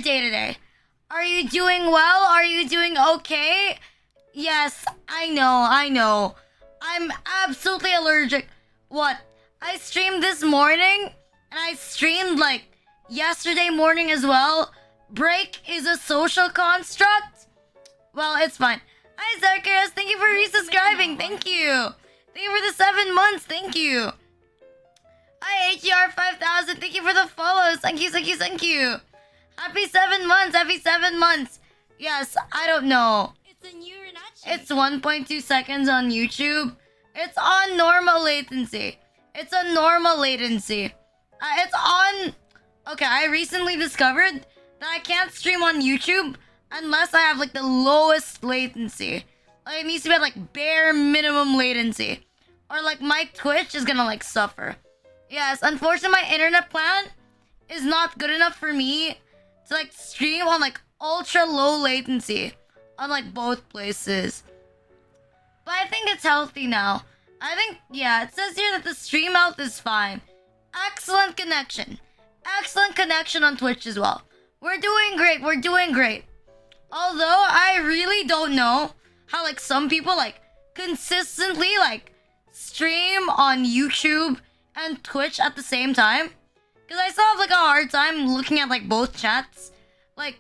day today? Are you doing well? Are you doing okay? Yes, I know. I'm absolutely allergic. What? I streamed this morning, and I streamed like yesterday morning as well. Break is a social construct? Well, it's fine. Hi, Zarkaros. Thank you for resubscribing. Thank you. Thank you for the 7 months. Thank you. Hi, HER5000. Thank you for the follows. Thank you. Happy 7 months. Happy 7 months. Yes, I don't know. It's 1.2 seconds on YouTube. It's on normal latency. It's a normal latency. It's on... Okay, I recently discovered that I can't stream on YouTube unless I have like the lowest latency. Like it needs to be at like bare minimum latency. Or like my Twitch is gonna like suffer. Yes, unfortunately my internet plan is not good enough for me to like stream on like ultra low latency on like both places. But I think it's healthy now. I think, yeah, it says here that the stream health is fine. Excellent connection. Excellent connection on Twitch as well. We're doing great. Although I really don't know how like some people like consistently like stream on YouTube and Twitch at the same time. Because I still have like a hard time looking at like both chats. Like,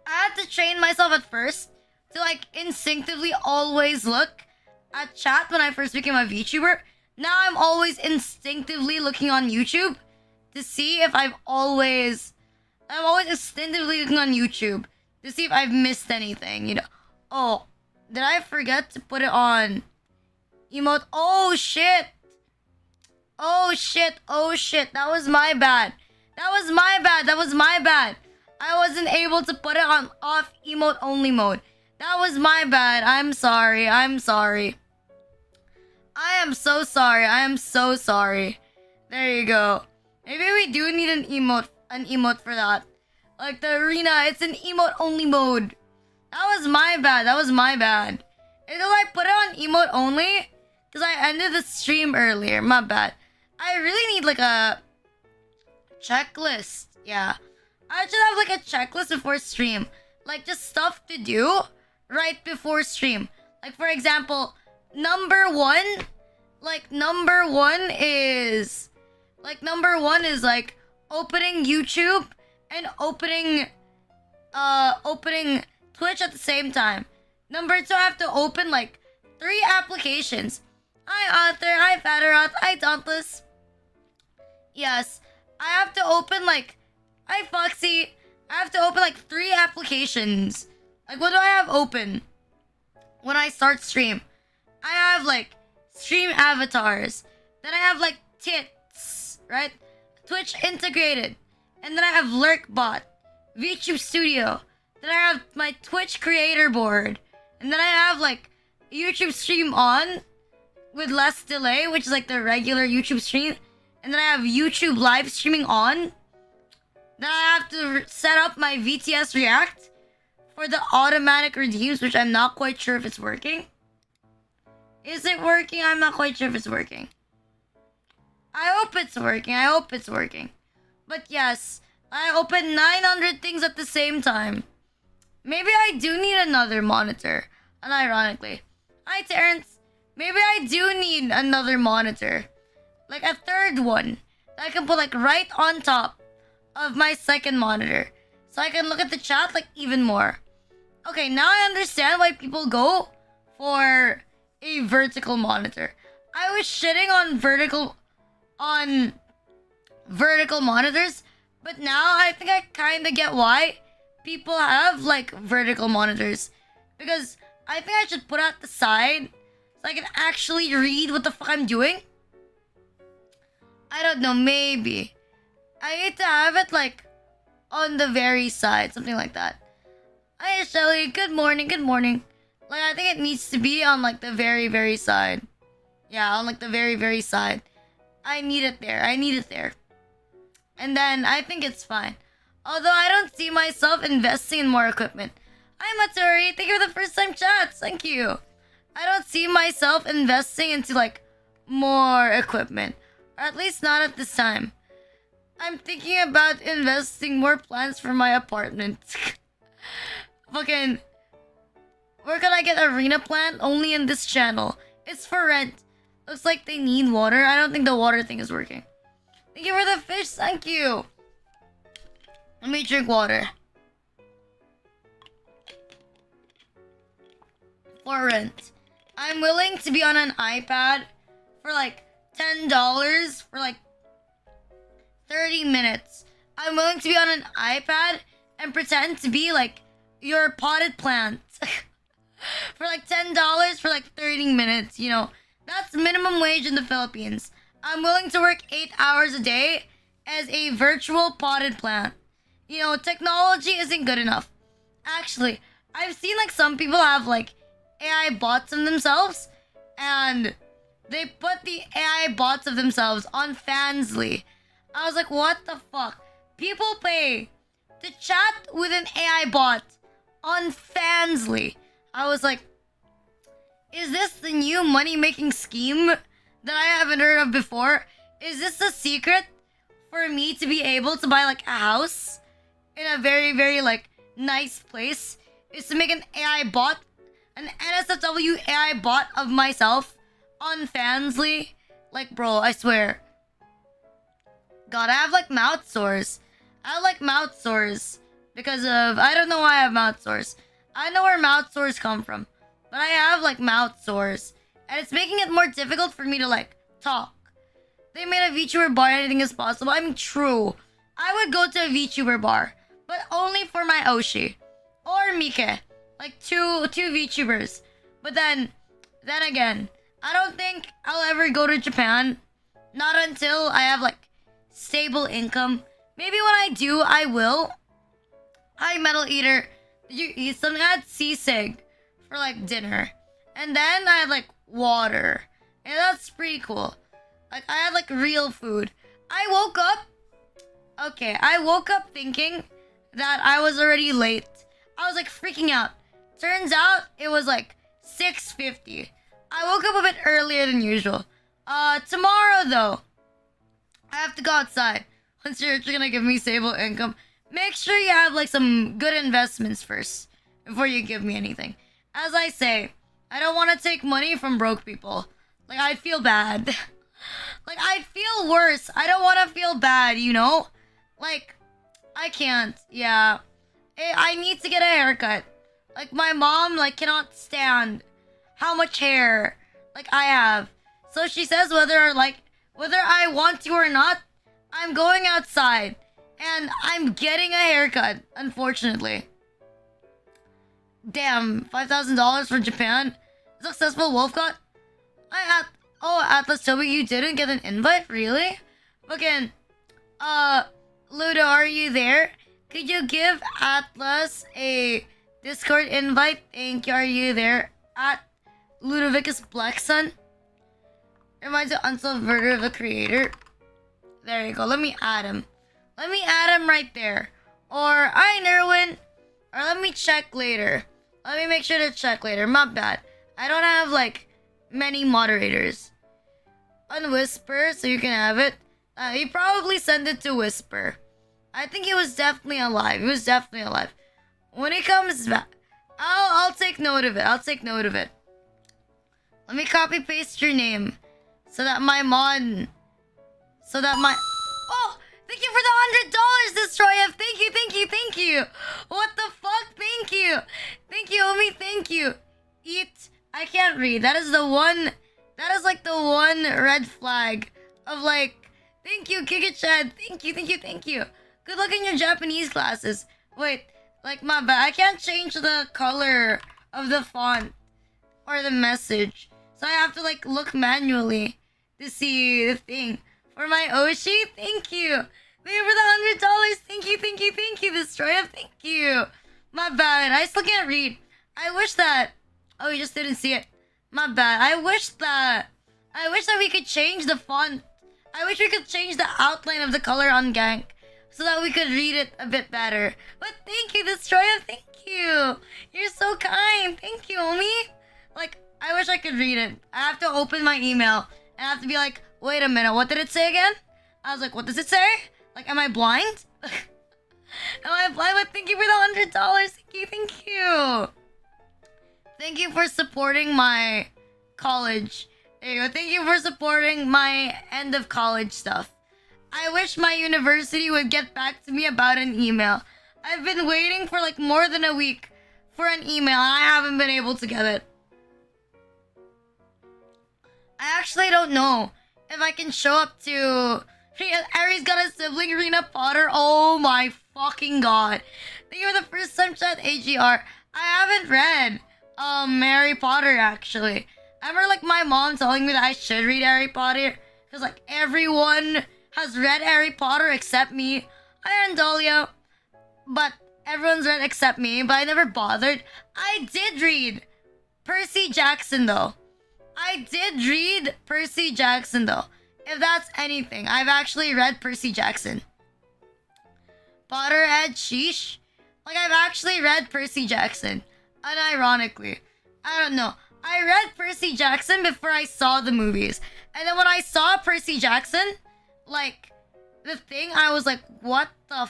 I had to train myself at first to like instinctively always look at chat when I first became a VTuber. Now I'm always instinctively looking on YouTube to see if I'm always instinctively looking on YouTube to see if I've missed anything, you know. Oh, did I forget to put it on emote? Oh shit. That was my bad. I wasn't able to put it on off emote only mode. That was my bad. I'm sorry. I am so sorry. There you go. Maybe we do need an emote for that. Like the arena, it's an emote only mode. That was my bad. Until I put it on emote only, because I ended the stream earlier. My bad. I really need like a checklist. Yeah. I should have like a checklist before stream. Like just stuff to do right before stream. Like for example, number one is like opening YouTube and opening Twitch at the same time. Number 2, I have to open like 3 applications. Hi Arthur, hi Fatteroth, hi Dauntless. Yes, I have to open like... Hi Foxy. I have to open like 3 applications. Like what do I have open when I start stream? I have like stream avatars. Then I have like tits, right? Twitch integrated. And then I have Lurkbot, VTube Studio. Then I have my Twitch creator board. And then I have like YouTube stream on with less delay, which is like the regular YouTube stream. And then I have YouTube live streaming on. Then I have to set up my VTS React for the automatic redeems, which I'm not quite sure if it's working. Is it working? I'm not quite sure if it's working. I hope it's working. But yes, I open 900 things at the same time. Maybe I do need another monitor. Unironically. Hi Terrence. Maybe I do need another monitor. Like a third one that I can put like right on top of my second monitor. So I can look at the chat like even more. Okay, now I understand why people go for a vertical monitor. I was shitting on vertical monitors, but now I think I kind of get why people have like vertical monitors. Because I think I should put out the side so I can actually read what the fuck I'm doing. I don't know, maybe. I need to have it like on the very side, something like that. Hi Shelly, good morning. Like I think it needs to be on like the very, very side. Yeah, on like the very, very side. I need it there. And then I think it's fine. Although I don't see myself investing in more equipment. Hi Maturi, thank you for the first time chats. Thank you. I don't see myself investing into like more equipment. Or at least not at this time. I'm thinking about investing more plants for my apartment. Fucking, where can I get a Rina plant? Only in this channel. It's for rent. Looks like they need water. I don't think the water thing is working. Thank you for the fish. Thank you. Let me drink water. For rent. I'm willing to be on an iPad for like $10 for like 30 minutes. I'm willing to be on an iPad and pretend to be like your potted plant. For like $10 for like 30 minutes, you know. That's minimum wage in the Philippines. I'm willing to work 8 hours a day as a virtual potted plant. You know, technology isn't good enough. Actually, I've seen like some people have like AI bots of themselves, and they put the AI bots of themselves on Fansly. I was like, what the fuck? People pay to chat with an AI bot on Fansly. I was like, is this the new money-making scheme that I haven't heard of before? Is this the secret for me to be able to buy like a house in a very, very like nice place? Is to make an AI bot, an NSFW AI bot of myself on Fansly? Like, bro, I swear. God, I have like mouth sores. I have like mouth sores because of, I don't know why I have mouth sores. I know where mouth sores come from, but I have like mouth sores, and it's making it more difficult for me to like talk. They made a VTuber bar, anything is possible. I mean, true. I would go to a VTuber bar, but only for my Oshi or Mike, like two VTubers. But then again, I don't think I'll ever go to Japan. Not until I have like stable income. Maybe when I do, I will. Hi, Metal Eater. Did you eat something? I had sisig for like dinner, and then I had like water, and that's pretty cool. Like, I had like real food. I woke up thinking that I was already late. I was like freaking out. Turns out it was like 6:50. I woke up a bit earlier than usual. Tomorrow though, I have to go outside. Once you're gonna give me stable income, make sure you have like some good investments first before you give me anything. As I say, I don't want to take money from broke people. Like, I feel bad. Like, I feel worse. I don't want to feel bad, you know? Like, I can't. Yeah. I need to get a haircut. Like, my mom, like, cannot stand how much hair, like, I have. So she says whether I want to or not, I'm going outside. And I'm getting a haircut, unfortunately. Damn, $5,000 for Japan? Successful wolf cut? Atlas Toby, you didn't get an invite? Really? Fucking, Ludo, are you there? Could you give Atlas a Discord invite? Thank you. Are you there? At Ludovicus Blackson? Reminds you Unsolved Murder of the Creator. There you go. Let me add him. Let me add him right there. Or, I Nerwin. Or let me check later. Let me make sure to check later. My bad. I don't have, like, many moderators. On Whisper, so you can have it. He probably sent it to Whisper. I think he was definitely alive. He was definitely alive. When he comes back, I'll take note of it. I'll take note of it. Let me copy paste your name. So that my mod... Oh! Thank you for the $100, Destroyev! Thank you, thank you, thank you! What the fuck? Thank you! Thank you, homie, thank you! Eat... I can't read. That is like the one red flag of like... Thank you, Kikachad! Thank you, thank you, thank you! Good luck in your Japanese classes. Wait, like, my bad. I can't change the color of the font or the message. So I have to, like, look manually to see the thing. For my Oshi, thank you. Thank you for the $100. Thank you, thank you, thank you, Destroyer. Thank you. My bad. I still can't read. I wish that... Oh, you just didn't see it. My bad. I wish that we could change the font. I wish we could change the outline of the color on Gank so that we could read it a bit better. But thank you, Destroyer. Thank you. You're so kind. Thank you, homie. Like, I wish I could read it. I have to open my email and I have to be like, wait a minute, what did it say again? I was like, what does it say? Like, am I blind? Am I blind? But thank you for the $100. Thank you. Thank you for supporting my college. There you go. Thank you for supporting my end of college stuff. I wish my university would get back to me about an email. I've been waiting for like more than a week for an email and I haven't been able to get it. I actually don't know if I can show up to... Aries got a sibling, Rina Potter. Oh my fucking god. Thank you for the first time chat, AGR. I haven't read Harry Potter actually. I remember like my mom telling me that I should read Harry Potter because like everyone has read Harry Potter except me. I and Dahlia, but everyone's read except me, but I never bothered. I did read Percy Jackson though. I did read Percy Jackson though. If that's anything, I've actually read Percy Jackson. Potterhead, sheesh. Like I've actually read Percy Jackson. Unironically. I don't know. I read Percy Jackson before I saw the movies. And then when I saw Percy Jackson, like, the thing, I was like, what the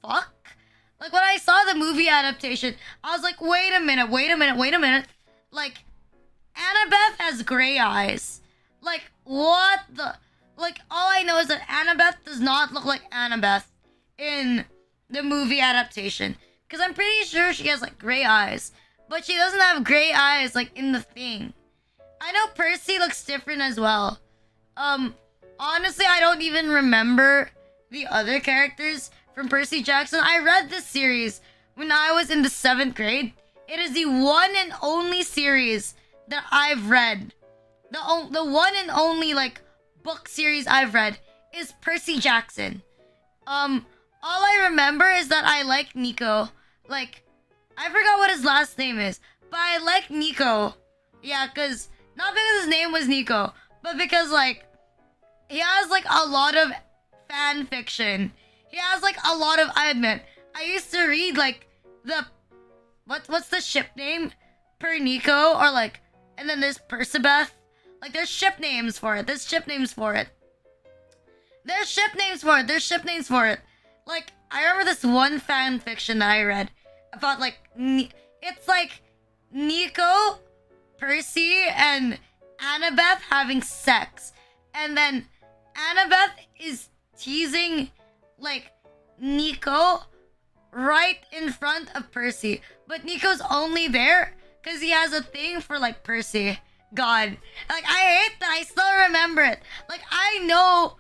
fuck? Like, when I saw the movie adaptation, I was like, wait a minute. Like, Annabeth has gray eyes. Like, what the... Like, all I know is that Annabeth does not look like Annabeth in the movie adaptation. Because I'm pretty sure she has, like, gray eyes. But she doesn't have gray eyes, like, in the thing. I know Percy looks different as well. Honestly, I don't even remember the other characters from Percy Jackson. I read this series when I was in the 7th grade. It is the one and only series that I've read. The one and only, like, book series I've read is Percy Jackson. All I remember is that I like Nico. Like, I forgot what his last name is, but I like Nico. Yeah, because, not because his name was Nico, but because, like, he has, like, a lot of fan fiction. He has, like, a lot of, I admit, I used to read, like, the, what's the ship name? Per Nico, or, like, and then there's Persebeth. Like, there's ship names for it. There's ship names for it. Like, I remember this one fan fiction that I read about, like, it's like Nico, Percy, and Annabeth having sex. And then Annabeth is teasing, like, Nico right in front of Percy. But Nico's only there because he has a thing for, like, Percy. God. Like, I hate that I still remember it. Like, I know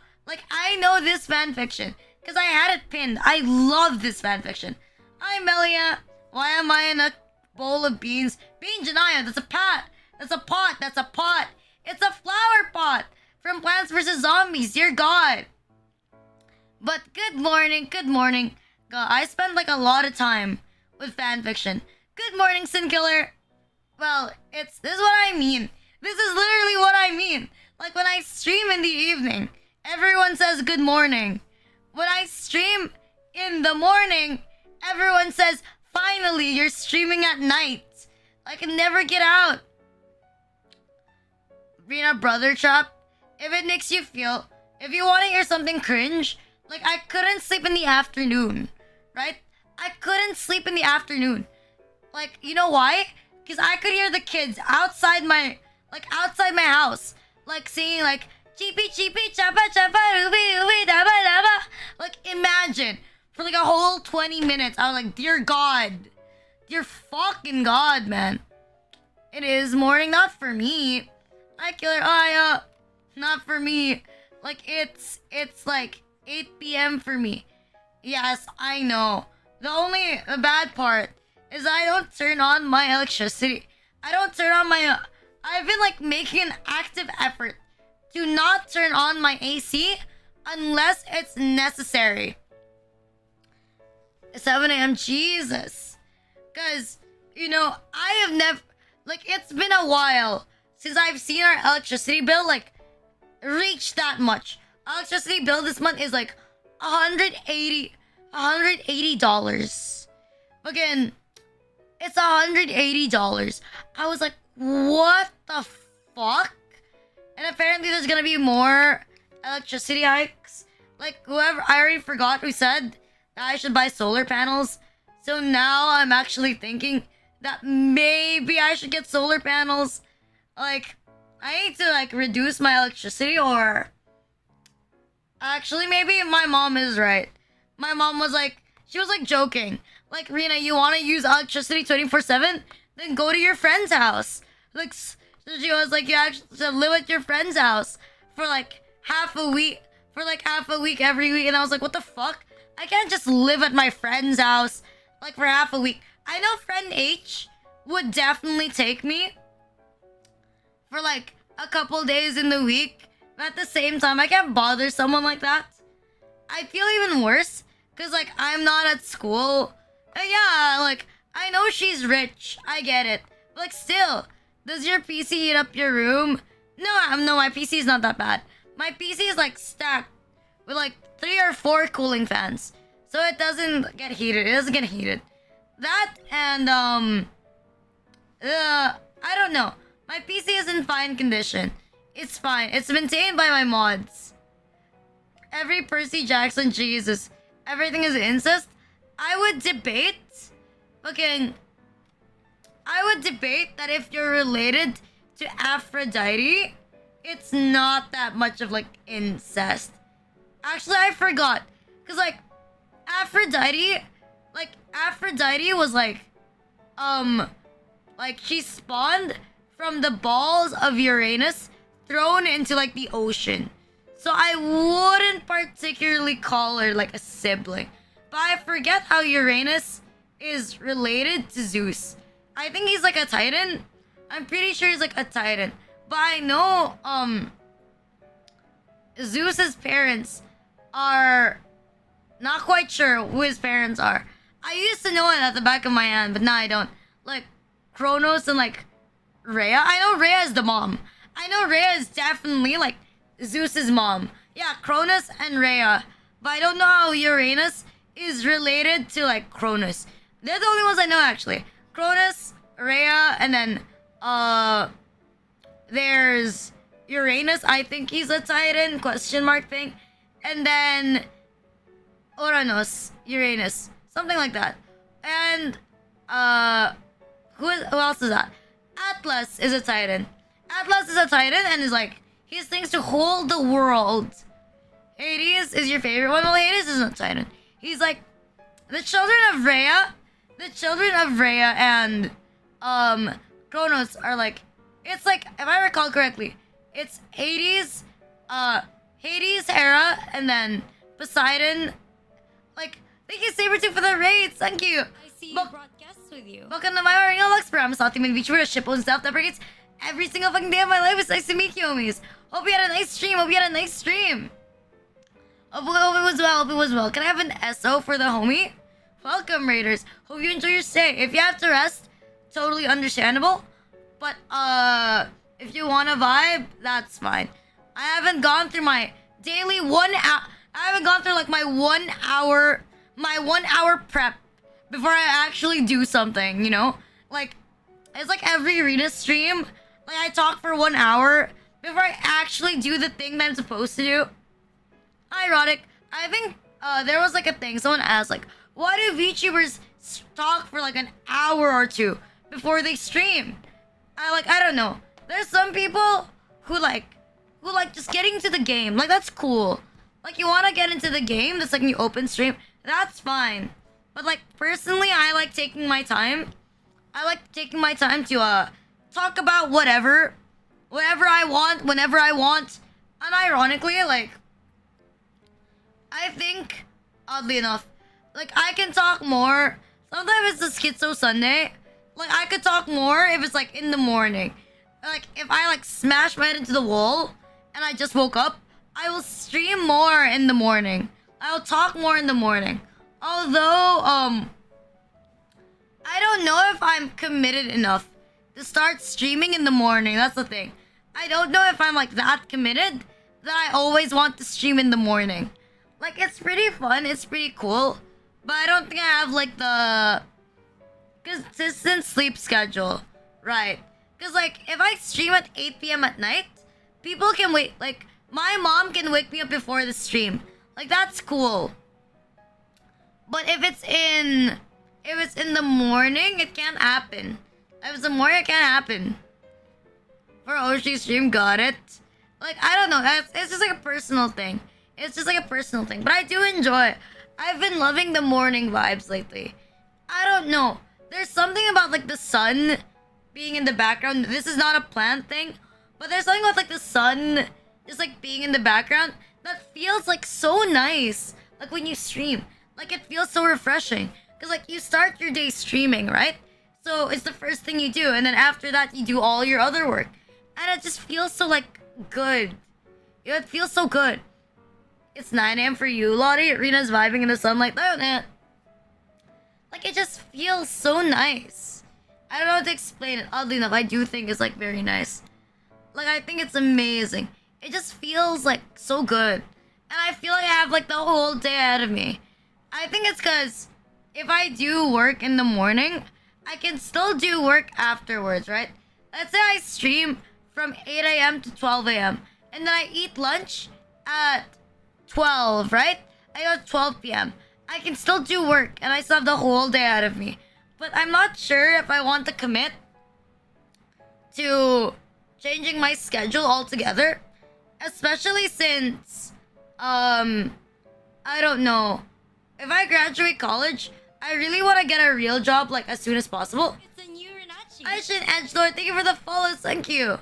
this fanfiction. Because I had it pinned. I love this fanfiction. Hi, Melia. Why am I in a bowl of beans? Bean Janaya, that's a pot. That's a pot. It's a flower pot from Plants vs. Zombies. Dear God. But good morning. God, I spend like a lot of time with fanfiction. Good morning, Sin Killer. Well, this is what I mean. This is literally what I mean. Like when I stream in the evening, everyone says good morning. When I stream in the morning, everyone says, finally, you're streaming at night. I can never get out. Rina Brother Trap, if it makes you feel, if you want to hear something cringe, like I couldn't sleep in the afternoon, right? I couldn't sleep in the afternoon. Like, you know why? Because I could hear the kids outside my house, like singing like, cheepy cheepy chapa chapa ubi ubi daba daba. Like, imagine, for like a whole 20 minutes, I was like, dear God. Dear fucking God, man. It is morning, not for me. Hi, Killer Aya. Not for me. Like, it's like 8 p.m. for me. Yes, I know. The bad part is I don't turn on my electricity. I've been like making an active effort to not turn on my AC unless it's necessary. 7 a.m. Jesus. Because, you know, I have never, like, it's been a while since I've seen our electricity bill, like, reach that much. Electricity bill this month is like $180. Again, it's $180. I was like, what the fuck? And apparently there's gonna be more electricity hikes. Like, whoever, I already forgot who said that I should buy solar panels. So now I'm actually thinking that maybe I should get solar panels. Like, I need to, like, reduce my electricity, or... Actually, maybe my mom is right. My mom was like, she was like joking. Like, Rina, you want to use electricity 24/7? Then go to your friend's house. Like, so she was like, you actually should live at your friend's house for like half a week. For like half a week every week. And I was like, what the fuck? I can't just live at my friend's house like for half a week. I know friend H would definitely take me for like a couple days in the week. But at the same time, I can't bother someone like that. I feel even worse because, like, I'm not at school. Yeah, like, I know she's rich. I get it. But, like, still, does your PC heat up your room? No, my PC is not that bad. My PC is, like, stacked with, like, 3 or 4 cooling fans. So it doesn't get heated. It doesn't get heated. That and, I don't know. My PC is in fine condition. It's fine. It's maintained by my mods. Every Percy Jackson, Jesus. Everything is incest. I would debate that if you're related to Aphrodite, it's not that much of like incest. Actually, I forgot. Cause like Aphrodite was like she spawned from the balls of Uranus thrown into like the ocean. So I wouldn't particularly call her like a sibling. But I forget how Uranus is related to Zeus. I think he's like a titan. I'm pretty sure he's like a titan. But I know Zeus's parents are not quite sure who his parents are. I used to know it at the back of my hand, but now I don't. Like Kronos and like Rhea. I know Rhea is the mom. I know Rhea is definitely like Zeus's mom. Yeah, Cronus and Rhea. But I don't know how Uranus is related to like Cronus. They're the only ones I know actually. Cronus, Rhea, and then there's Uranus. I think he's a Titan, question mark thing. And then Uranus, Uranus, something like that. And who else is that? Atlas is a Titan. Atlas is a Titan and is like, he has things to hold the world. Hades is your favorite one? Well, Hades isn't a Titan. He's like, the children of Rhea and Kronos are like, it's like, if I recall correctly, it's Hades, Hera, and then Poseidon. Like, thank you, Sabertooth, for the raids. Thank you. I see you brought guests with you. Welcome to my Rina Lucsper. I'm a sloth human VTuber, a shitposting self-deprecates every single fucking day of my life. It's nice to meet you, homies. Hope you had a nice stream. Hope it was well. Can I have an SO for the homie? Welcome, Raiders. Hope you enjoy your stay. If you have to rest, totally understandable. But, if you want to vibe, that's fine. I haven't gone through my daily 1 hour... I haven't gone through, like, my 1 hour prep before I actually do something, you know? Like, it's like every Rina stream. Like, I talk for 1 hour before I actually do the thing that I'm supposed to do. Ironic. I think there was like a thing. Someone asked like, why do VTubers talk for like an hour or two before they stream? I don't know. There's some people who like just getting into the game. Like, that's cool. Like, you want to get into the game, that's like when you open stream. That's fine. But like, personally, I like taking my time. I like taking my time to talk about whatever I want, whenever I want. And ironically, like, I think, oddly enough, like, I can talk more. Sometimes it's a Schizo Sunday. Like, I could talk more if it's, like, in the morning. Like, if I, like, smash my head into the wall and I just woke up, I will stream more in the morning. I'll talk more in the morning. Although, I don't know if I'm committed enough to start streaming in the morning. That's the thing. I don't know if I'm, like, that committed that I always want to stream in the morning. Like, it's pretty fun, it's pretty cool, but I don't think I have, like, the consistent sleep schedule, right? Because, like, if I stream at 8 p.m. at night, people can wait, like, my mom can wake me up before the stream. Like that's cool. But if it's in the morning, it can't happen. If it's the morning, it can't happen. For Oshi stream, got it. Like I don't know. It's just like a personal thing. It's just like a personal thing. But I do enjoy it. I've been loving the morning vibes lately. I don't know. There's something about like the sun being in the background. This is not a plant thing, but there's something about like the sun just like being in the background that feels like so nice. Like when you stream, like it feels so refreshing. Cause like you start your day streaming, right? So it's the first thing you do, and then after that you do all your other work, and it just feels so like good. You know, it feels so good. It's 9 a.m. for you, Lottie. Rina's vibing in the sunlight. Oh, man. Like, it just feels so nice. I don't know how to explain it. Oddly enough, I do think it's, like, very nice. Like, I think it's amazing. It just feels, like, so good. And I feel like I have, like, the whole day ahead of me. I think it's because if I do work in the morning, I can still do work afterwards, right? Let's say I stream from 8 a.m. to 12 a.m. And then I eat lunch at 12, right? I go at 12 p.m. I can still do work and I still have the whole day ahead of me. But I'm not sure if I want to commit to changing my schedule altogether. Especially since, I don't know. If I graduate college, I really want to get a real job like as soon as possible. It's a new Renachi. I should Edgelord, thank you for the follows, thank you.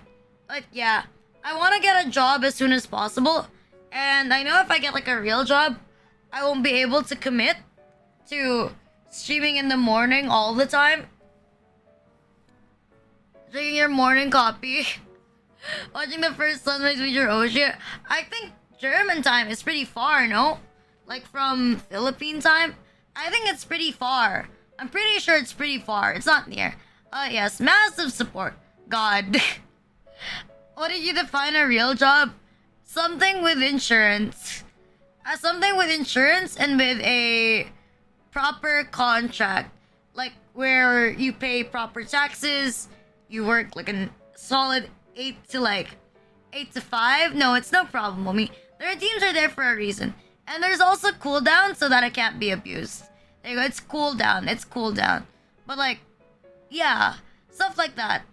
But yeah, I want to get a job as soon as possible. And I know if I get like a real job, I won't be able to commit to streaming in the morning all the time. Drinking your morning coffee. Watching the first sunrise with your ocean. I think German time is pretty far, no? Like from Philippine time? I think it's pretty far. I'm pretty sure it's pretty far. It's not near. Yes, massive support. God. What did you define a real job? Something with insurance. Something with insurance and with a proper contract. Like where you pay proper taxes. You work like a solid 8 to 5. No, it's no problem, mommy. Their teams are there for a reason. And there's also cooldown so that it can't be abused. There you go, it's cooldown. It's cooldown. But like, yeah, stuff like that.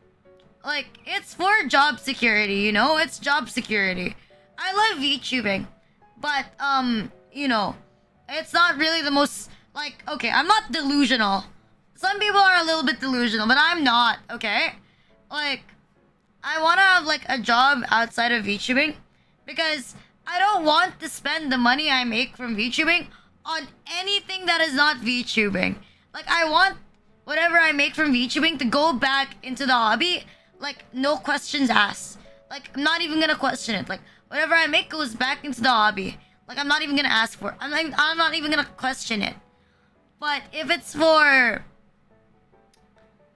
Like, it's for job security, you know? It's job security. I love VTubing. But, you know, it's not really the most, like, okay, I'm not delusional. Some people are a little bit delusional, but I'm not, okay? Like, I want to have, like, a job outside of VTubing because I don't want to spend the money I make from VTubing on anything that is not VTubing. Like, I want whatever I make from VTubing to go back into the hobby, like, no questions asked. Like, I'm not even gonna question it. Like, whatever I make goes back into the hobby. Like, I'm not even gonna ask for it. I'm not even gonna question it. But if it's for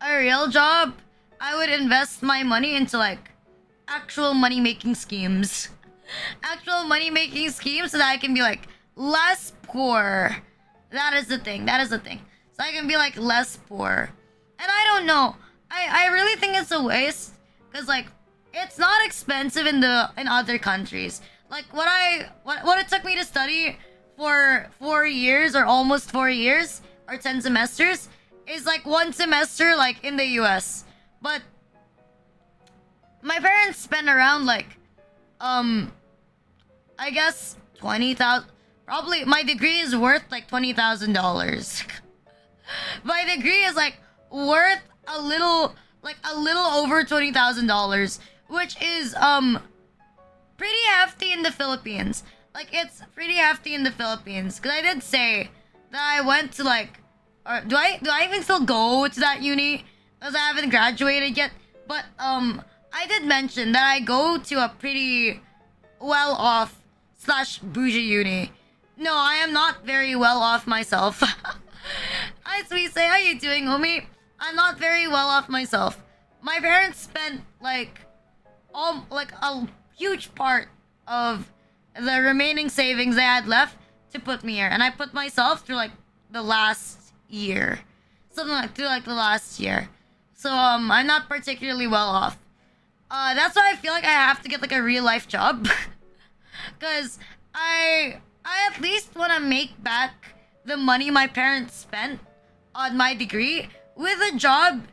a real job, I would invest my money into, like, actual money-making schemes. Actual money-making schemes so that I can be, like, less poor. That is the thing. That is the thing. So I can be, like, less poor. And I don't know. I really think it's a waste. Because, like, it's not expensive in other countries. Like, what it took me to study for 4 years or almost 4 years or 10 semesters is, like, 1 semester, like, in the US. But my parents spent around, like, I guess 20,000. Probably my degree is worth like $20,000. My degree is like worth a little over $20,000, which is pretty hefty in the Philippines. Like, it's pretty hefty in the Philippines. Cause I did say that I went to, like, or do I even still go to that uni? Cause I haven't graduated yet. But I did mention that I go to a pretty well off / bougie uni. No, I am not very well off myself. Hi, sweet say, how you doing, homie? I'm not very well off myself. My parents spent like a huge part of the remaining savings they had left to put me here, and I put myself through like the last year, something like through like the last year. So I'm not particularly well off. That's why I feel like I have to get like a real life job, cause I I at least want to make back the money my parents spent on my degree with a job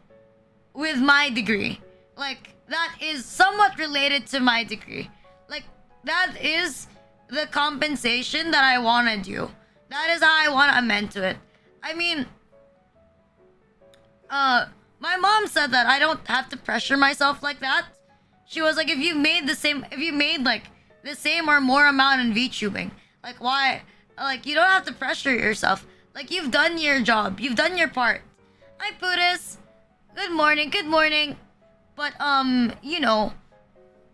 with my degree. Like, that is somewhat related to my degree. Like, that is the compensation that I want to do. That is how I want to amend to it. I mean, my mom said that I don't have to pressure myself like that. She was like, if you made like the same or more amount in VTubing, like why? Like, you don't have to pressure yourself. Like, you've done your job. You've done your part. Hi, Putis. Good morning. Good morning. But, you know,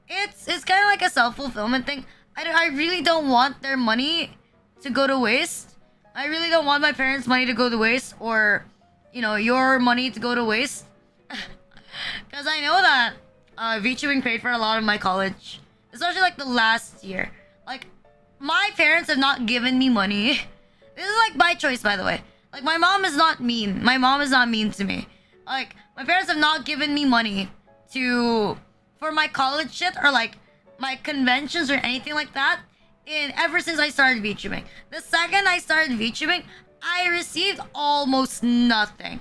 it's kind of like a self-fulfillment thing. I really don't want their money to go to waste. I really don't want my parents' money to go to waste, or, you know, your money to go to waste. Because I know that VTubing paid for a lot of my college. Especially, like, the last year. Like, my parents have not given me money. This is, like, by choice, by the way. Like, my mom is not mean. My mom is not mean to me. Like, my parents have not given me money for my college shit, or, like, my conventions or anything like that ever since I started VTubing. The second I started VTubing, I received almost nothing.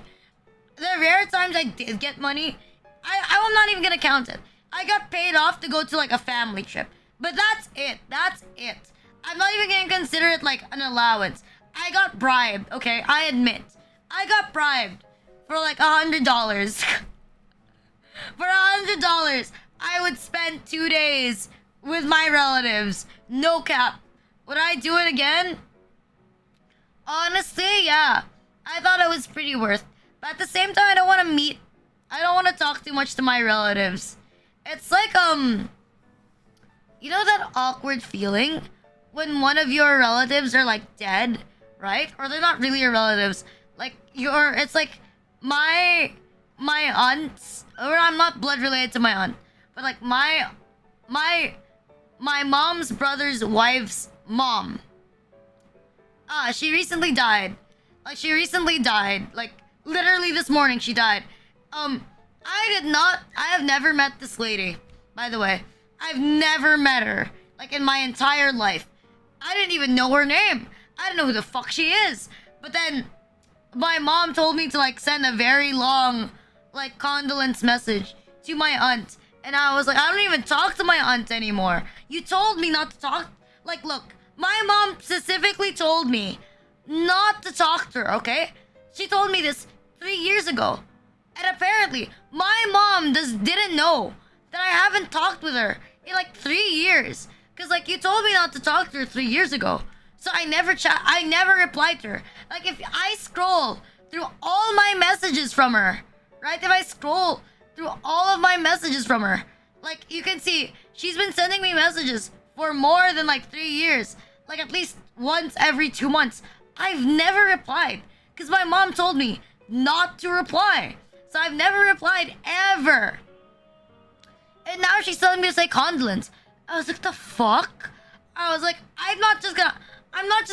The rare times I did get money, I'm not even gonna count it. I got paid off to go to like a family trip. But that's it. That's it. I'm not even gonna consider it like an allowance. I got bribed, okay? I admit. I got bribed for like $100. For $100, I would spend 2 days with my relatives. No cap. Would I do it again? Honestly, yeah. I thought it was pretty worth. But at the same time, I don't want to talk too much to my relatives. It's like, you know that awkward feeling when one of your relatives are like dead, right? Or they're not really your relatives. Like, it's like my aunts, or I'm not blood related to my aunt, but like my mom's brother's wife's mom. She recently died. Like, literally this morning she died. I have never met this lady, by the way. I've never met her, like, in my entire life. I didn't even know her name. I don't know who the fuck she is. But then my mom told me to, like, send a very long, like, condolence message to my aunt. And I was like, I don't even talk to my aunt anymore. You told me not to talk. Like, look, my mom specifically told me not to talk to her, okay? She told me this 3 years ago. And apparently, my mom didn't know that I haven't talked with her in like 3 years. Because, like, you told me not to talk to her 3 years ago. So I never replied to her. Like, if I scroll through all my messages from her, right? If I scroll through all of my messages from her, like, you can see, she's been sending me messages for more than like 3 years. Like, at least once every 2 months. I've never replied. Because my mom told me not to reply. So I've never replied, ever. And now she's telling me to say condolence. I was like, the fuck? I was like, I'm not just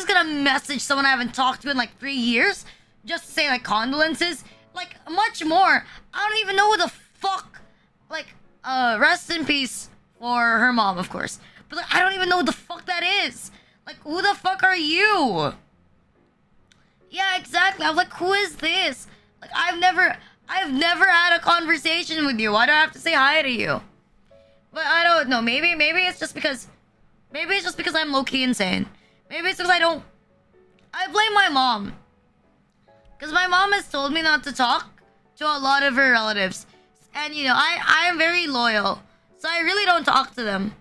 gonna message someone I haven't talked to in like 3 years just to say like condolences. Like, much more. I don't even know who the fuck. Like, rest in peace for her mom, of course. But like, I don't even know who the fuck that is. Like, who the fuck are you? Yeah, exactly. I was like, who is this? Like, I've never had a conversation with you. Why do I have to say hi to you? But I don't know. Maybe it's just because I'm low-key insane. Maybe it's because I blame my mom. Because my mom has told me not to talk to a lot of her relatives. And, you know, I am very loyal. So I really don't talk to them.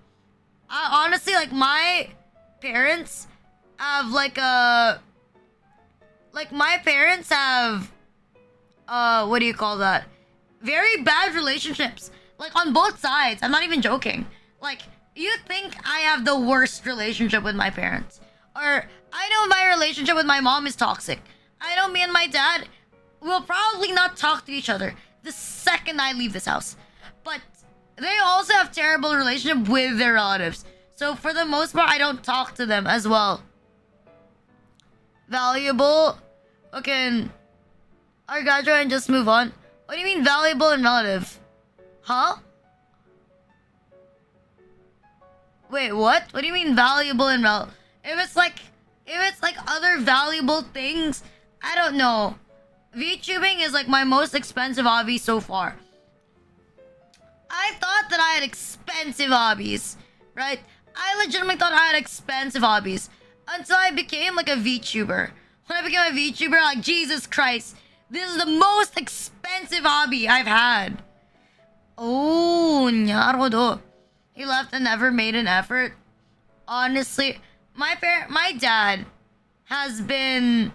Honestly, like, my parents have, like, my parents have, what do you call that? Very bad relationships. Like, on both sides. I'm not even joking. Like, you think I have the worst relationship with my parents. Or, I know my relationship with my mom is toxic. I know me and my dad will probably not talk to each other the second I leave this house. But they also have terrible relationship with their relatives. So, for the most part, I don't talk to them as well. Valuable? Okay, I graduate and just move on. What do you mean valuable and relative? Huh? Wait, what? What do you mean valuable and relative? If it's like if it's like other valuable things, I don't know. VTubing is like my most expensive hobby so far. I thought that I had expensive hobbies, right? I legitimately thought I had expensive hobbies until I became like a VTuber. When I became a VTuber, like, Jesus Christ, this is the most expensive hobby I've had. Oh, Nyarodo. He left and never made an effort. Honestly, my dad has been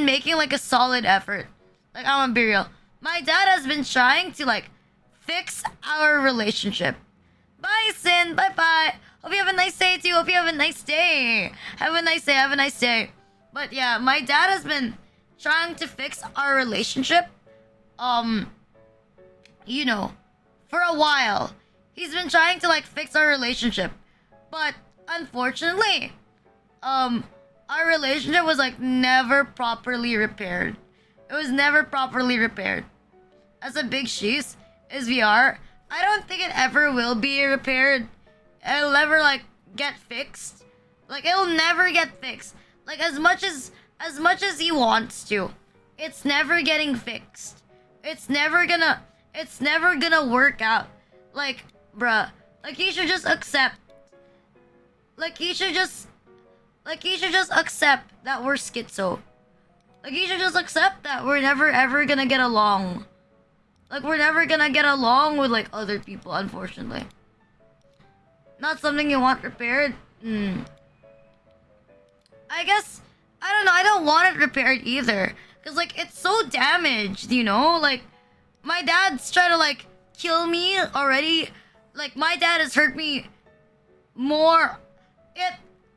making like a solid effort. Like, I'm gonna be real. My dad has been trying to like fix our relationship. Bye, Sin. Bye bye. Hope you have a nice day too. Hope you have a nice day. Have a nice day. Have a nice day. But yeah, my dad has been trying to fix our relationship. You know, for a while. He's been trying to like fix our relationship. But unfortunately, our relationship was like never properly repaired. It was never properly repaired. As a big she's is VR, I don't think it ever will be repaired. It'll never like get fixed. Like, it'll never get fixed. Like, as much as he wants to, it's never getting fixed. It's never gonna work out. Like, bruh, like, he should just accept. Like, he should just accept that we're schizo. Like, he should just accept that we're never ever gonna get along. Like, we're never gonna get along with like other people, unfortunately. Not something you want repaired. I guess, I don't know, I don't want it repaired either. Cause like, it's so damaged, you know? Like, my dad's trying to like kill me already. Like, my dad has hurt me more. It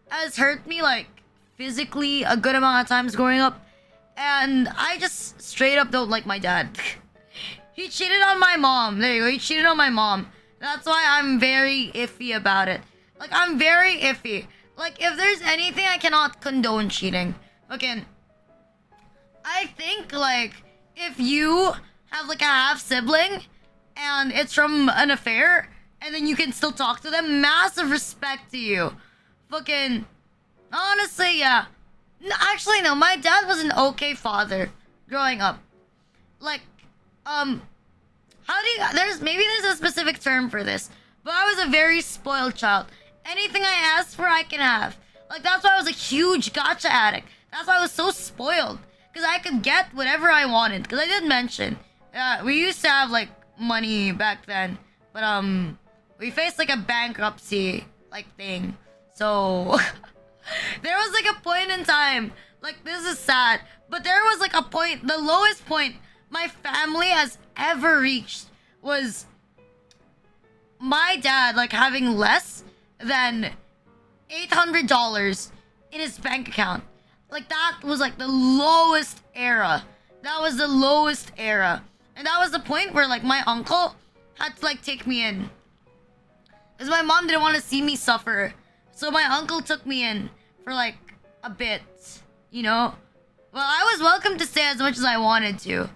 has hurt me like physically a good amount of times growing up. And I just straight up don't like my dad. He cheated on my mom. There you go. He cheated on my mom. That's why I'm very iffy about it. Like, I'm very iffy. Like, if there's anything, I cannot condone cheating. Okay. I think, like, if you have, like, a half-sibling, and it's from an affair, and then you can still talk to them, massive respect to you. Fucking... Honestly, yeah. No, actually, no. My dad was an okay father growing up. Like, there's a specific term for this, but I was a very spoiled child. Anything I asked for, I can have. Like, that's why I was a huge gacha addict. That's why I was so spoiled, because I could get whatever I wanted. Because I did mention, we used to have like money back then, but we faced like a bankruptcy like thing. So there was like a point in time, like, this is sad, but there was like a point, the lowest point my family has ever reached was my dad like having less than $800 in his bank account. Like, that was like the lowest era. That was the lowest era. And that was the point where like my uncle had to like take me in. Because my mom didn't want to see me suffer. So my uncle took me in for like a bit, you know? Well, I was welcome to stay as much as I wanted to.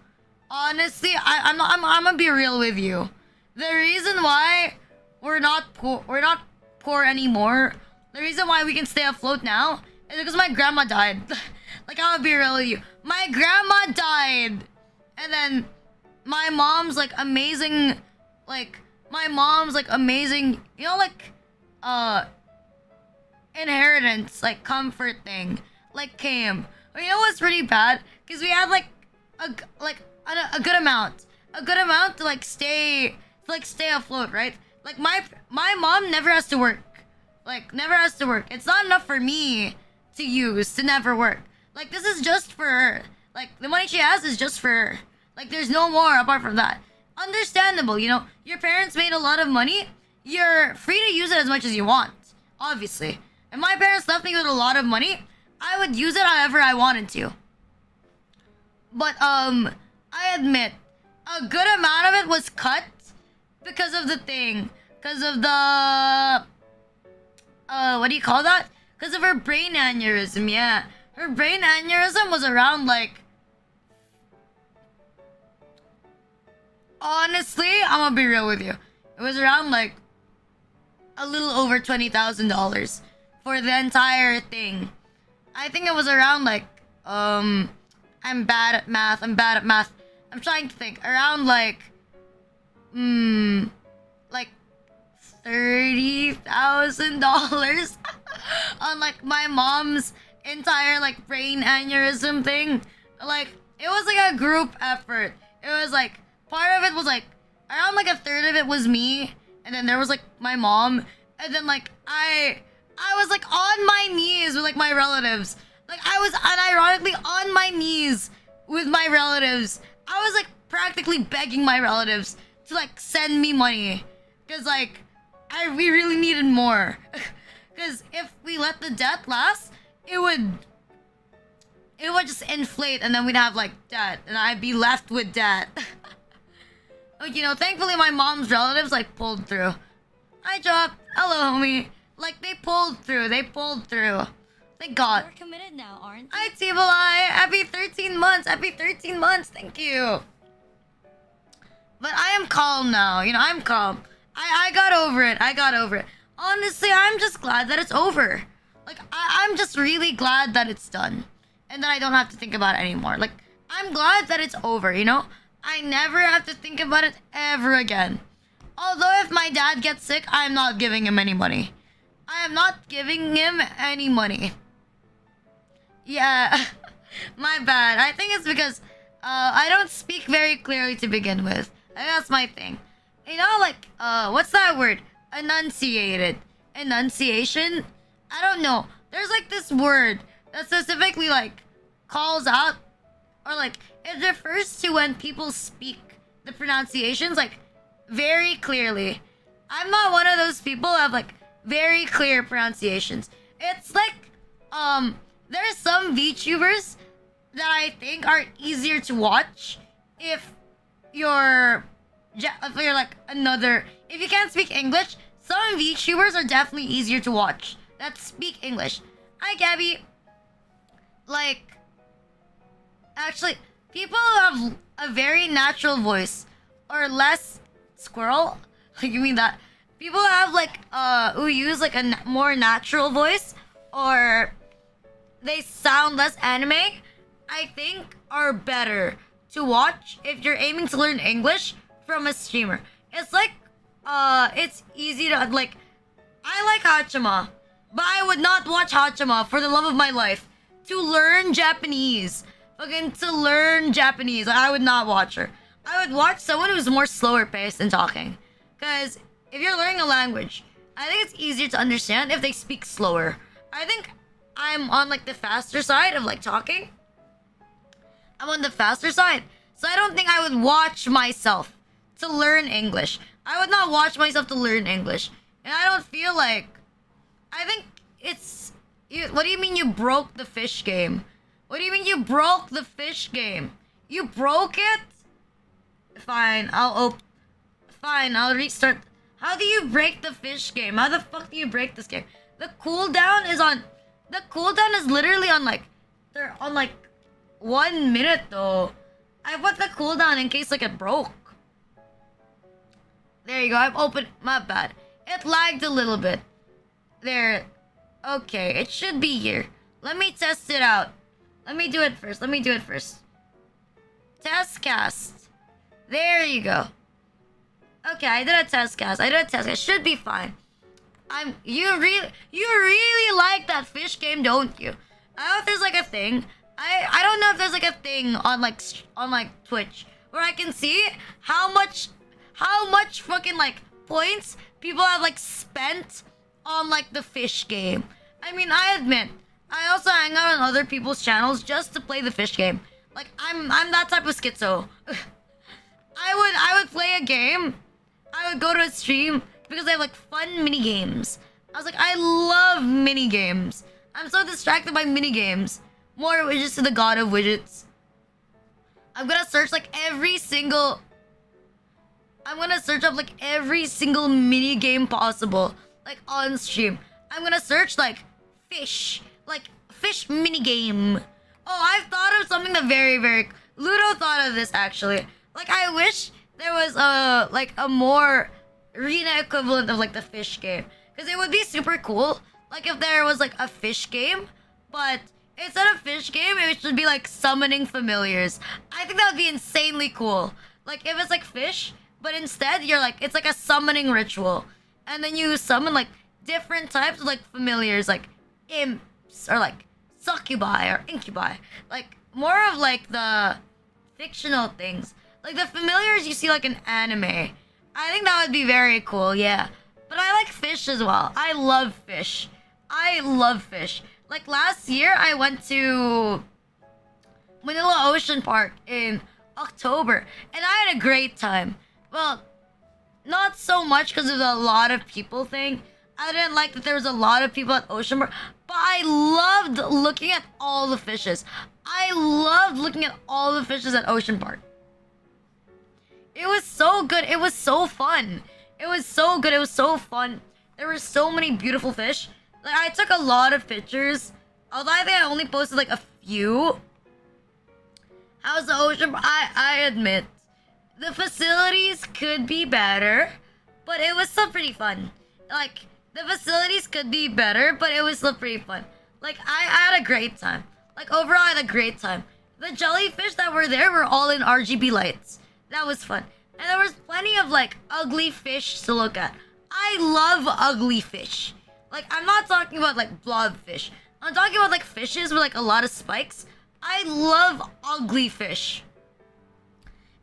Honestly, I'm gonna be real with you. The reason why we're not poor anymore, the reason why we can stay afloat now is because my grandma died. Like, I'm gonna be real with you. My grandma died. And then my mom's like amazing, you know, like, inheritance, like, comfort thing, like, came. But you know what's really bad? Because we had like a good amount to like stay afloat, right? Like, my mom never has to work. Like, never has to work. It's not enough for me to use to never work. Like, this is just for her. Like, the money she has is just for her. Like, there's no more apart from that. Understandable, you know? Your parents made a lot of money. You're free to use it as much as you want, obviously. If my parents left me with a lot of money, I would use it however I wanted to. But, I admit, a good amount of it was cut because of the thing. Because of the... what do you call that? Because of her brain aneurysm, yeah. Her brain aneurysm was around, like... Honestly, I'm gonna be real with you. It was around, like, a little over $20,000 for the entire thing. I think it was around like I'm bad at math. I'm trying to think. Around like like $30,000 on like my mom's entire like brain aneurysm thing. Like it was like a group effort. It was like part of it was like around like a third of it was me, and then there was like my mom, and then like I was like on my knees with like my relatives. Like I was unironically on my knees with my relatives. I was like practically begging my relatives to like send me money, cause like we really needed more. Cause if we let the debt last, it would just inflate, and then we'd have like debt, and I'd be left with debt. Like, you know, thankfully my mom's relatives like pulled through. Hi, Job. Hello, homie. Like they pulled through. Thank God. You're committed now, aren't you? Hi, Tibalai. Happy 13 months. Thank you. But I am calm now. You know, I'm calm. I got over it. Honestly, I'm just glad that it's over. Like, I'm just really glad that it's done. And that I don't have to think about it anymore. Like, I'm glad that it's over, you know? I never have to think about it ever again. Although if my dad gets sick, I'm not giving him any money. I am not giving him any money. Yeah, my bad. I think it's because I don't speak very clearly to begin with. And that's my thing. You know, like, what's that word? Enunciation? I don't know. There's like this word that specifically like calls out, or like it refers to when people speak the pronunciations like very clearly. I'm not one of those people who have like very clear pronunciations. It's like there's some VTubers that I think are easier to watch if you're like if you can't speak English. Some VTubers are definitely easier to watch that speak English. Hi, Gabby. Like, actually, people who have a very natural voice or less squirrel. Like, you mean that? People who have like who use like a more natural voice, or they sound less anime, I think are better to watch if you're aiming to learn English from a streamer. It's like it's easy to like. I like Hachima, but I would not watch Hachima for the love of my life to learn Japanese. Fucking to learn Japanese, I would not watch her. I would watch someone who's more slower paced in talking, because if you're learning a language, I think it's easier to understand if they speak slower. I think I'm on like the faster side of like talking. I'm on the faster side. So I don't think I would watch myself to learn English. I would not watch myself to learn English. And I don't feel like... I think it's... what do you mean you broke the fish game? What do you mean you broke the fish game? You broke it? Fine, I'll restart. How do you break the fish game? How the fuck do you break this game? The cooldown is on... The cooldown is literally on like... They're on like 1 minute though. I put the cooldown in case like it broke. There you go. I've opened. My bad. It lagged a little bit. There. Okay. It should be here. Let me test it out. Let me do it first. Test cast. There you go. Okay. I did a test cast. Should be fine. You really like that fish game, don't you? I don't know if there's like a thing. I don't know if there's like a thing on like Twitch where I can see how much fucking like points people have like spent on like the fish game. I mean, I admit, I also hang out on other people's channels just to play the fish game. Like I'm that type of schizo. I would play a game. I would go to a stream because they have like fun mini games. I was like, I love mini games. I'm so distracted by mini games. More widgets to the god of widgets. I'm gonna search like every single... I'm gonna search up like every single mini game possible, like on stream. I'm gonna search like fish mini game. Oh, I've thought of something that very Ludo thought of this actually. Like I wish there was a more Rina equivalent of like the fish game, because it would be super cool. Like if there was like a fish game, but instead of fish game, it should be like summoning familiars. I think that would be insanely cool. Like if it's like fish, but instead you're like it's like a summoning ritual, and then you summon like different types of like familiars, like imps or like succubi or incubi, like more of like the fictional things, like the familiars you see like in anime. I think that would be very cool, yeah. But I like fish as well. I love fish. I love fish. Like last year, I went to Manila Ocean Park in October, and I had a great time. Well, not so much because of the lot of people thing. I didn't like that there was a lot of people at Ocean Park, but I loved looking at all the fishes. I loved looking at all the fishes at Ocean Park. It was so good. It was so fun. It was so good. It was so fun. There were so many beautiful fish. Like I took a lot of pictures. Although I think I only posted like a few. How's the ocean? I admit the facilities could be better, but it was still pretty fun. Like the facilities could be better, but it was still pretty fun. Like I had a great time. Like overall, I had a great time. The jellyfish that were there were all in RGB lights. That was fun. And there was plenty of like ugly fish to look at. I love ugly fish. Like I'm not talking about like blobfish. I'm talking about like fishes with like a lot of spikes. I love ugly fish.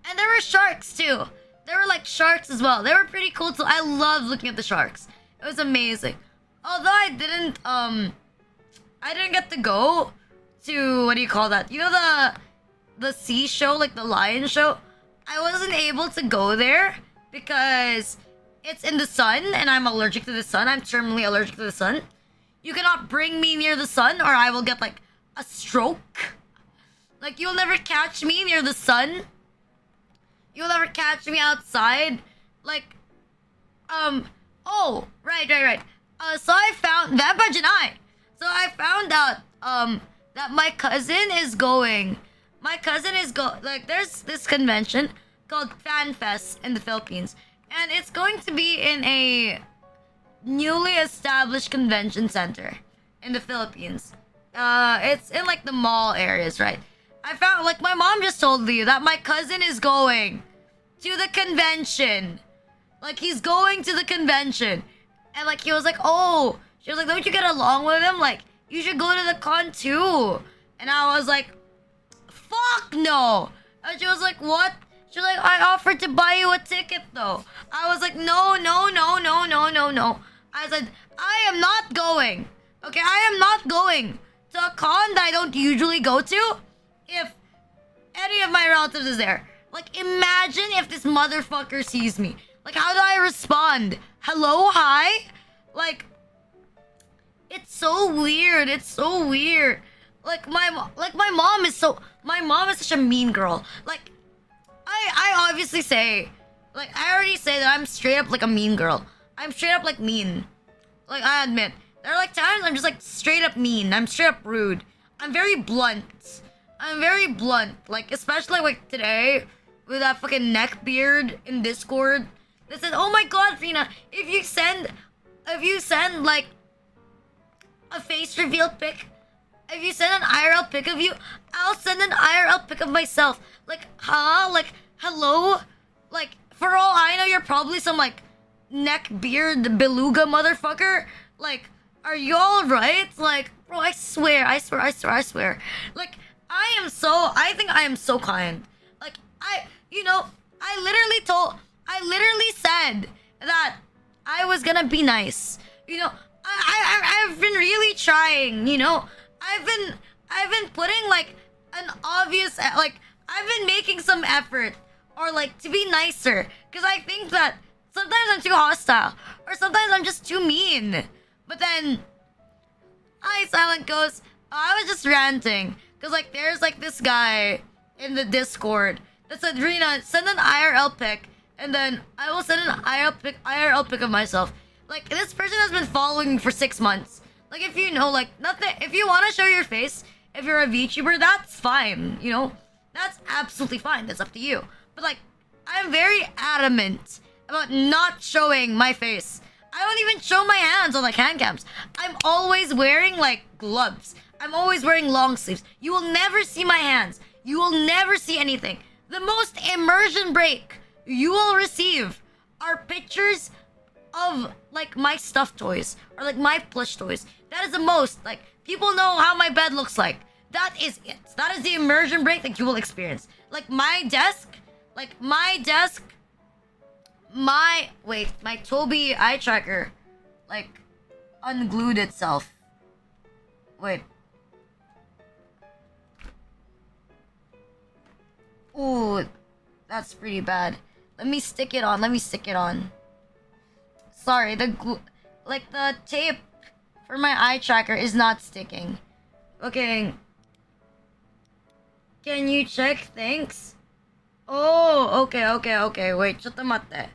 And there were sharks too. There were like sharks as well. They were pretty cool too. I love looking at the sharks. It was amazing. Although I didn't get to go to, what do you call that? You know the sea show, like the lion show? I wasn't able to go there because it's in the sun and I'm allergic to the sun. I'm terminally allergic to the sun. You cannot bring me near the sun or I will get like a stroke. Like you'll never catch me near the sun. You'll never catch me outside. Like, oh, right. So I found So I found out, that my cousin is going. Like, there's this convention called Fan Fest in the Philippines. And it's going to be in a newly established convention center in the Philippines. It's in, like, the mall areas, right? I found, like, my mom just told you that my cousin is going to the convention. Like, he's going to the convention. And, like, he was like, oh. She was like, don't you get along with him? Like, you should go to the con, too. And I was like, fuck no. And she was like, what? She was like, I offered to buy you a ticket, though. I was like, no. I said, I am not going. Okay, I am not going to a con that I don't usually go to if any of my relatives is there. Like, imagine if this motherfucker sees me. Like, how do I respond? Hello? Hi? Like, it's so weird. It's so weird. Like, my mom is such a mean girl. Like, I obviously say, like, I already say that I'm straight up like a mean girl. I'm straight up like mean. Like, I admit. There are like times I'm just like straight up mean. I'm straight up rude. I'm very blunt. Like, especially like today with that fucking neck beard in Discord. They said, oh my god, Rina, if you send like a face reveal pic, if you send an IRL pic of you, I'll send an IRL pic of myself. Like, huh? Like, hello? Like, for all I know, you're probably some, like, neck beard beluga motherfucker. Like, are you alright? Like, bro, I swear. Like, I think I am so kind. Like, I literally said that I was gonna be nice. You know, I've been really trying, you know? I've been putting like an obvious, like, I've been making some effort or like to be nicer because I think that sometimes I'm too hostile or sometimes I'm just too mean. But then Silent goes, oh, I was just ranting because like there's like this guy in the Discord that said, Rina, send an IRL pic and then I will send an IRL pic of myself. Like, this person has been following me for 6 months. Like, if you know, like, nothing, if you want to show your face, if you're a VTuber, that's fine, you know? That's absolutely fine. That's up to you. But, like, I'm very adamant about not showing my face. I don't even show my hands on like hand cams. I'm always wearing like gloves. I'm always wearing long sleeves. You will never see my hands. You will never see anything. The most immersion break you will receive are pictures of like my stuffed toys or like my plush toys. That is the most. Like, people know how my bed looks like. That is it. That is the immersion break that you will experience. Like my desk, my Toby eye tracker like unglued itself. Wait. Ooh, that's pretty bad. Let me stick it on. Sorry, the tape for my eye tracker is not sticking. Okay. Can you check? Thanks. Oh, okay. Wait, chotomatte.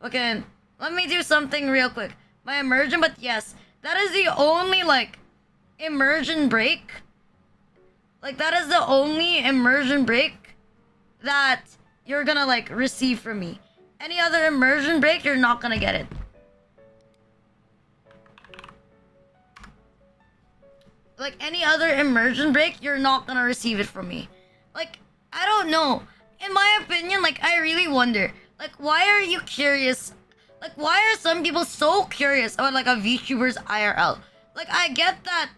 Okay, let me do something real quick. My immersion, but yes, that is the only like immersion break. Like, that is the only immersion break that you're gonna like receive from me. Any other immersion break, you're not gonna get it. Like, any other immersion break, you're not gonna receive it from me. Like, I don't know. In my opinion, like, I really wonder, like, why are you curious? Like, why are some people so curious about like a VTuber's IRL? Like, I get that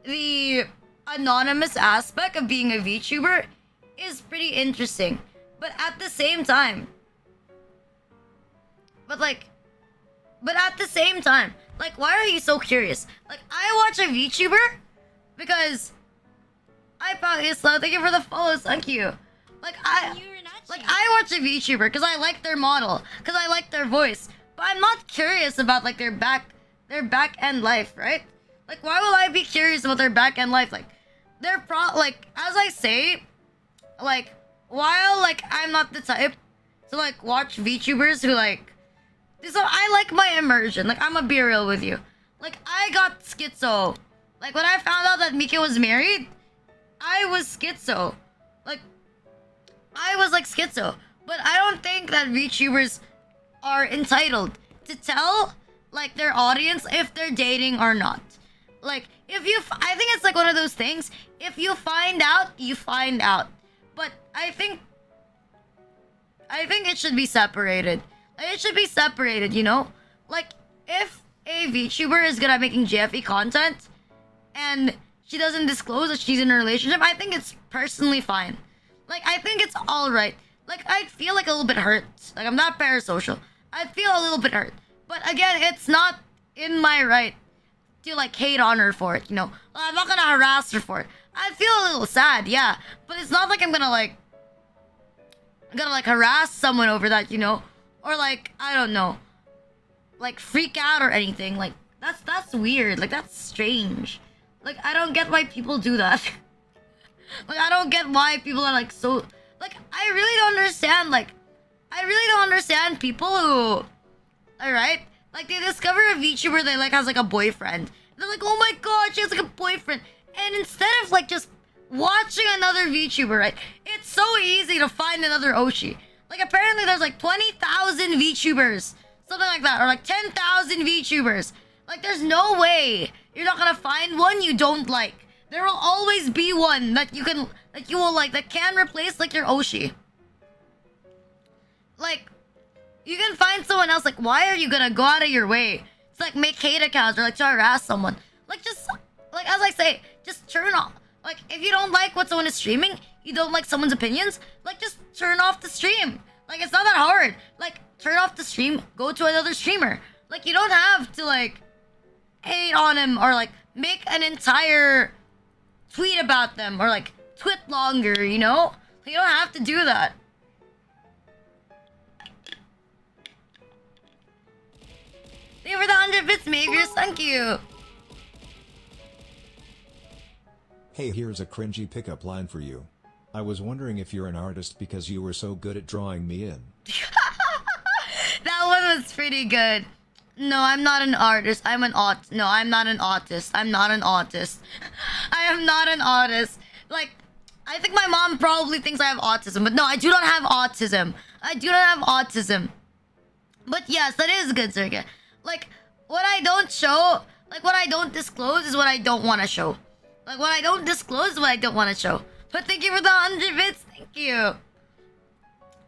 the anonymous aspect of being a VTuber is pretty interesting, but at the same time, like, why are you so curious? Like, I watch a VTuber because I found you, sloth. Thank you for the follows. Thank you. Like, I watch a VTuber because I like their model, because I like their voice, but I'm not curious about like their back end life, right? Like, why will I be curious about their back end life? Like, like, as I say, like, while like I'm not the type to like watch VTubers who like, so I like my immersion. Like, I'm gonna be real with you. Like, I got schizo. Like, when I found out that Mika was married, I was schizo. Like, I was like schizo. But I don't think that VTubers are entitled to tell like their audience if they're dating or not. Like, I think it's like one of those things. If you find out, you find out. But I think it should be separated. It should be separated, you know? Like, if a VTuber is good at making JFE content and she doesn't disclose that she's in a relationship, I think it's personally fine. Like, I think it's alright. Like, I feel like a little bit hurt. Like, I'm not parasocial. I feel a little bit hurt. But again, it's not in my right to like hate on her for it, you know? I'm not gonna harass her for it. I feel a little sad, yeah. But it's not like I'm gonna like harass someone over that, you know? Or like, I don't know, like freak out or anything. Like, that's weird. Like, that's strange. Like, I don't get why people do that. Like, I don't get why people are like so, like, I really don't understand. Like, I really don't understand people who, alright, like, they discover a VTuber they like has like a boyfriend. They're like, oh my god, she has like a boyfriend. And instead of like just watching another VTuber, right, it's so easy to find another Oshi. Like, apparently there's like 20,000 VTubers, something like that, or like 10,000 VTubers. Like, there's no way you're not gonna find one you don't like. There will always be one that you will like, that can replace like your Oshi. Like, you can find someone else. Like, why are you gonna go out of your way to like make hate accounts or like to harass someone? Like, just like, as I say, just turn off. Like, if you don't like what someone is streaming, you don't like someone's opinions, like, just turn off the stream. Like, it's not that hard. Like, turn off the stream, go to another streamer. Like, you don't have to like hate on him or like make an entire tweet about them or like tweet longer, you know? You don't have to do that. Thank you for the 100 bits, Maviers. Thank you. Hey, here's a cringy pickup line for you. I was wondering if you're an artist because you were so good at drawing me in. That one was pretty good. No, I'm not an artist. I'm not an autist. I'm not an autist. I am not an artist. Like, I think my mom probably thinks I have autism, but no, I do not have autism. I do not have autism. But yes, that is good, Sergey. Like, what I don't show, like what I don't disclose is what I don't want to show. Like what I don't disclose is what I don't want to show. But thank you for the 100 bits. Thank you.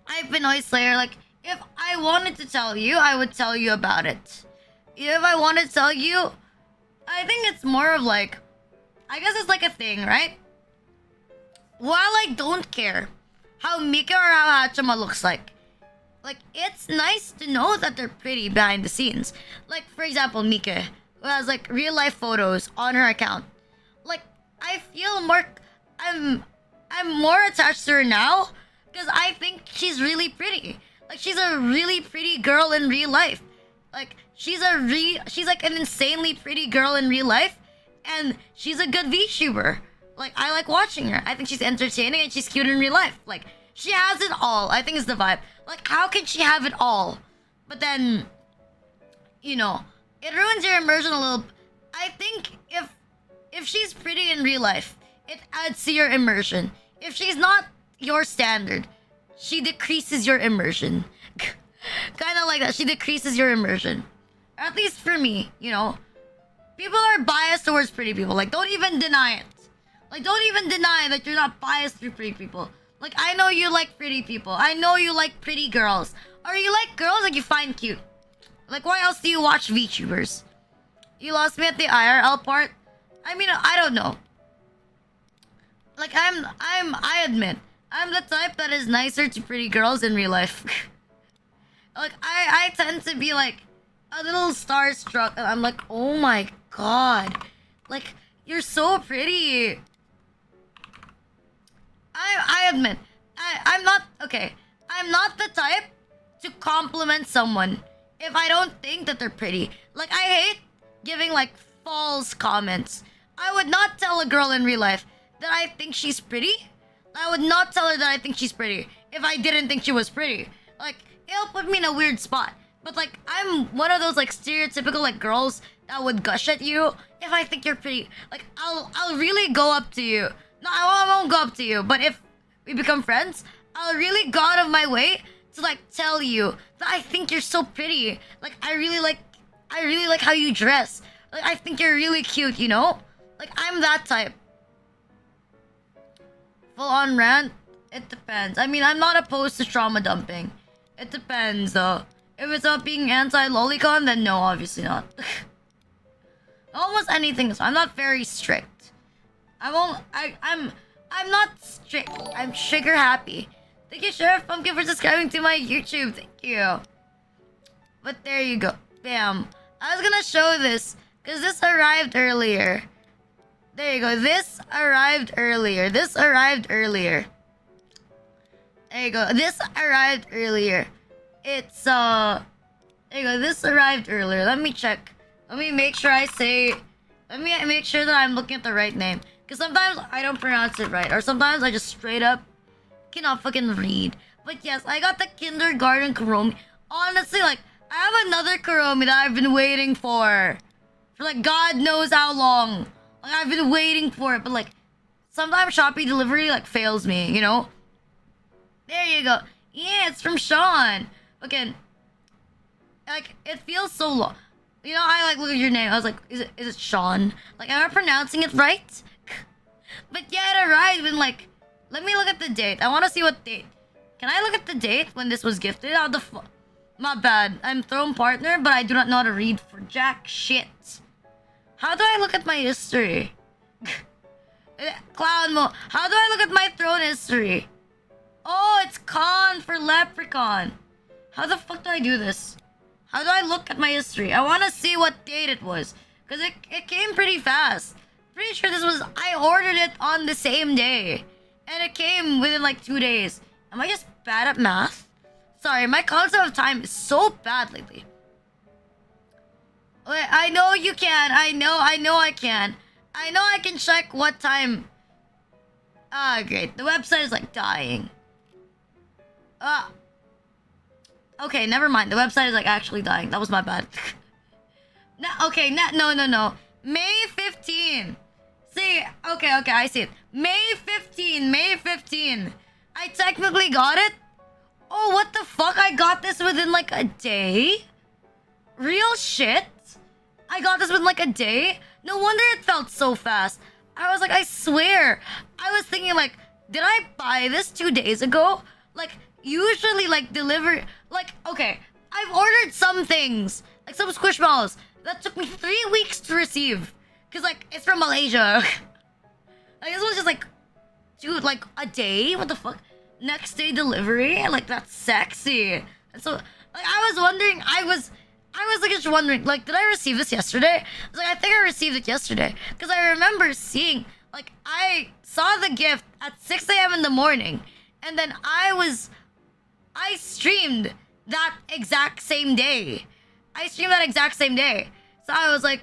I've been Noise Slayer. Like, if I wanted to tell you, I would tell you about it. If I wanted to tell you, I think it's more of like, I guess it's like a thing, right? While I don't care how Mika or how Hachima looks like, it's nice to know that they're pretty behind the scenes. Like, for example, Mika, who has like real life photos on her account. Like, I feel more, I'm more attached to her now because I think she's really pretty. Like, she's a really pretty girl in real life. Like, she's like an insanely pretty girl in real life, and she's a good VTuber. Like, I like watching her. I think she's entertaining and she's cute in real life. Like, she has it all. I think it's the vibe. Like, how can she have it all? But then, you know, it ruins your immersion a little. I think if she's pretty in real life, it adds to your immersion. If she's not your standard, she decreases your immersion. Kind of like that. She decreases your immersion. At least for me, you know. People are biased towards pretty people. Like, don't even deny it. Like, don't even deny that you're not biased through pretty people. Like, I know you like pretty people. I know you like pretty girls. Or you like girls that you find cute. Like, why else do you watch VTubers? You lost me at the IRL part? I mean, I don't know. Like, I admit, I'm the type that is nicer to pretty girls in real life. Like, I tend to be, like, a little starstruck. And I'm like, oh my god. Like, you're so pretty. I admit, I'm not, okay. I'm not the type to compliment someone if I don't think that they're pretty. Like, I hate giving, like, false comments. I would not tell a girl in real life that I think she's pretty. I would not tell her that I think she's pretty if I didn't think she was pretty. Like, it'll put me in a weird spot. But, like, I'm one of those, like, stereotypical, like, girls that would gush at you if I think you're pretty. Like, I'll really go up to you. No, I won't go up to you. But if we become friends, I'll really go out of my way to, like, tell you that I think you're so pretty. Like, I really like how you dress. Like, I think you're really cute, you know? Like, I'm that type. Full on rant? It depends. I mean, I'm not opposed to trauma dumping. It depends, though. If it's not being anti-lolicon, then no, obviously not. Almost anything is. I'm not very strict. I'm not strict. I'm sugar happy. Thank you, Sheriff Pumpkin, for subscribing to my YouTube. Thank you. But there you go. Bam. I was gonna show this because this arrived earlier. There you go. This arrived earlier. This arrived earlier. There you go. This arrived earlier. It's there you go. This arrived earlier. Let me check. Let me make sure I say. Let me make sure that I'm looking at the right name. Because sometimes I don't pronounce it right, or sometimes I just straight up cannot fucking read. But yes, I got the kindergarten Kuromi. Honestly, like, I have another Kuromi that I've been waiting for like God knows how long. Like, I've been waiting for it, but like sometimes Shopee delivery like fails me, you know. There you go. Yeah, it's from Sean. Okay, like it feels so long. You know, I like look at your name. I was like, is it Sean? Like, am I pronouncing it right? But yeah, it arrived in like. Let me look at the date. I want to see what date. Can I look at the date when this was gifted? How the fuck? My bad. I'm throne partner, but I do not know how to read for jack shit. How do I look at my history? Clown mode. How do I look at my throne history? Oh, it's con for leprechaun. How the fuck do I do this? How do I look at my history? I want to see what date it was. Because it came pretty fast. Pretty sure this was... I ordered it on the same day. And it came within like 2 days. Am I just bad at math? Sorry, my concept of time is so bad lately. Wait, I know you can. I know I can. I know I can check what time. Ah, great. The website is like dying. Okay, never mind. The website is like actually dying. That was my bad. No. May 15. See, okay, I see it. May 15. I technically got it. Oh, what the fuck? I got this within like a day? Real shit? I got this within like a day. No wonder it felt so fast. I was like, I swear. I was thinking like, did I buy this 2 days ago? Like, usually like deliver, like, okay, I've ordered some things, like some squishmallows that took me 3 weeks to receive. Cause like, it's from Malaysia. Like, this was just like, dude, like a day? What the fuck? Next day delivery? Like, that's sexy. And so, like, I was wondering, I was like just wondering, like, did I receive this yesterday? I was like, I think I received it yesterday. Because I remember seeing, like, I saw the gift at 6 a.m. in the morning. And then I streamed that exact same day. So I was like,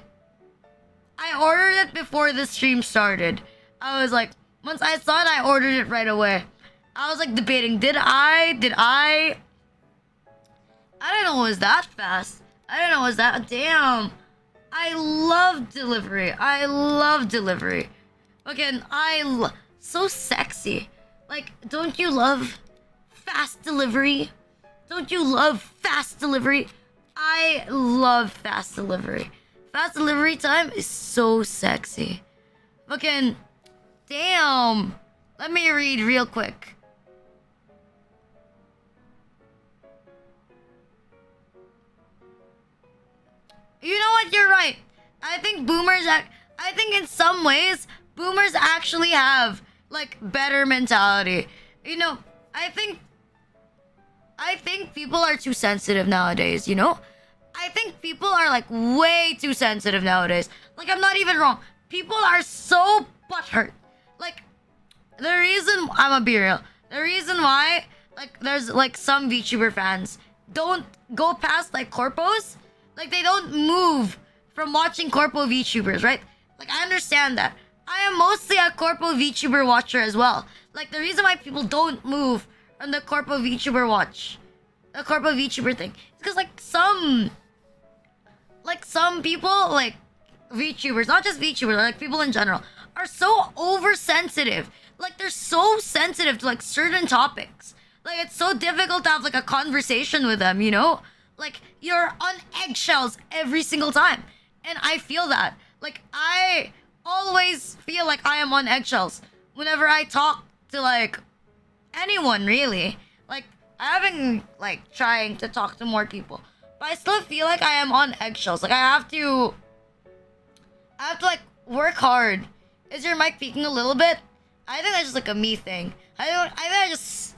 I ordered it before the stream started. I was like, once I saw it, I ordered it right away. I was like debating, did I? I don't know, it was that fast. I don't know, was that? Damn. I love delivery. Again, so sexy. Like, don't you love fast delivery? I love fast delivery. Fast delivery time is so sexy. Fucking, damn. Let me read real quick. You know what? You're right. I think in some ways, boomers actually have, like, better mentality. You know, I think people are too sensitive nowadays, you know? I think people are, like, way too sensitive nowadays. Like, I'm not even wrong. People are so butthurt. Like, the reason, I'm gonna be real. The reason why, like, there's, like, some VTuber fans don't go past, like, corpos. Like, they don't move from watching corpo VTubers, right? Like, I understand that. I am mostly a corpo VTuber watcher as well. Like, the reason why people don't move from the corpo VTuber thing, is because, like, some people, like, VTubers, not just VTubers, like, people in general, are so oversensitive. Like, they're so sensitive to, like, certain topics. Like, it's so difficult to have, like, a conversation with them, you know? Like, you're on eggshells every single time. And I feel that. Like, I always feel like I am on eggshells whenever I talk to, like, anyone, really. Like, I haven't, like, trying to talk to more people. But I still feel like I am on eggshells. Like, I have to, like, work hard. Is your mic peaking a little bit? I think that's just, like, a me thing. I think it's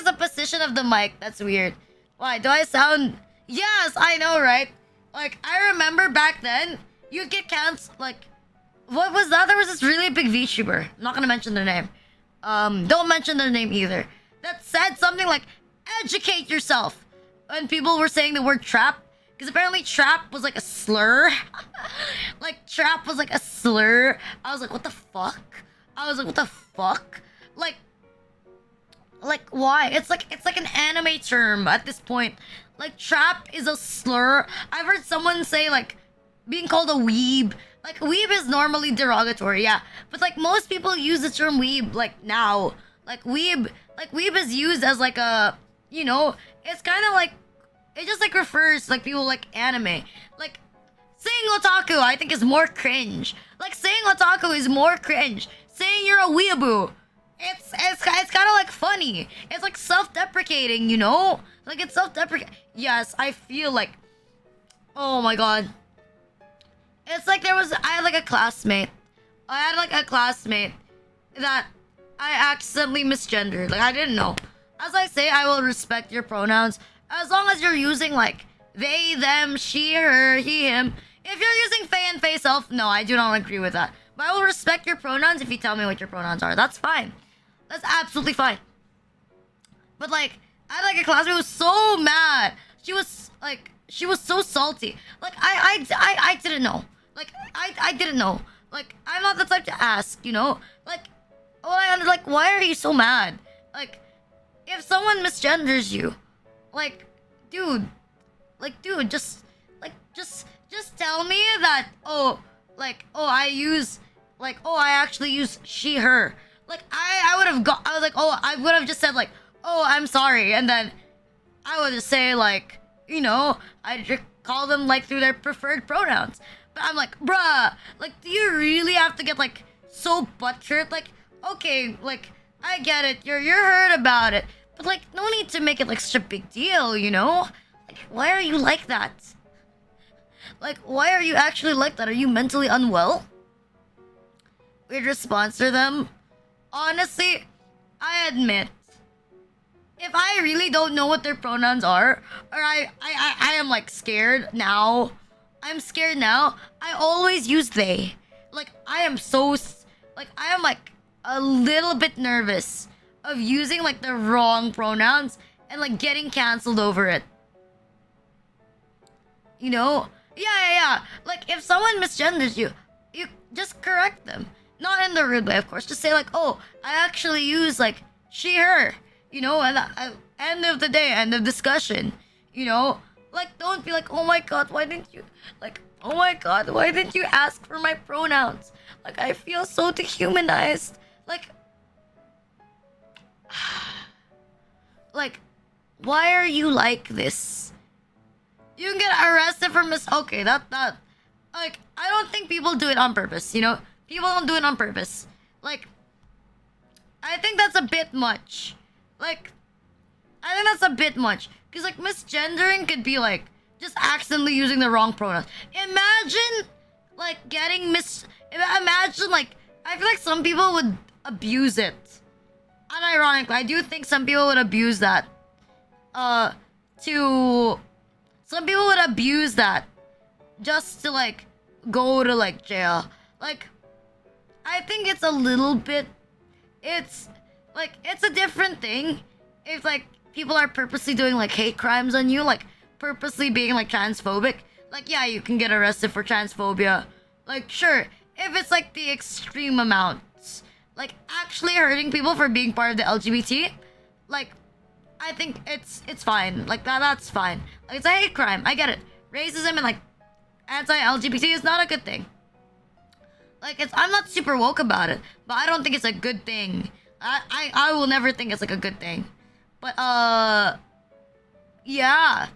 the position of the mic that's weird. Why? Do I sound... Yes, I know, right? Like, I remember back then, you'd get canceled, like... What was that? There was this really big VTuber. I'm not gonna mention their name. Don't mention their name either. That said something like, educate yourself. When people were saying the word trap. Because apparently trap was like a slur. Like, trap was like a slur. I was like, what the fuck? Like, why? It's like an anime term at this point. Like, trap is a slur. I've heard someone say, like, being called a weeb. Like, weeb is normally derogatory, yeah. But, like, most people use the term weeb, like, now. Like, weeb is used as, like, a, you know, it's kind of like, it just, like, refers to, like, people like anime. Like, saying otaku, I think, is more cringe. Like, saying otaku is more cringe. Saying you're a weeaboo, it's kind of, like, funny. It's, like, self-deprecating, you know? Like, it's self-deprecating. Yes, I feel like, oh my god. It's like I had like a classmate that I accidentally misgendered. Like, I didn't know. As I say, I will respect your pronouns as long as you're using, like, they, them, she, her, he, him. If you're using Faye and Faye self, no, I do not agree with that. But I will respect your pronouns if you tell me what your pronouns are. That's fine. That's absolutely fine. But, like, I had, like, a classmate who was so mad. She was so salty. Like, I didn't know. Like, I didn't know. Like, I'm not the type to ask, you know? Like, why are you so mad? Like, if someone misgenders you, like, dude, just tell me that, I actually use she, her. Like, I would have just said, like, oh, I'm sorry. And then I would just say, like, I just call them like through their preferred pronouns. But I'm like, bruh, like, do you really have to get like so butthurt? Like, okay, like, I get it, you're hurt about it, but like, no need to make it like such a big deal, Like, why are you like that? Like, why are you actually like that? Are you mentally unwell? Weird response to them. Honestly, I admit, if I really don't know what their pronouns are, or I am like scared now, I'm scared now, I always use they. Like, I am like a little bit nervous of using like the wrong pronouns and like getting canceled over it. Yeah. Like, if someone misgenders you, you just correct them. Not in the rude way, of course. Just say like, oh, I actually use like she, her, and end of the day, end of discussion, Like, don't be like, oh my god, why didn't you, like, oh my god, why didn't you ask for my pronouns? Like, I feel so dehumanized. Like, why are you like this? You can get arrested for okay, that, like, I don't think people do it on purpose, People don't do it on purpose. Like, I think that's a bit much. Like, I think that's a bit much. Because, like, misgendering could be, like, just accidentally using the wrong pronouns. Imagine, like, Imagine, like, I feel like some people would abuse it. Unironically, I do think some people would abuse that. Some people would abuse that just to, like, go to, like, jail. Like, I think it's a little bit... It's a different thing if, like, people are purposely doing, like, hate crimes on you. Like, purposely being, like, transphobic. Like, yeah, you can get arrested for transphobia. Like, sure. If it's, like, the extreme amounts. Like, actually hurting people for being part of the LGBT. Like, I think it's fine. Like, that's fine. Like, it's a hate crime. I get it. Racism and, like, anti-LGBT is not a good thing. Like, I'm not super woke about it, but I don't think it's a good thing. I will never think it's like a good thing. But yeah.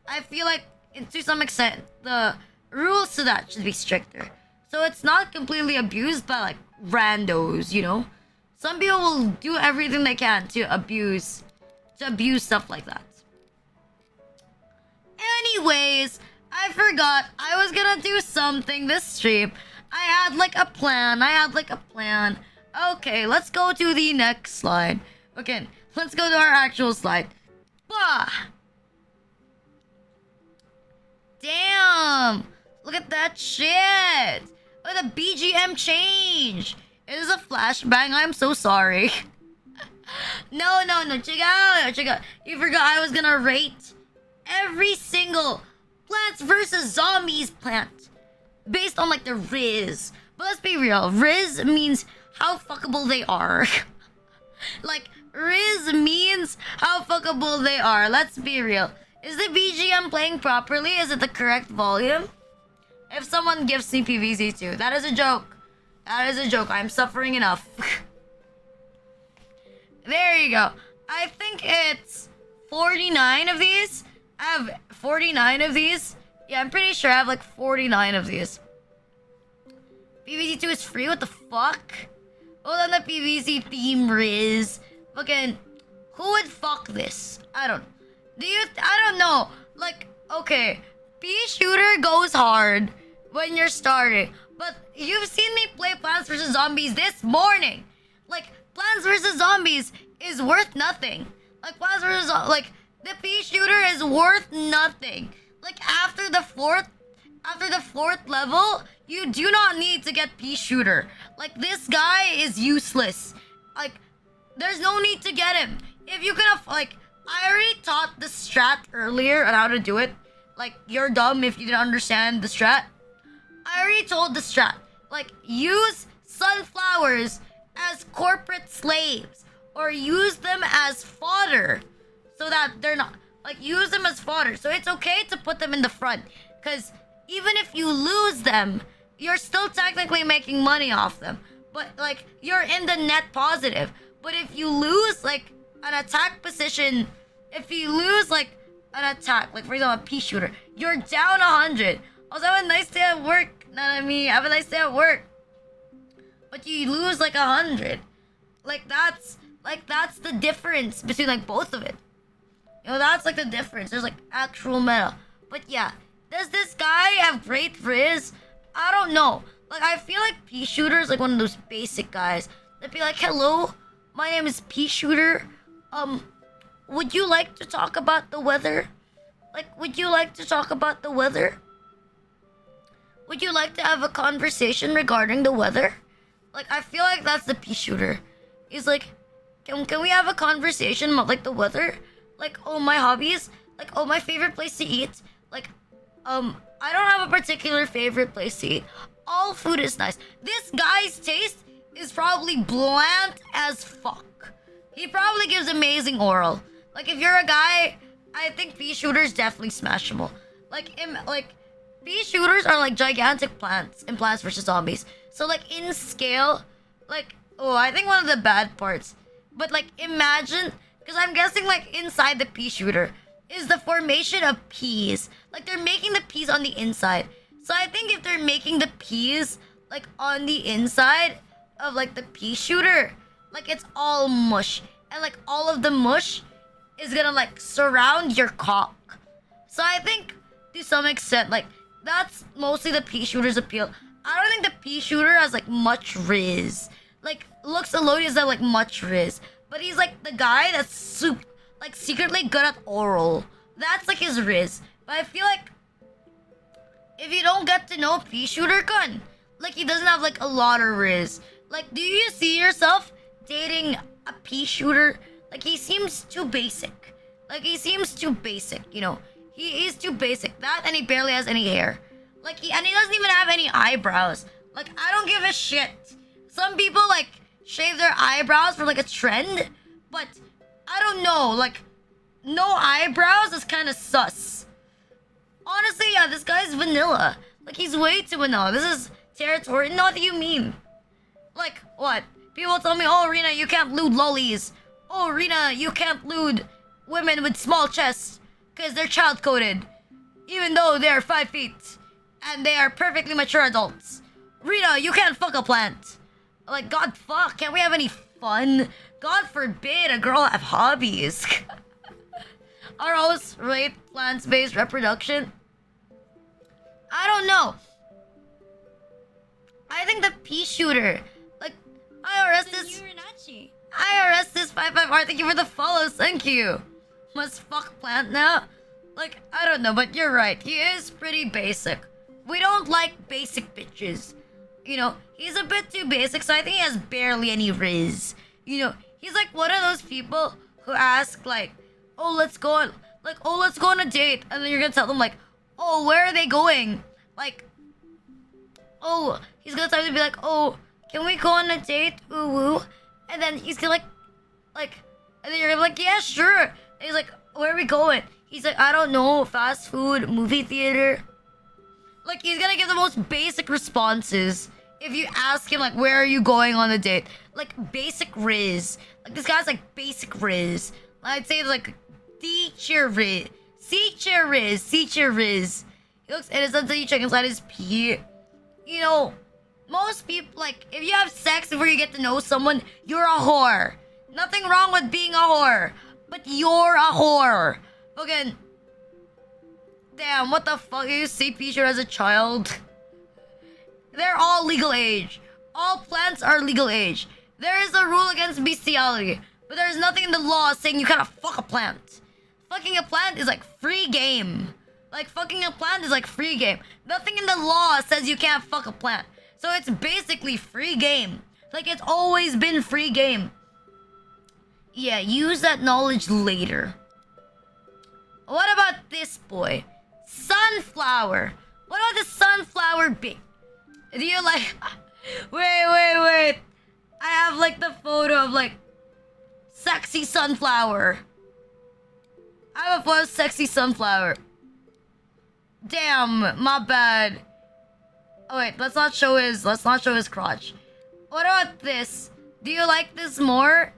I feel like to some extent the rules to that should be stricter. So it's not completely abused by like randos, Some people will do everything they can to abuse stuff like that. Anyways, I forgot I was gonna do something this stream. I had like a plan. Okay, let's go to the next slide. Okay, let's go to our actual slide. Bah! Damn! Look at that shit! Look at the BGM change! It is a flashbang, I'm so sorry. No, check out. You forgot I was gonna rate every single Plants vs. Zombies plant based on like the RIZZ. But let's be real, RIZZ means how fuckable they are. Like, RIZZ means how fuckable they are. Let's be real. Is the BGM playing properly? Is it the correct volume? If someone gives me PvZ too, that is a joke. I'm suffering enough. There you go. I think it's 49 of these. I have 49 of these. Yeah, I'm pretty sure I have like 49 of these. PvZ 2 is free? What the fuck? Hold on, the PvZ theme RIZZ. Fucking, who would fuck this? I don't know. Like, okay, P-Shooter goes hard when you're starting. But you've seen me play Plants vs. Zombies this morning. Like, Plants vs. Zombies is worth nothing. Like, the P-Shooter is worth nothing. Like, after the fourth level, you do not need to get P-Shooter. Like, this guy is useless. Like, there's no need to get him. If you could have, like, I already taught the strat earlier on how to do it. Like, you're dumb if you didn't understand the strat. I already told the strat. Like, use sunflowers as corporate slaves. Or use them as fodder. So that they're not... Like, use them as fodder. So it's okay to put them in the front. Because even if you lose them, you're still technically making money off them. But, like, you're in the net positive. But if you lose, like, an attack position... If you lose, like, an attack, like for example, a pea shooter, you're down 100. Also, have a nice day at work. Know what I mean? Have a nice day at work. But you lose like 100. Like that's the difference between like both of it. You know, that's like the difference. There's like actual meta. But yeah, does this guy have great RIZZ? I don't know. Like I feel like pea shooter is like one of those basic guys. They'd be like, hello, my name is pea shooter. Would you like to talk about the weather? Like, would you like to talk about the weather? Would you like to have a conversation regarding the weather? Like, I feel like that's the pea shooter. He's like, can we have a conversation about like the weather? Like, oh, my hobbies? Like, oh, my favorite place to eat? Like, I don't have a particular favorite place to eat. All food is nice. This guy's taste is probably bland as fuck. He probably gives amazing oral. Like, if you're a guy, I think pea shooters definitely smashable. Like, pea shooters are like gigantic plants in Plants vs. Zombies. So, like, in scale, like, oh, I think one of the bad parts. But, like, imagine, because I'm guessing, like, inside the pea shooter is the formation of peas. Like, they're making the peas on the inside. So, I think if they're making the peas, like, on the inside of, like, the pea shooter, like, it's all mush. And, like, all of the mush is gonna, like, surround your cock. So, I think, to some extent, like, that's mostly the pea shooter's appeal. I don't think the pea shooter has, like, much RIZZ. Like, looks alone doesn't have, like, much RIZZ. But he's, like, the guy that's secretly good at oral. That's, like, his RIZZ. But I feel like if you don't get to know pea shooter gun, like, he doesn't have, like, a lot of RIZZ. Like, do you see yourself dating a pea shooter? Like, he seems too basic. Like, he seems too basic, you know? He's too basic. That, and he barely has any hair. Like, and he doesn't even have any eyebrows. Like, I don't give a shit. Some people, like, shave their eyebrows for, like, a trend. But, I don't know. Like, no eyebrows is kind of sus. Honestly, yeah, this guy's vanilla. Like, he's way too vanilla. This is territory. No, what do you mean? Like, what? People tell me, oh, Rina, you can't lewd lollies. Oh, Rina, you can't lewd women with small chests. Because they're child-coded. Even though they're 5 feet. And they are perfectly mature adults. Rina, you can't fuck a plant. Like, God fuck, can't we have any fun? God forbid a girl have hobbies. Are hosts rate plants-based reproduction? I don't know. I think the pea shooter. Like, IRS this... IRS this 55R, thank you for the follows, thank you. Must fuck plant now? Like, I don't know, but you're right. He is pretty basic. We don't like basic bitches. You know, he's a bit too basic, so I think he has barely any RIZZ. You know, he's like one of those people who ask, like, oh, let's go on, like, oh, let's go on a date. And then you're gonna tell them, like, oh, where are they going? Like, oh, he's gonna tell you to be like, oh, can we go on a date? Ooh, woo. And then he's gonna, like, and then you're gonna be like, yeah, sure. And he's like, where are we going? He's like, I don't know, fast food, movie theater. Like, he's gonna give the most basic responses if you ask him, like, where are you going on the date? Like, basic RIZZ. Like, this guy's, like, basic RIZZ. I'd say, like, C-tier RIZZ. C-tier RIZZ. C-tier RIZZ. He looks innocent until you check inside his pee. You know, most people, like, if you have sex before you get to know someone, you're a whore. Nothing wrong with being a whore. But you're a whore. Fucking... Damn, what the fuck? You see Peacher as a child? They're all legal age. All plants are legal age. There is a rule against bestiality, but there's nothing in the law saying you cannot fuck a plant. Fucking a plant is like free game. Like, fucking a plant is like free game. Nothing in the law says you can't fuck a plant. So it's basically free game. Like, it's always been free game. Yeah, use that knowledge later. What about this boy? Sunflower. What about the sunflower bit? Do you like... Wait. I have like the photo of like sexy sunflower. I have a photo of sexy sunflower. Damn, my bad. Oh wait, let's not show his crotch. What about this? Do you like this more?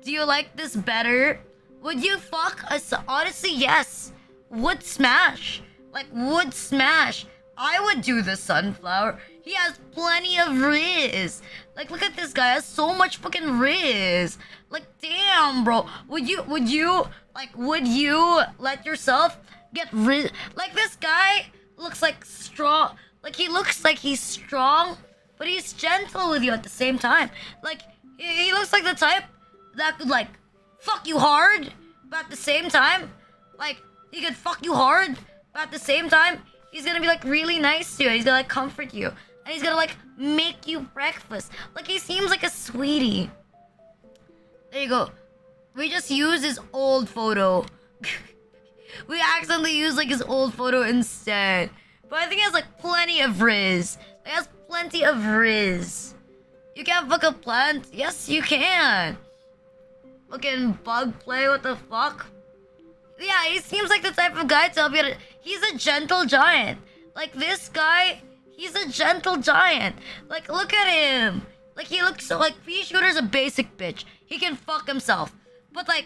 Do you like this better? Would you fuck a honestly, yes. would smash. Like, would smash. I would do the sunflower. He has plenty of RIZZ. Like, look at this guy. Has so much fucking RIZZ. Like, damn, bro. Would you let yourself get RIZZ? Like, this guy looks like strong. Like, he looks like he's strong, but he's gentle with you at the same time. Like, he looks like the type that could, like, fuck you hard, but at the same time, like, he could fuck you hard, but at the same time, he's gonna be, like, really nice to you. He's gonna, like, comfort you. And he's gonna, like, make you breakfast. Like, he seems like a sweetie. There you go. We just used his old photo. We accidentally used, like, his old photo instead. But I think he has, like, plenty of RIZZ. He has plenty of RIZZ. You can't fuck a plant? Yes, you can. Fucking bug play, what the fuck? Yeah, he seems like the type of guy to help you. He's a gentle giant. Like, this guy, he's a gentle giant. Like, look at him. Like, he looks so, like, pea shooter's a basic bitch. He can fuck himself. But, like,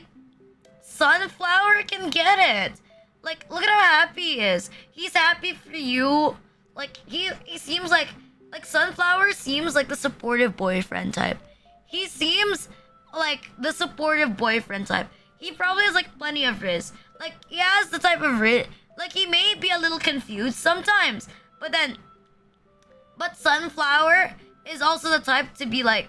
sunflower can get it. Like, look at how happy he is. He's happy for you. Like, he seems like sunflower seems like the supportive boyfriend type. He seems like the supportive boyfriend type. He probably has, like, plenty of RIZZ. Like, he has the type of RIZZ. Like, he may be a little confused sometimes. But sunflower is also the type to be like,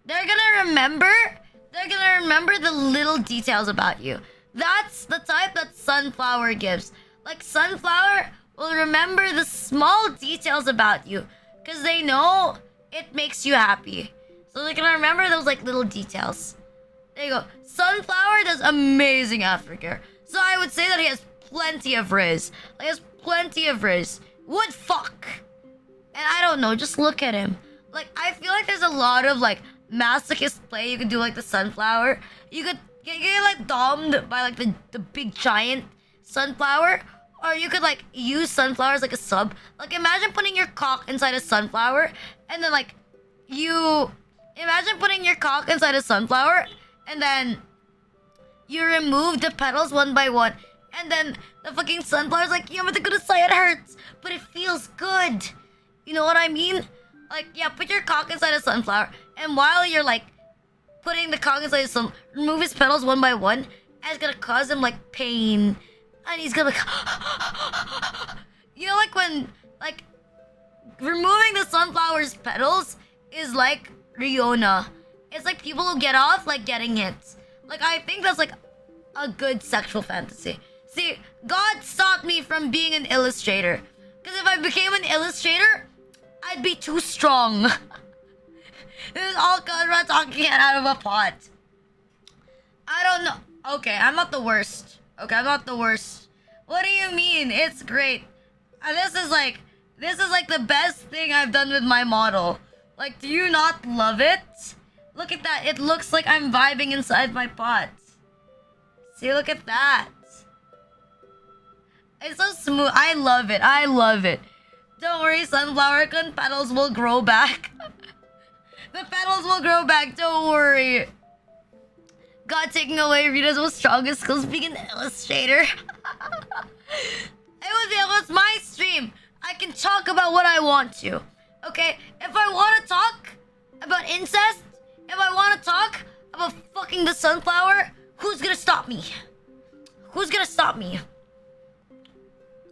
they're gonna remember the little details about you. That's the type that sunflower gives. Like, sunflower will remember the small details about you because they know it makes you happy. So they're gonna remember those, like, little details. There you go. Sunflower does amazing aftercare. So I would say that he has plenty of RIZZ. Like, he has plenty of RIZZ. Would fuck. And I don't know, just look at him. Like, I feel like there's a lot of, like, masochist play you could do, like, the sunflower. You could get like, domed by, like, the big giant sunflower. Or you could, like, use sunflower as, like, a sub. Like, imagine putting your cock inside a sunflower. And then, like, imagine putting your cock inside a sunflower. And then you remove the petals one by one. And then the fucking sunflower's like, yeah, but the good side, it hurts. But it feels good. You know what I mean? Like, yeah, put your cock inside a sunflower. And while you're, like, putting the cock inside the sun, remove his petals one by one. And it's gonna cause him, like, pain. And he's gonna, like... You know, like, when, like... Removing the sunflower's petals is like Riona. It's like people who get off, like, getting hit. Like, I think that's, like, a good sexual fantasy. See, God stopped me from being an illustrator. Because if I became an illustrator, I'd be too strong. This is all because we're talking it out of a pot. I don't know. Okay, I'm not the worst. Okay, I'm not the worst. What do you mean? It's great. This is like the best thing I've done with my model. Like, do you not love it? Look at that. It looks like I'm vibing inside my pot. See, look at that. It's so smooth. I love it. I love it. Don't worry, sunflower petals will grow back. The petals will grow back. Don't worry. God taking away Rita's most strongest skills being an illustrator. It was my stream. I can talk about what I want to. Okay? If I want to talk about incest, if I want to talk about fucking the sunflower, who's gonna stop me? Who's gonna stop me?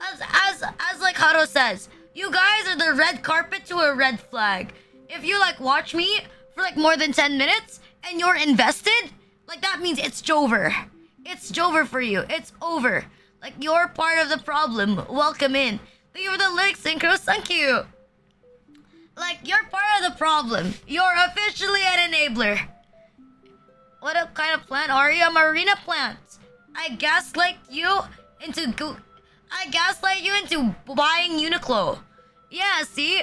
As like Haro says, you guys are the red carpet to a red flag. If you, like, watch me for, like, more than 10 minutes and you're invested, like, that means it's Jover. It's Jover for you. It's over. Like, you're part of the problem. Welcome in. Thank you for the lyrics, Synchros. Thank you. Like, you're part of the problem. You're officially an enabler. What kind of plant are you? A marina plant. I gaslight you into buying Uniqlo. Yeah, see?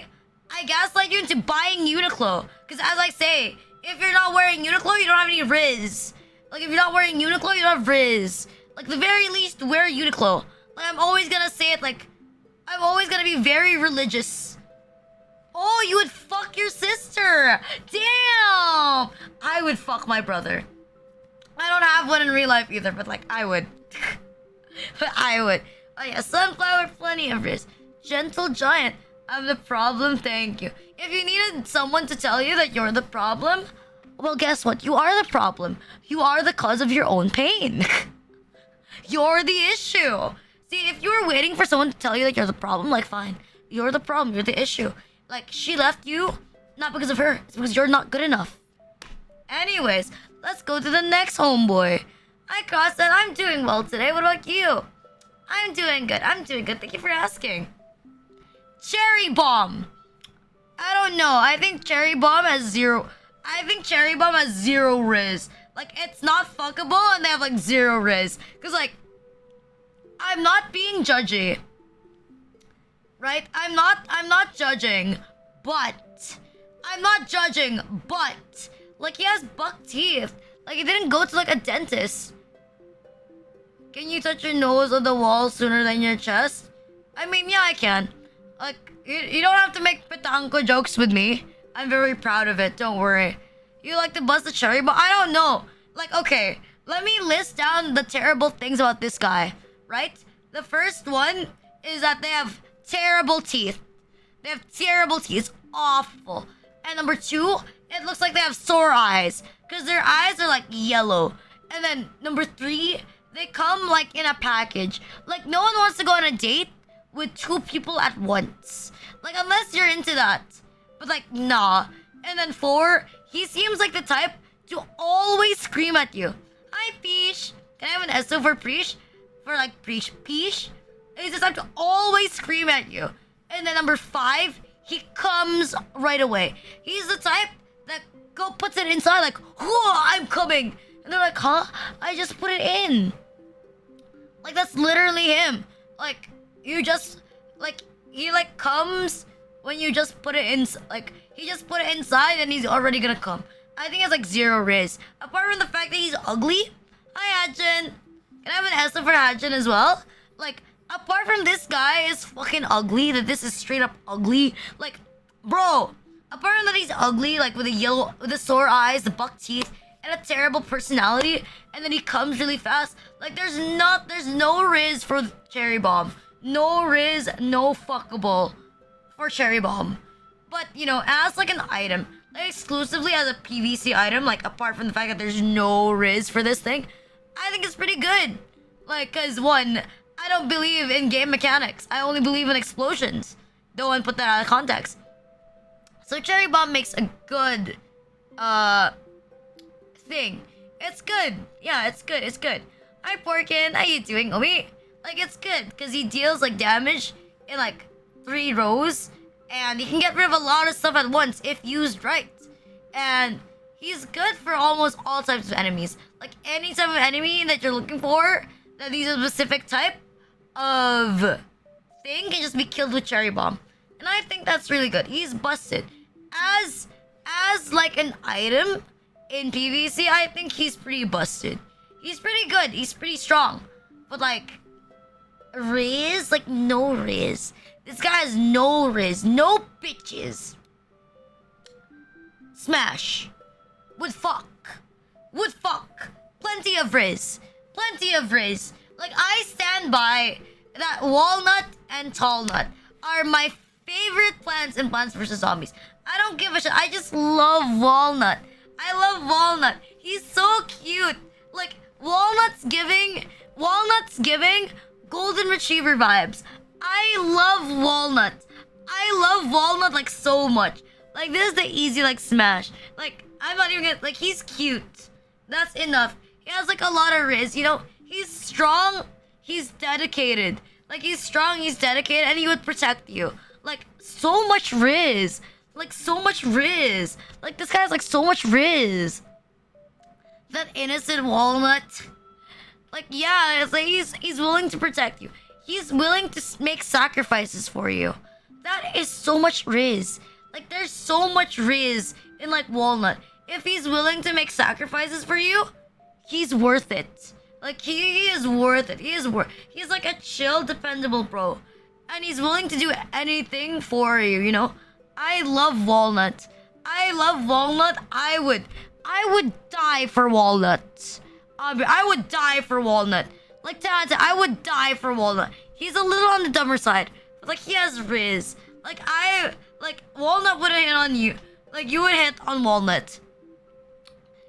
I gaslight you into buying Uniqlo. Because as I say, if you're not wearing Uniqlo, you don't have any RIZZ. Like, if you're not wearing Uniqlo, you don't have RIZZ. Like, the very least, wear Uniqlo. Like, I'm always gonna say it, like... I'm always gonna be very religious. Oh, you would fuck your sister! Damn! I would fuck my brother. I don't have one in real life either, but, like, I would. But I would. Oh yeah, sunflower, plenty of riz. Gentle giant, I'm the problem, thank you. If you needed someone to tell you that you're the problem, well, guess what? You are the problem. You are the cause of your own pain. You're the issue. See, if you were waiting for someone to tell you that you're the problem, like, fine. You're the problem. You're the issue. Like, she left you, not because of her. It's because you're not good enough. Anyways, let's go to the next homeboy. Hi, Cross, and I'm doing well today. What about you? I'm doing good. I'm doing good. Thank you for asking. Cherry Bomb. I don't know. I think Cherry Bomb has zero riz. Like, it's not fuckable and they have like zero riz. Cause like, I'm not being judgy. Right? I'm not judging. But like, he has buck teeth. Like, he didn't go to like a dentist. Can you touch your nose on the wall sooner than your chest? I mean, yeah, I can. Like, you don't have to make petanco jokes with me. I'm very proud of it, don't worry. You like to bust the cherry, but I don't know. Like, okay, let me list down the terrible things about this guy, right? The first one is that they have terrible teeth. They have terrible teeth. It's awful. And number two, it looks like they have sore eyes. Because their eyes are like yellow. And then number three, they come like in a package. Like, no one wants to go on a date with two people at once. Like, unless you're into that. But like, nah. And then four, he seems like the type to always scream at you. Hi, Peach. Can I have an SO for Preach? For like Preach. Peach? He's the type to always scream at you. And then number five, he comes right away. He's the type that puts it inside like, whoa, I'm coming. And they're like, huh? I just put it in. Like, that's literally him. Like, you just, like, he like comes when you just put it in, like, he just put it inside and he's already gonna come. I think it's like zero riz. Apart from the fact that he's ugly. Hi, Hajin. Can I have an S for Hajin as well? Like, apart from this guy is fucking ugly, that this is straight up ugly. Like, bro, apart from that he's ugly, like with the sore eyes, the buck teeth, and a terrible personality, and then he comes really fast. Like, there's no riz for Cherry Bomb. No riz, no fuckable for Cherry Bomb. But, you know, as like an item, like exclusively as a PvC item, like apart from the fact that there's no riz for this thing, I think it's pretty good. Like, cause one, I don't believe in game mechanics. I only believe in explosions. Don't want to put that out of context. So Cherry Bomb makes a good, thing. It's good. Yeah, it's good. It's good. Hi, Porkin. How you doing, Omi? Like, it's good because he deals like damage in like 3 rows, and he can get rid of a lot of stuff at once if used right. And he's good for almost all types of enemies. Like, any type of enemy that you're looking for that needs a specific type of thing can just be killed with Cherry Bomb. And I think that's really good. He's busted. As like an item in PvC, I think he's pretty busted. He's pretty good. He's pretty strong. But like, Riz? Like, no Riz. This guy has no Riz. No bitches. Smash. Would fuck. Would fuck. Plenty of Riz. Plenty of Riz. Like, I stand by that walnut and tall nut are my favorite plants in Plants vs. Zombies. I don't give a shit. I just love Walnut. I love Walnut. He's so cute. Like, Walnut's giving Golden Retriever vibes. I love Walnut. I love Walnut, like, so much. Like, this is the easy, like, smash. Like, I'm not even gonna, like, he's cute. That's enough. He has, like, a lot of riz, you know? He's strong. He's dedicated. Like, he's strong, he's dedicated, and he would protect you. Like, so much riz. Like, so much riz. Like, this guy has, like, so much riz. That innocent walnut. Like, yeah, it's like he's willing to protect you. He's willing to make sacrifices for you. That is so much riz. Like, there's so much riz in, like, Walnut. If he's willing to make sacrifices for you, he's worth it. Like, he is worth it. He's like a chill, dependable bro. And he's willing to do anything for you, you know? I love Walnut. I love Walnut. I would die for Walnut. I would die for Walnut. Like, Tata, I would die for Walnut. He's a little on the dumber side. But like he has RIZZ. Like Walnut would hit on you. Like you would hit on Walnut.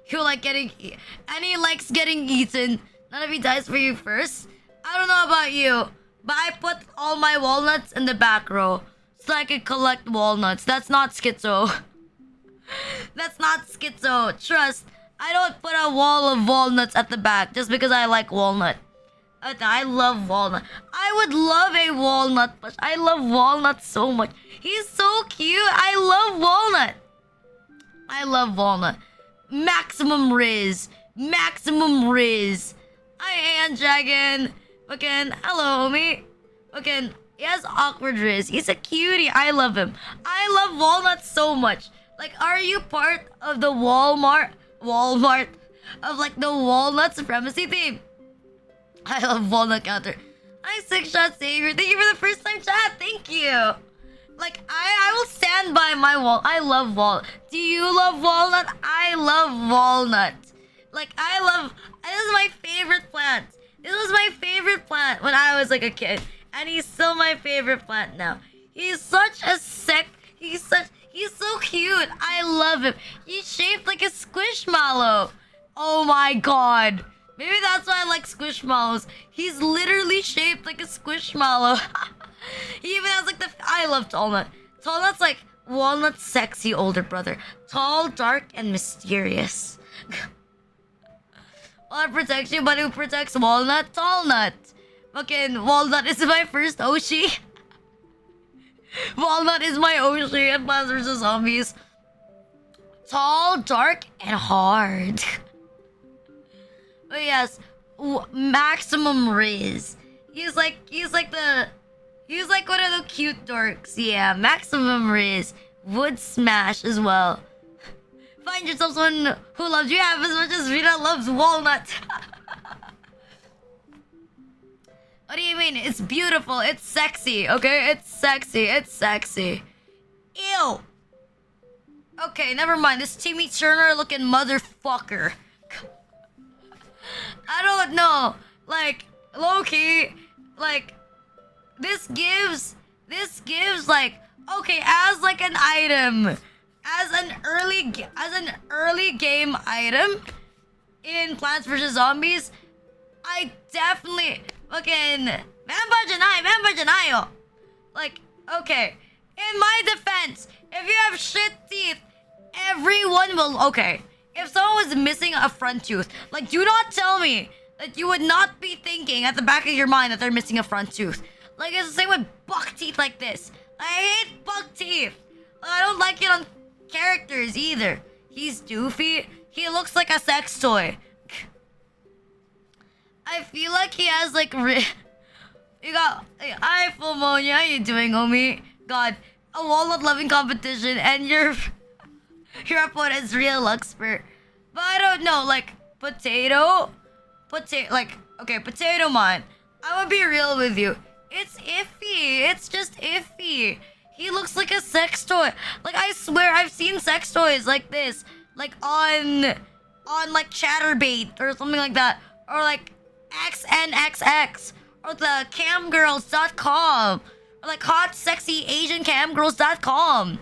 You're like and he likes getting eaten. None of he dies for you first. I don't know about you, but I put all my walnuts in the back row so I can collect walnuts. That's not schizo. That's not schizo. Trust. I don't put a wall of walnuts at the back just because I like walnut. I love walnut. I would love a walnut plush. I love walnut so much. He's so cute. I love walnut. I love walnut. Maximum RIZZ. Maximum RIZZ. Hi, Ant Dragon. Fucking, hello, homie. Fucking, he has awkward RIZZ. He's a cutie. I love him. I love walnut so much. Like, are you part of the Walmart of like the walnut supremacy team? I love walnut counter. Hi, 6-shot savior. Thank you for the first time chat. Thank you. Like, I will stand by my wall. I love walnut. Do you love walnut? I love walnut. Like, this is my favorite plant. This was my favorite plant when I was like a kid. And he's still my favorite plant now. He's such a he's so cute. I love him. He's shaped like a squishmallow. Oh my god. Maybe that's why I like squishmallows. He's literally shaped like a squishmallow. He even has like I love Tallnut. Tallnut's like Walnut's sexy older brother. Tall, dark, and mysterious. Walnut protects you, but who protects Walnut? Tallnut. Fucking Walnut is my first Oshi. Walnut is my Oshi at Plants vs. Zombies. Tall, dark, and hard. But yes, maximum RIZZ. He's like one of the cute dorks. Yeah, maximum RIZZ. Would smash as well. Find yourself someone who loves you half as much as Rina loves Walnut. What do you mean? It's beautiful. It's sexy. Okay, it's sexy. It's sexy. Ew. Okay, never mind. This Timmy Turner looking motherfucker. I don't know. Like, low-key, like, this gives like, okay, as like an item, as an early game item in Plants vs. Zombies, I definitely fucking Vampire Janai. Like, okay, in my defense, if you have shit teeth, everyone will. Okay, if someone was missing a front tooth, like, do not tell me that you would not be thinking at the back of your mind that they're missing a front tooth. Like, it's the same with buck teeth like this. I hate buck teeth. I don't like it on characters either. He's doofy. He looks like a sex toy. I feel like he has like You got hi Full Moon. How you doing, homie? God, a walnut loving competition, and your opponent is Rina Lucsper. But I don't know, like potato, like okay, potato man. I'm gonna be real with you. It's iffy. It's just iffy. He looks like a sex toy. Like, I swear I've seen sex toys like this, like on like Chatterbait or something like that, or like XNXX, or the camgirls.com, or like hot sexy Asian camgirls.com.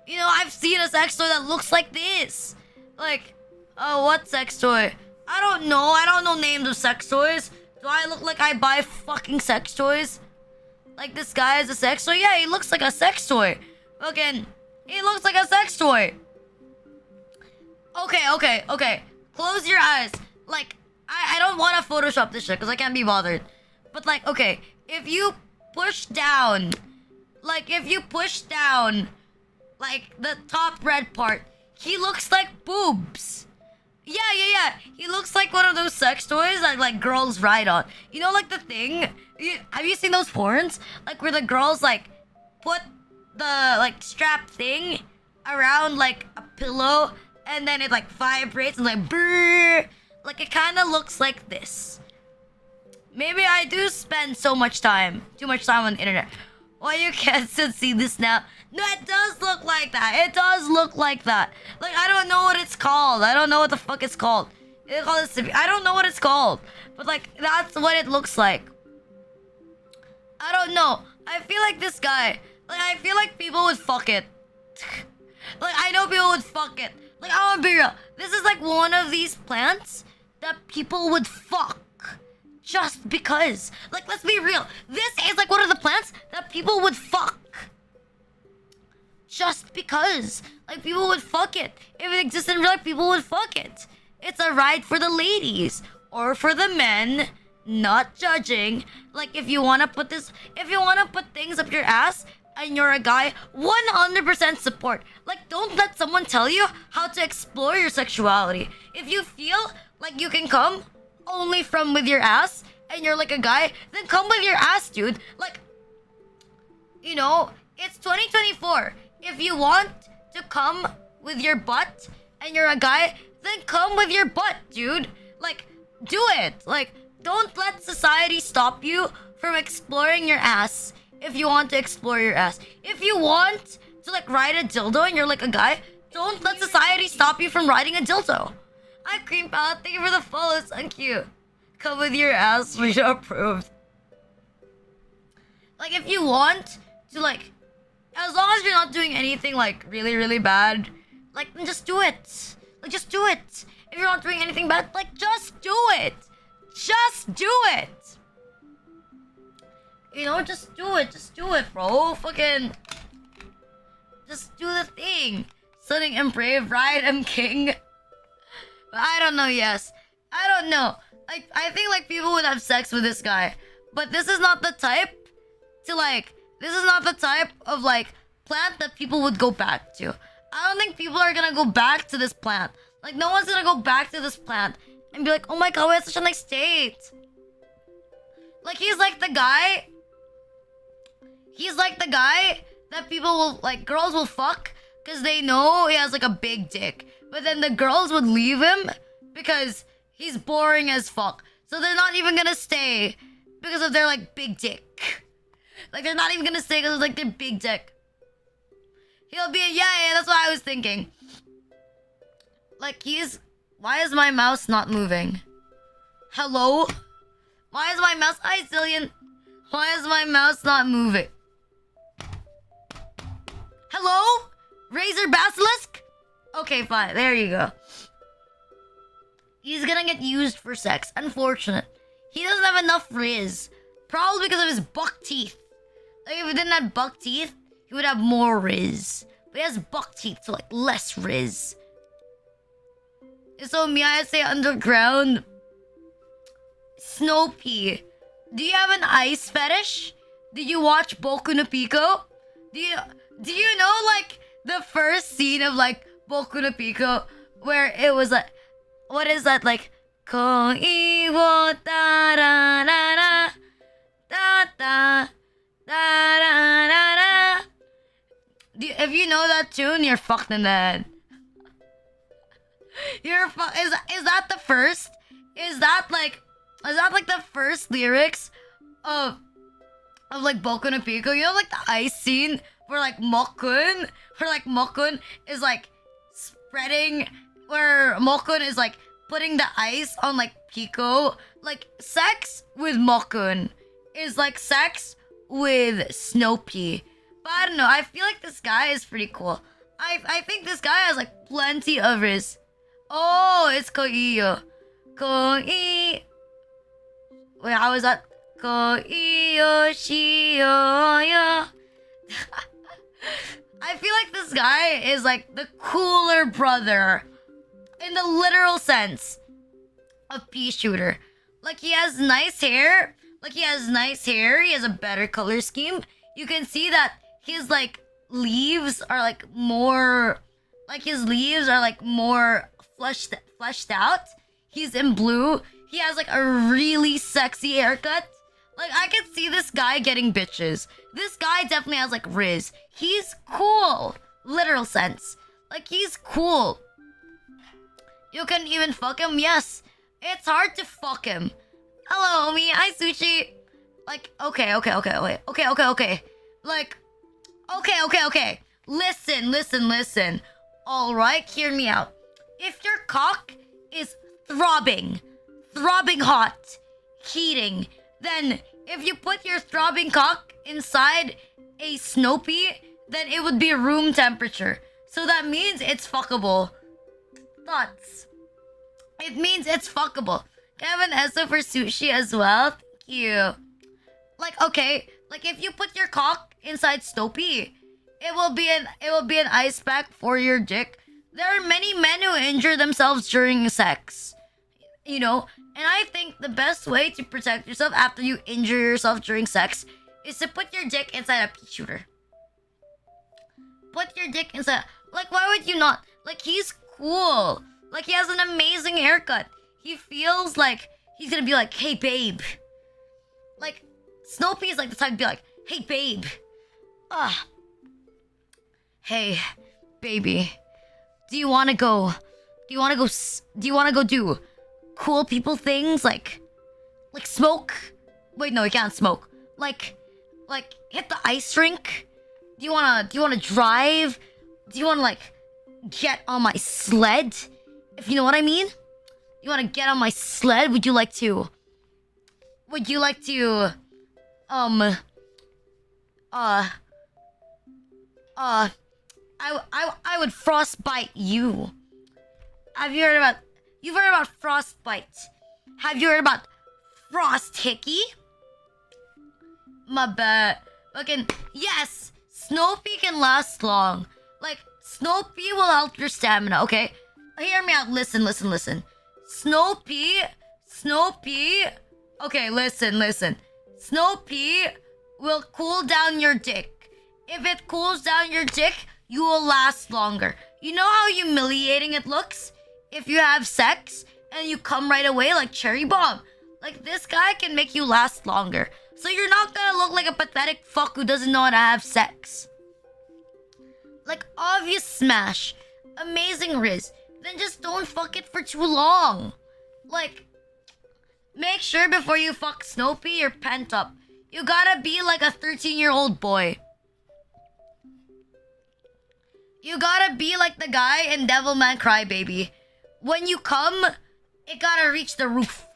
You know, I've seen a sex toy that looks like this. Like, oh, what sex toy? I don't know. I don't know names of sex toys. Do I look like I buy fucking sex toys? Like, this guy is a sex toy? Yeah, he looks like a sex toy. Fucking, he looks like a sex toy. Okay. Close your eyes. Like, I don't want to Photoshop this shit because I can't be bothered. But, like, okay, if you push down, like, the top red part, he looks like boobs. Yeah. He looks like one of those sex toys that, like, girls ride on. You know, like, the thing? Have you seen those porns? Like, where the girls, like, put the, like, strap thing around, like, a pillow, and then it, like, vibrates and, like, brrr. Like, it kind of looks like this. Maybe I do spend too much time on the internet. Why you can't still see this now? No, it does look like that. It does look like that. Like, I don't know what it's called. I don't know what the fuck it's called. I don't know what it's called. But, like, that's what it looks like. I don't know. I feel like this guy. Like, I feel like people would fuck it. Like, I know people would fuck it. Like, I wanna be real. This is like one of these plants that people would fuck. Just because. Like, let's be real. This is like one of the plants that people would fuck. Just because. Like, people would fuck it. If it existed in real life, people would fuck it. It's a ride for the ladies. Or for the men. Not judging. Like, if you wanna put things up your ass and you're a guy, 100% support. Like, don't let someone tell you how to explore your sexuality. If you feel like you can come only from with your ass and you're like a guy, then come with your ass, dude. Like, you know, it's 2024. If you want to come with your butt and you're a guy, then come with your butt, dude. Like, do it. Like, don't let society stop you from exploring your ass if you want to explore your ass. If you want to, like, ride a dildo and you're like a guy, don't let society stop you from riding a dildo. Hi, Cream Palette. Thank you for the follow. Thank you. Come with your ass. Rita approved. Like, if you want to, like, as long as you're not doing anything, like, really, really bad, like, then just do it. Like, just do it. If you're not doing anything bad, like, just do it. Just do it. You know, just do it. Just do it, bro. Fucking... just do the thing. Stunning and brave, right? I'm king. But I don't know, yes. I don't know. Like, I think, like, people would have sex with this guy. But this is not the type to, like... this is not the type of, like, plant that people would go back to. I don't think people are gonna go back to this plant. Like, no one's gonna go back to this plant and be like, oh my god, we have such a nice date. Like, he's like the guy... he's like the guy that people will, like, girls will fuck because they know he has, like, a big dick. But then the girls would leave him because he's boring as fuck. So they're not even gonna stay because of their, like, big dick. Like, they're not even gonna stay because of, like, their big dick. He'll be, yeah, that's what I was thinking. Like, he's... why is my mouse not moving? Hello? Why is my mouse... hi, Zillion. Why is my mouse not moving? Hello? Razor Basilisk? Okay, fine. There you go. He's gonna get used for sex. Unfortunate. He doesn't have enough RIZZ. Probably because of his buck teeth. Like, if he didn't have buck teeth, he would have more RIZZ. But he has buck teeth, so, like, less RIZZ. So, may I say underground? Snopey. Do you have an ice fetish? Did you watch Boku no Pico? Do you know, like, the first scene of, like, Boku no Pico, where it was like, what is that, like, Koi wo tararara, da da, da. If you know that tune, you're fucked in the head. You're fucked. Is that the first? Is that like the first lyrics of like Boku no Pico? You know, like the ice scene where like Mokun is like spreading, where Mokun is like putting the ice on like Pico. Like, sex with Mokun is like sex with Snopey. But I don't know, I feel like this guy is pretty cool. I think this guy has like plenty of RIZZ. Oh, it's Koiyo. Koi. Wait, how was that? Koiyo shiyo. I feel like this guy is like the cooler brother in the literal sense of pea shooter. Like, he has nice hair. He has a better color scheme. You can see that his like leaves are like more, like his leaves are like more fleshed out. He's in blue. He has like a really sexy haircut. Like, I could see this guy getting bitches. This guy definitely has like RIZZ. He's cool. Literal sense. Like, he's cool. You can even fuck him? Yes. It's hard to fuck him. Hello, homie. Hi, Sushi. Like, okay. Like, okay. Listen. Alright, hear me out. If your cock is throbbing hot, heating, then if you put your throbbing cock inside a Snoopy, then it would be room temperature. So that means it's fuckable. Thoughts? It means it's fuckable. Kevin Esso for sushi as well. Thank you. Like, okay, like if you put your cock inside Snoopy, it will be an ice pack for your dick. There are many men who injure themselves during sex. You know, and I think the best way to protect yourself after you injure yourself during sex is to put your dick inside a pea shooter. Put your dick inside. Like, why would you not? Like, he's cool. Like, he has an amazing haircut. He feels like he's gonna be like, hey, babe. Like, Snoopy is like the type to be like, hey, babe. Hey, baby. Do you wanna go do cool people things like smoke? Wait, no, you can't smoke. Like hit the ice rink? Do you wanna drive? Do you wanna like get on my sled? If you know what I mean? You wanna get on my sled? Would you like to I would frostbite you. You've heard about frostbite. Have you heard about frost hickey? My bad. Fucking yes! Snoopy can last long. Like, Snoopy will help your stamina, okay? Hear me out. Listen. Snoopy. Okay, listen. Snoopy will cool down your dick. If it cools down your dick, you will last longer. You know how humiliating it looks if you have sex and you come right away like cherry bomb? Like, this guy can make you last longer. So you're not gonna look like a pathetic fuck who doesn't know how to have sex. Like, obvious smash. Amazing RIZZ. Then just don't fuck it for too long. Like, make sure before you fuck Snoopy, you're pent up. You gotta be like a 13-year-old boy. You gotta be like the guy in Devilman Crybaby. When you come, it gotta reach the roof.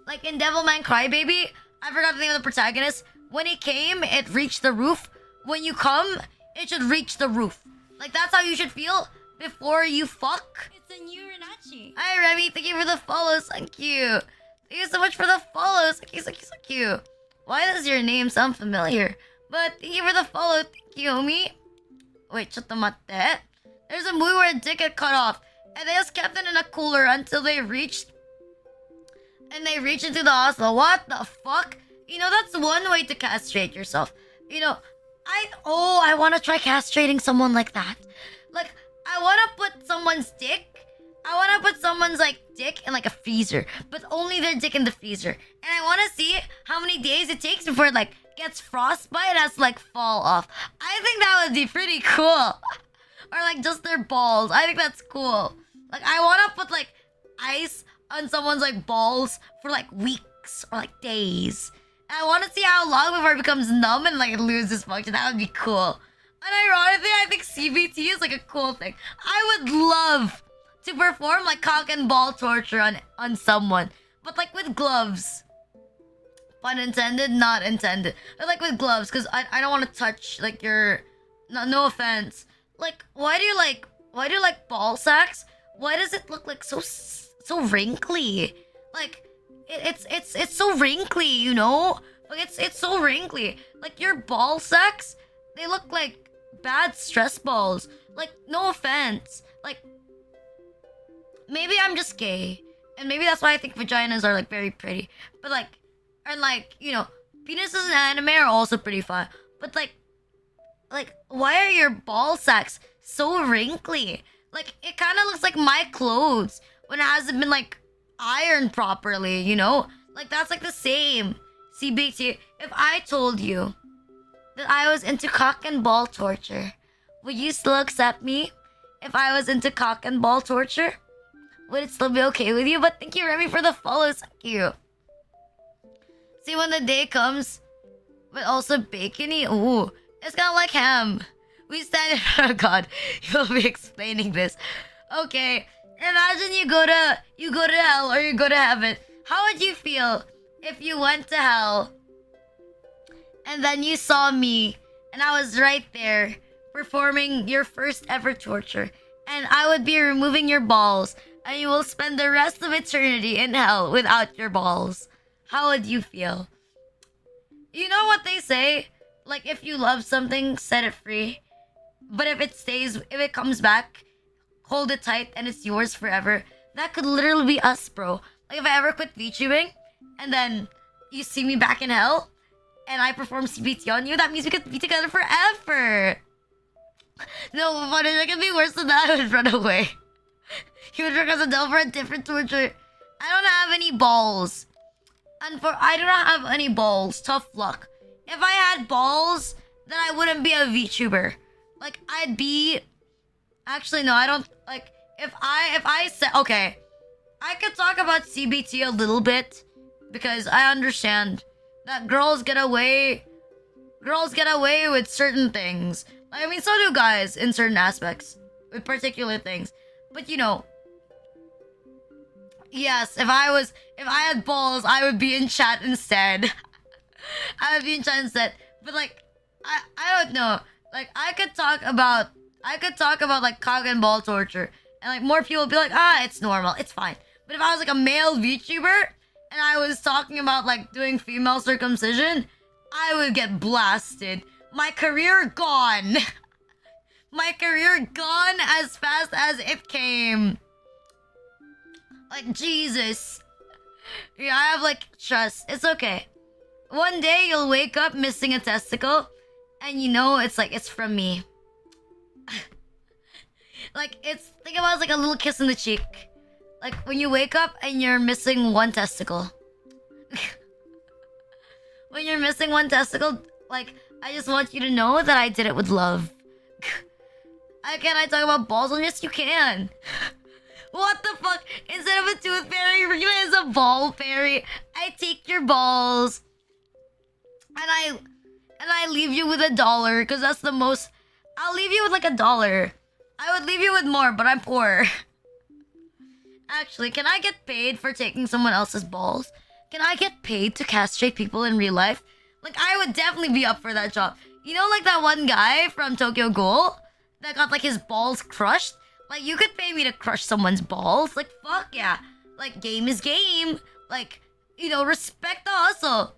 Like in Devilman Crybaby, I forgot the name of the protagonist. When he came, it reached the roof. When you come, it should reach the roof. Like, that's how you should feel before you fuck. It's a new Renachi. Hi, Remy. Thank you for the follows. Thank you. Thank you so much for the follows. Thank you, so cute. Why does your name sound familiar? But thank you for the follow. Thank you, homie. Wait, chotomate. There's a movie where a dick got cut off, and they just kept it in a cooler until they reached into the hospital. What the fuck? You know, that's one way to castrate yourself. You know, I want to try castrating someone like that. Like, I want to put someone's dick. I want to put someone's, like, dick in, like, a freezer. But only their dick in the freezer. And I want to see how many days it takes before it, like, gets frostbite and has to, like, fall off. I think that would be pretty cool. Or, like, just their balls. I think that's cool. Like, I want to put, like, ice on someone's, like, balls for, like, weeks or, like, days. And I want to see how long before it becomes numb and, like, it loses function. That would be cool. And ironically, I think CBT is, like, a cool thing. I would love to perform, like, cock and ball torture on someone. But, like, with gloves. Pun intended, not intended. But, like, with gloves, because I don't want to touch, like, your... No offense. Like, why do you like ball sacks? Why does it look like so wrinkly? Like, it's so wrinkly, you know? Like, it's so wrinkly. Like, your ball sacks, they look like bad stress balls. Like, no offense. Like, maybe I'm just gay. And maybe that's why I think vaginas are, like, very pretty. But, like, and, like, you know, penises in anime are also pretty fun. But, like, why are your ball sacks so wrinkly? Like, it kind of looks like my clothes when it hasn't been, like, ironed properly, you know? Like, that's, like, the same. CBT, if I told you that I was into cock and ball torture, would you still accept me if I was into cock and ball torture? Would it still be okay with you? But thank you, Remy, for the follows. Thank you. See, when the day comes, but also bacony, ooh, it's kind of like ham. We stand in front of God. You'll be explaining this. Okay, imagine you go to hell or you go to heaven. How would you feel if you went to hell and then you saw me, and I was right there performing your first ever torture, and I would be removing your balls, and you will spend the rest of eternity in hell without your balls. How would you feel? You know what they say? Like, if you love something, set it free. But if it comes back, hold it tight and it's yours forever. That could literally be us, bro. Like, if I ever quit VTubing, and then you see me back in hell, and I perform CBT on you, that means we could be together forever. No, but it could be worse than that. I would run away. You would request a devil for a different torture. I don't have any balls. I do not have any balls. Tough luck. If I had balls, then I wouldn't be a VTuber. Like, I'd be... Actually, no, I don't... Like, if I said... Okay. I could talk about CBT a little bit, because I understand that girls get away with certain things. I mean, so do guys in certain aspects, with particular things. But, you know... Yes, if I had balls, I would be in chat instead. I would be in chat instead. But, like, I don't know. Like, I could talk about like cock and ball torture, and like more people would be like, it's normal, it's fine. But if I was like a male VTuber and I was talking about like doing female circumcision, I would get blasted. My career gone. My career gone as fast as it came. Like, Jesus. Yeah, I have like trust. It's okay. One day you'll wake up missing a testicle, and you know it's like it's from me. Like, think about it as like a little kiss in the cheek. Like, when you wake up and you're missing one testicle. When you're missing one testicle, like, I just want you to know that I did it with love. Can I talk about balls? Well, yes, you can. What the fuck? Instead of a tooth fairy, Rina is a ball fairy. I take your balls. And I leave you with $1, because that's the most... I'll leave you with like $1. I would leave you with more, but I'm poor. Actually, can I get paid for taking someone else's balls? Can I get paid to castrate people in real life? Like, I would definitely be up for that job. You know, like that one guy from Tokyo Ghoul that got like his balls crushed? Like, you could pay me to crush someone's balls. Like, fuck yeah. Like, game is game. Like, you know, respect the hustle.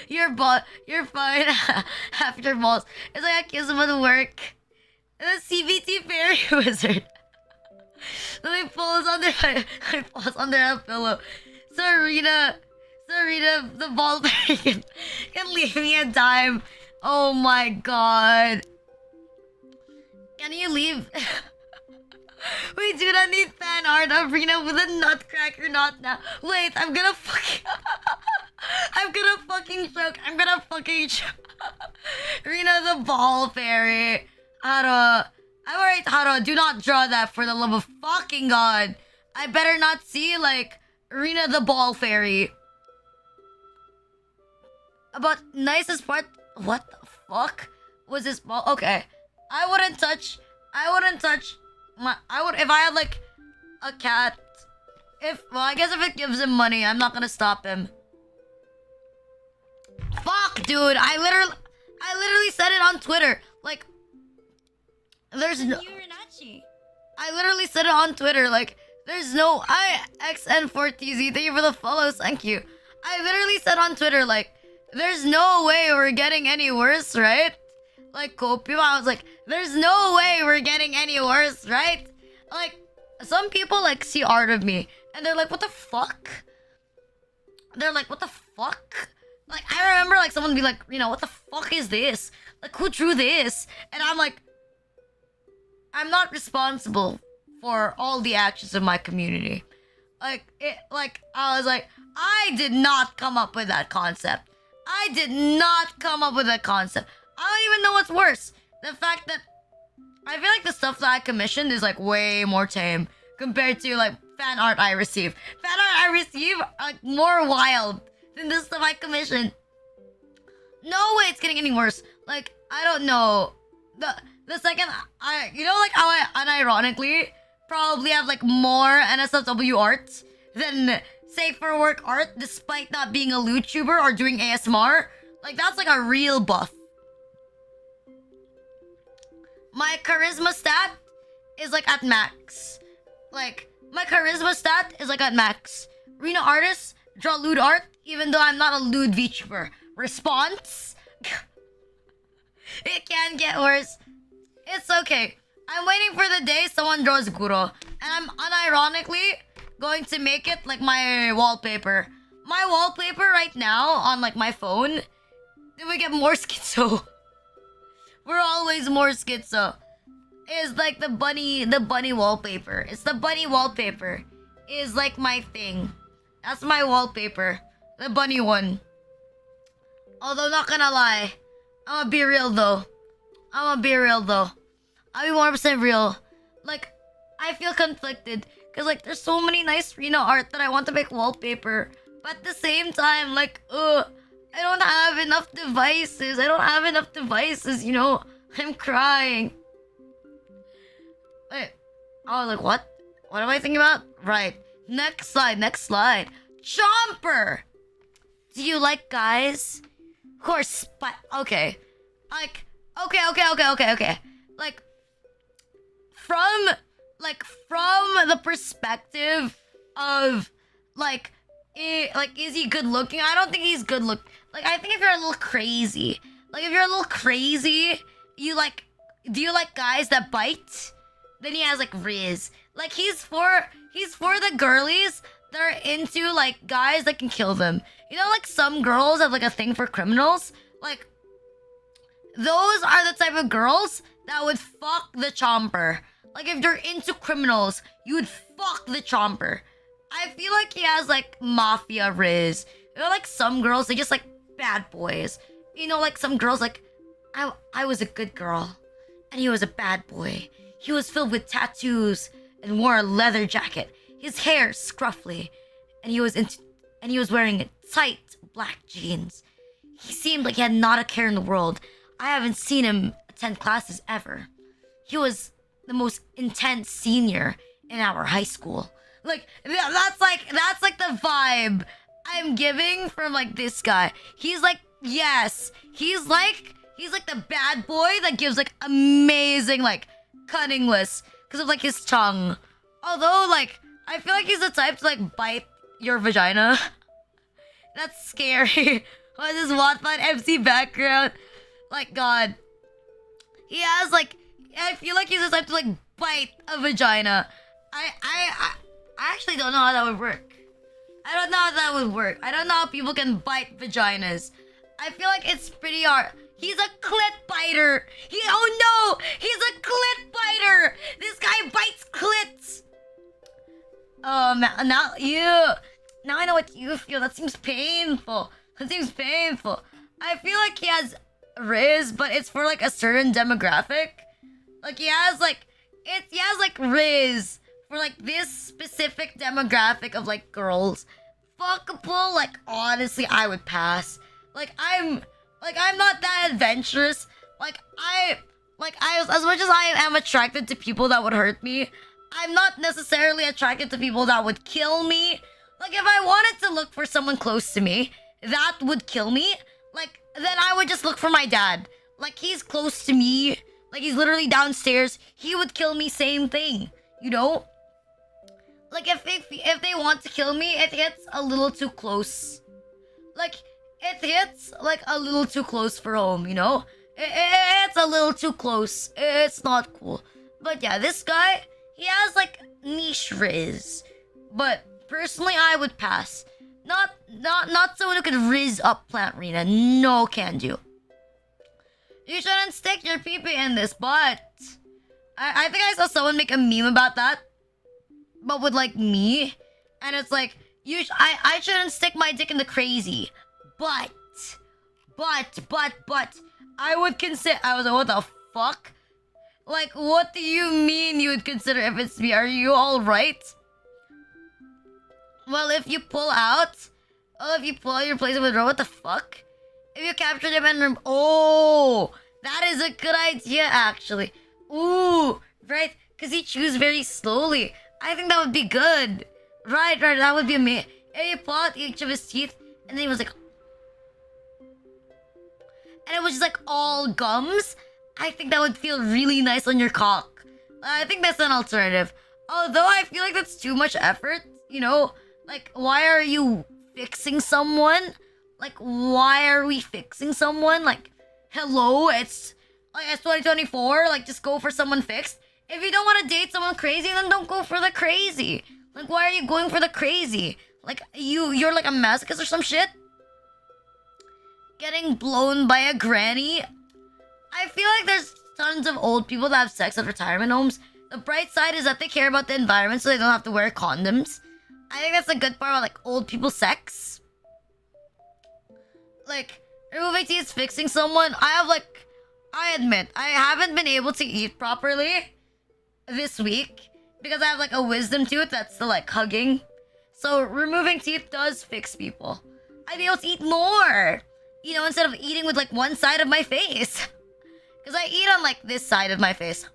You're fine. Half your balls. It's like a kiss him at work. And the CBT fairy wizard. Let me pulls under a pillow. Rina, the ball fairy can leave me a dime. Oh my god. Can you leave? We do not need fan art of Rina with a nutcracker knot now. Wait, I'm gonna fucking choke. Rina the ball fairy. Haro. I'm alright, Haro. Do not draw that for the love of fucking God. I better not see, like, Rina the ball fairy. But nicest part... What the fuck was this ball? Okay. I wouldn't touch my... If I had, like, a cat... Well, I guess if it gives him money, I'm not gonna stop him. Fuck, dude. I literally said it on Twitter. Like... There's no... I literally said it on Twitter, like, there's no... XN4TZ, thank you for the follows, thank you. I literally said on Twitter, like, there's no way we're getting any worse, right? Like, Kopio, I was like, there's no way we're getting any worse, right? Like, some people, like, see art of me, and they're like, what the fuck? They're like, what the fuck? Like, I remember, like, someone would be like, you know, what the fuck is this? Like, who drew this? And I'm like, I'm not responsible for all the actions of my community. I was like, I did not come up with that concept. I did not come up with that concept. I don't even know what's worse. The fact that I feel like the stuff that I commissioned is like way more tame compared to like fan art I receive. Fan art I receive are like more wild than the stuff I commissioned. No way it's getting any worse. Like, I don't know. The second you know, like how I unironically probably have like more NSFW art than safe for work art despite not being a YouTuber or doing ASMR. Like, that's like a real buff. My charisma stat is like at max. Like, my charisma stat is like at max. Rina artist, draw lewd art, even though I'm not a lewd VTuber. Response? It can get worse. It's okay. I'm waiting for the day someone draws Guro. And I'm unironically going to make it like my wallpaper. My wallpaper right now on like my phone, then we get more schizo. We're always more schizo. Is like the bunny wallpaper. It's the bunny wallpaper. Is like my thing. That's my wallpaper. The bunny one. Although not gonna lie, I'ma be real though. I'll be 100% real. Like, I feel conflicted. Cause like there's so many nice Rina art that I want to make wallpaper. But at the same time, like, I don't have enough devices. You know? I'm crying. Wait. I was like, what? What am I thinking about? Right. Next slide. Chomper! Do you like guys who are okay. Like, okay. From the perspective of, is he good looking? I don't think he's good look. Like, I think if you're a little crazy, do you like guys that bite? Then he has, like, RIZZ. Like, he's for the girlies that are into, like, guys that can kill them. You know, like, some girls have, like, a thing for criminals? Like, those are the type of girls that would fuck the chomper. Like, if you're into criminals, you would fuck the chomper. I feel like he has, like, mafia RIZZ. You know, like, some girls, they just like bad boys. You know, like, some girls, like, I was a good girl. And he was a bad boy. He was filled with tattoos and wore a leather jacket. His hair scruffy. And he was wearing tight black jeans. He seemed like he had not a care in the world. I haven't seen him attend classes ever. He was the most intense senior in our high school. Like, that's like the vibe I'm giving from, like, this guy. He's like, yes, he's like the bad boy that gives, like, amazing, like, cunning lists because of, like, his tongue. Although, like, I feel like he's the type to, like, bite your vagina. That's scary. What is this Wattpad MC background? Like, God. He has, like, I feel like he's the type to, like, bite a vagina. I actually don't know how that would work. I don't know how that would work. I don't know how people can bite vaginas. I feel like it's pretty hard. He's a clit biter. Oh no! He's a clit biter! This guy bites clits! Now I know what you feel. That seems painful. I feel like he has RIZZ, but it's for, like, a certain demographic. Like, he has RIZZ for, like, this specific demographic of, like, girls. Fuckable, like, honestly, I would pass. I'm not that adventurous. As much as I am attracted to people that would hurt me, I'm not necessarily attracted to people that would kill me. Like, if I wanted to look for someone close to me that would kill me, like, then I would just look for my dad. Like, he's close to me. Like, he's literally downstairs. He would kill me, same thing. You know? Like, if they want to kill me, it hits a little too close. Like, it hits, like, a little too close for home, you know? It's a little too close. It's not cool. But yeah, this guy, he has, like, niche RIZZ. But personally, I would pass. Not someone who could RIZZ up Plant Rina. No can do. You shouldn't stick your pee-pee in this, but I think I saw someone make a meme about that. But with, like, me. And it's like, I shouldn't stick my dick in the crazy. But I would consider. I was like, what the fuck? Like, what do you mean you would consider if it's me? Are you alright? Well, if you pull out, you replace it with what the fuck? If you capture them and that is a good idea, actually. Ooh, right? Because he chews very slowly. I think that would be good. Right, that would be amazing. And he pulled out each of his teeth, and then he was like, and it was just like all gums. I think that would feel really nice on your cock. I think that's an alternative. Although I feel like that's too much effort, you know? Like, why are you fixing someone? Like, why are we fixing someone? Like, hello, it's 2024. Like, just go for someone fixed. If you don't want to date someone crazy, then don't go for the crazy. Like, why are you going for the crazy? Like, you're like a masochist or some shit? Getting blown by a granny? I feel like there's tons of old people that have sex at retirement homes. The bright side is that they care about the environment so they don't have to wear condoms. I think that's the good part about like old people sex. Like, removing teeth, fixing someone. I admit, I haven't been able to eat properly this week because I have like a wisdom tooth that's still like hugging. So removing teeth does fix people. I'd be able to eat more, you know, instead of eating with like one side of my face. Because I eat on like this side of my face.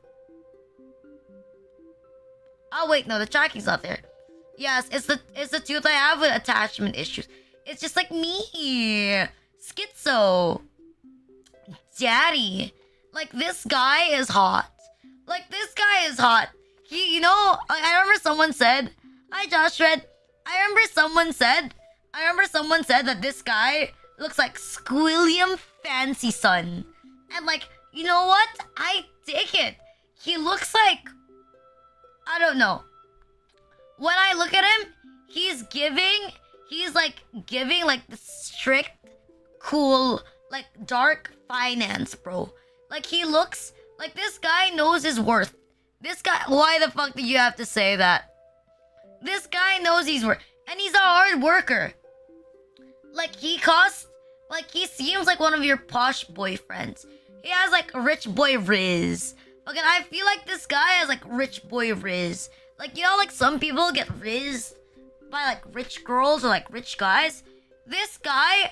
Oh wait, no, the tracking's not there. Yes, it's the tooth I have with attachment issues. It's just like me. Schizo. Daddy. Like, this guy is hot. Like, this guy is hot. He, you know, I remember someone said, hi Josh Red. I remember someone said that this guy looks like Squilliam Fancy Son. And like, you know what? I dig it. He looks like, I don't know. When I look at him, he's like giving like the strict, cool, like dark finance, bro. Like he looks like this guy knows his worth. This guy, why the fuck do you have to say that? This guy knows his worth, and he's a hard worker. Like he seems like one of your posh boyfriends. He has like rich boy RIZZ. Okay, I feel like this guy has like rich boy RIZZ. Like, you know, like some people get RIZZ by like rich girls or like rich guys. This guy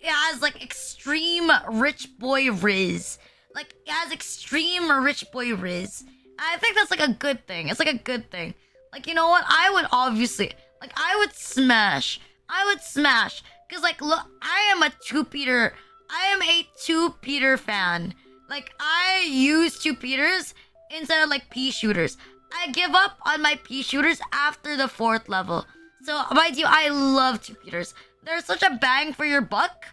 has like extreme rich boy RIZZ. Like, he has extreme rich boy RIZZ. I think that's like a good thing. It's like a good thing. Like, you know what? I would obviously, like, I would smash. Because, like, look, I am a 2-Peter fan. Like, I use 2-Peters instead of, like, pea shooters. I give up on my pea shooters after the 4th level. So, mind you, I love 2-Peters. They're such a bang for your buck.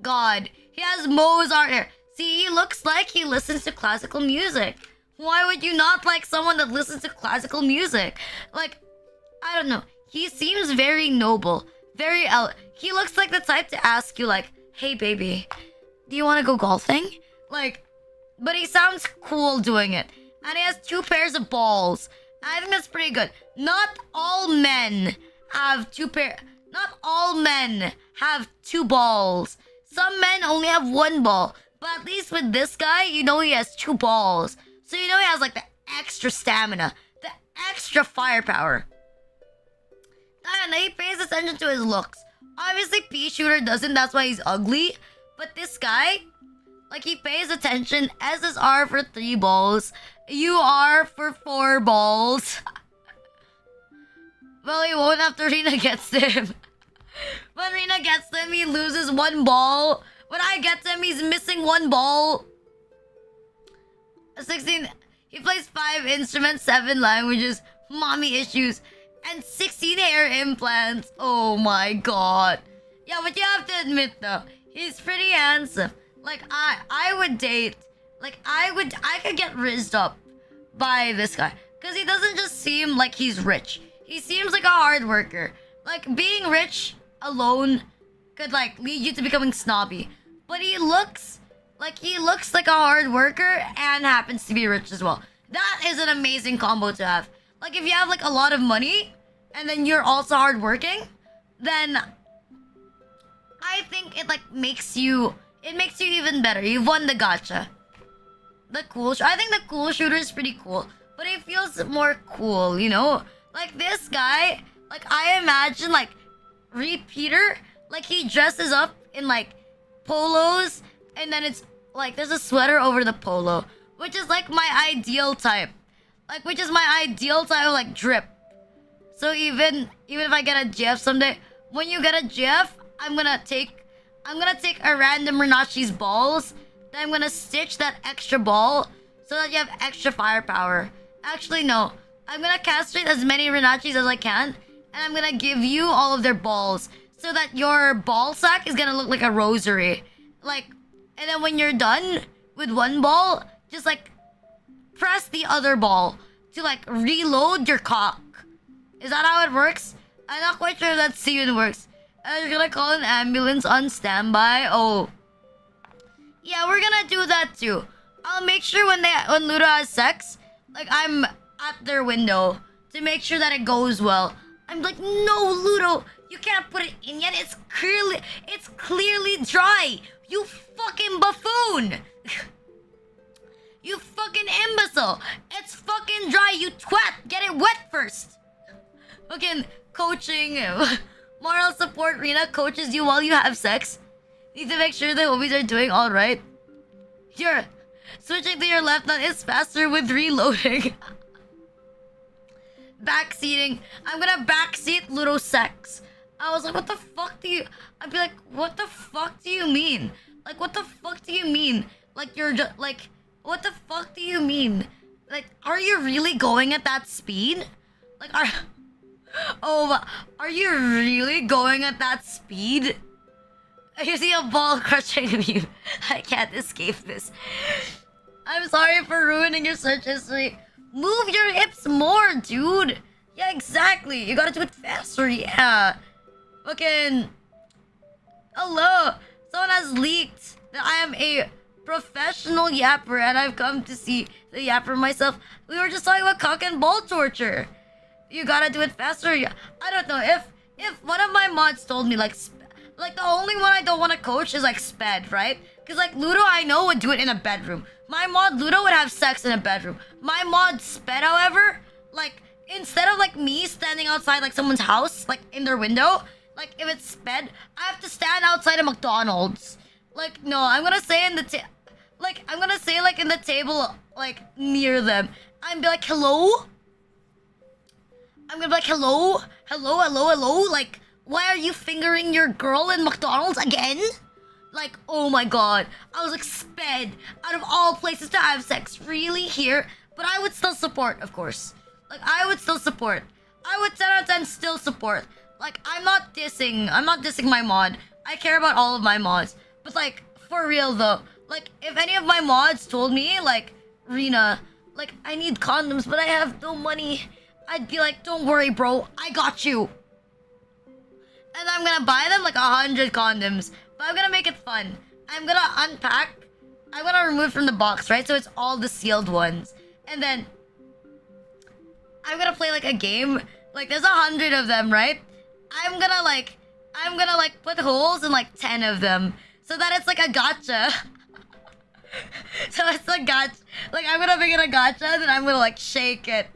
God, he has Mozart hair. See, he looks like he listens to classical music. Why would you not like someone that listens to classical music? Like, I don't know. He seems very noble. He looks like the type to ask you, like, hey, baby, do you want to go golfing? Like, but he sounds cool doing it. And he has 2 pairs of balls. I think that's pretty good. Not all men have 2 balls. Some men only have 1 ball. But at least with this guy, you know he has 2 balls. So you know he has like the extra stamina, the extra firepower. And he pays attention to his looks. Obviously, pea shooter doesn't, that's why he's ugly. But this guy, like, he pays attention. S is R for 3 balls. U R for 4 balls. Well, he won't after Rina gets to him. When Rina gets to him, he loses 1 ball. When I get to him, he's missing 1 ball. 16. He plays 5 instruments, 7 languages, mommy issues, and 16 hair implants. Oh my god. Yeah, but you have to admit though, he's pretty handsome. Like I would date. Like I could get rizzed up by this guy. Cause he doesn't just seem like he's rich. He seems like a hard worker. Like being rich alone could like lead you to becoming snobby. But he looks like a hard worker and happens to be rich as well. That is an amazing combo to have. Like if you have like a lot of money and then you're also hardworking, then I think it like makes you even better. You've won the gacha. I think the cool shooter is pretty cool, but it feels more cool, you know? Like this guy, like I imagine like Repeater, like he dresses up in like polos and then it's like there's a sweater over the polo, which is like my ideal type. Like which is my ideal type of like drip. So even if I get a GF someday, when you get a GF, I'm gonna take a random Renachi's balls. Then I'm gonna stitch that extra ball so that you have extra firepower. Actually, no. I'm gonna castrate as many Renachis as I can, and I'm gonna give you all of their balls so that your ball sack is gonna look like a rosary. Like, and then when you're done with one ball, just like press the other ball to like reload your cock. Is that how it works? I'm not quite sure if that's how it works. You're gonna call an ambulance on standby. Oh, yeah, we're gonna do that too. I'll make sure when Ludo has sex, like I'm at their window to make sure that it goes well. I'm like, no, Ludo, you can't put it in yet. It's clearly dry. You fucking buffoon. You fucking imbecile. It's fucking dry, you twat. Get it wet first. Fucking coaching. Moral support. Rina coaches you while you have sex. Need to make sure the homies are doing alright. You're switching to your left nut is faster with reloading. Backseating. I'm gonna backseat Ludo sex. I was like, what the fuck do you... I'd be like, what the fuck do you mean? Like, what the fuck do you mean? Like, you're just... Like, what the fuck do you mean? Like, are you really going at that speed? Like, are you really going at that speed? You see a ball crushing me. I can't escape this. I'm sorry for ruining your search history. Move your hips more, dude. Yeah, exactly. You gotta do it faster, yeah. Fucking... Hello. Someone has leaked that I am a professional yapper and I've come to see the yapper myself. We were just talking about cock and ball torture. You gotta do it faster. Yeah. I don't know. If one of my mods told me, like the only one I don't want to coach is like Sped, right? Because like Ludo, I know would do it in a bedroom. My mod Ludo would have sex in a bedroom. My mod Sped, however, like instead of like me standing outside like someone's house, like in their window, like if it's Sped, I have to stand outside a McDonald's. Like no, I'm gonna say in the in the table like near them. I'm be like hello. I'm gonna be like hello, hello, hello, hello. Like why are you fingering your girl in McDonald's again? Like, oh my god. I was like, Sped, out of all places to have sex, really here? But I would still support, of course. Like, I would still support. I would 10 out of 10 still support. Like, I'm not dissing my mod. I care about all of my mods. But like, for real though, like, if any of my mods told me, like, Rina, like, I need condoms, but I have no money, I'd be like, don't worry, bro, I got you. And I'm gonna buy them like 100 condoms. But I'm gonna make it fun. I'm gonna unpack. I'm gonna remove from the box, right? So it's all the sealed ones. And then I'm gonna play like a game. Like there's 100 of them, right? I'm gonna like put holes in like 10 of them. So that it's like a gotcha. So it's a gotcha. Like I'm gonna make it a gotcha and then I'm gonna like shake it.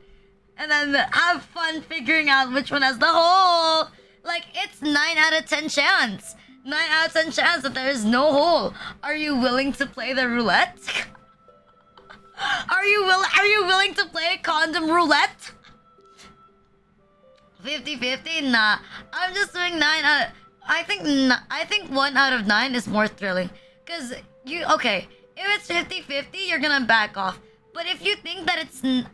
And then have fun figuring out which one has the hole. Like, it's 9 out of 10 chance. 9 out of 10 chance that there is no hole. Are you willing to play the roulette? Are you willing to play condom roulette? 50-50? Nah. I'm just doing 9 out of... I think 1 out of 9 is more thrilling. Because okay, if it's 50-50, you're gonna back off. But if you think that it's 9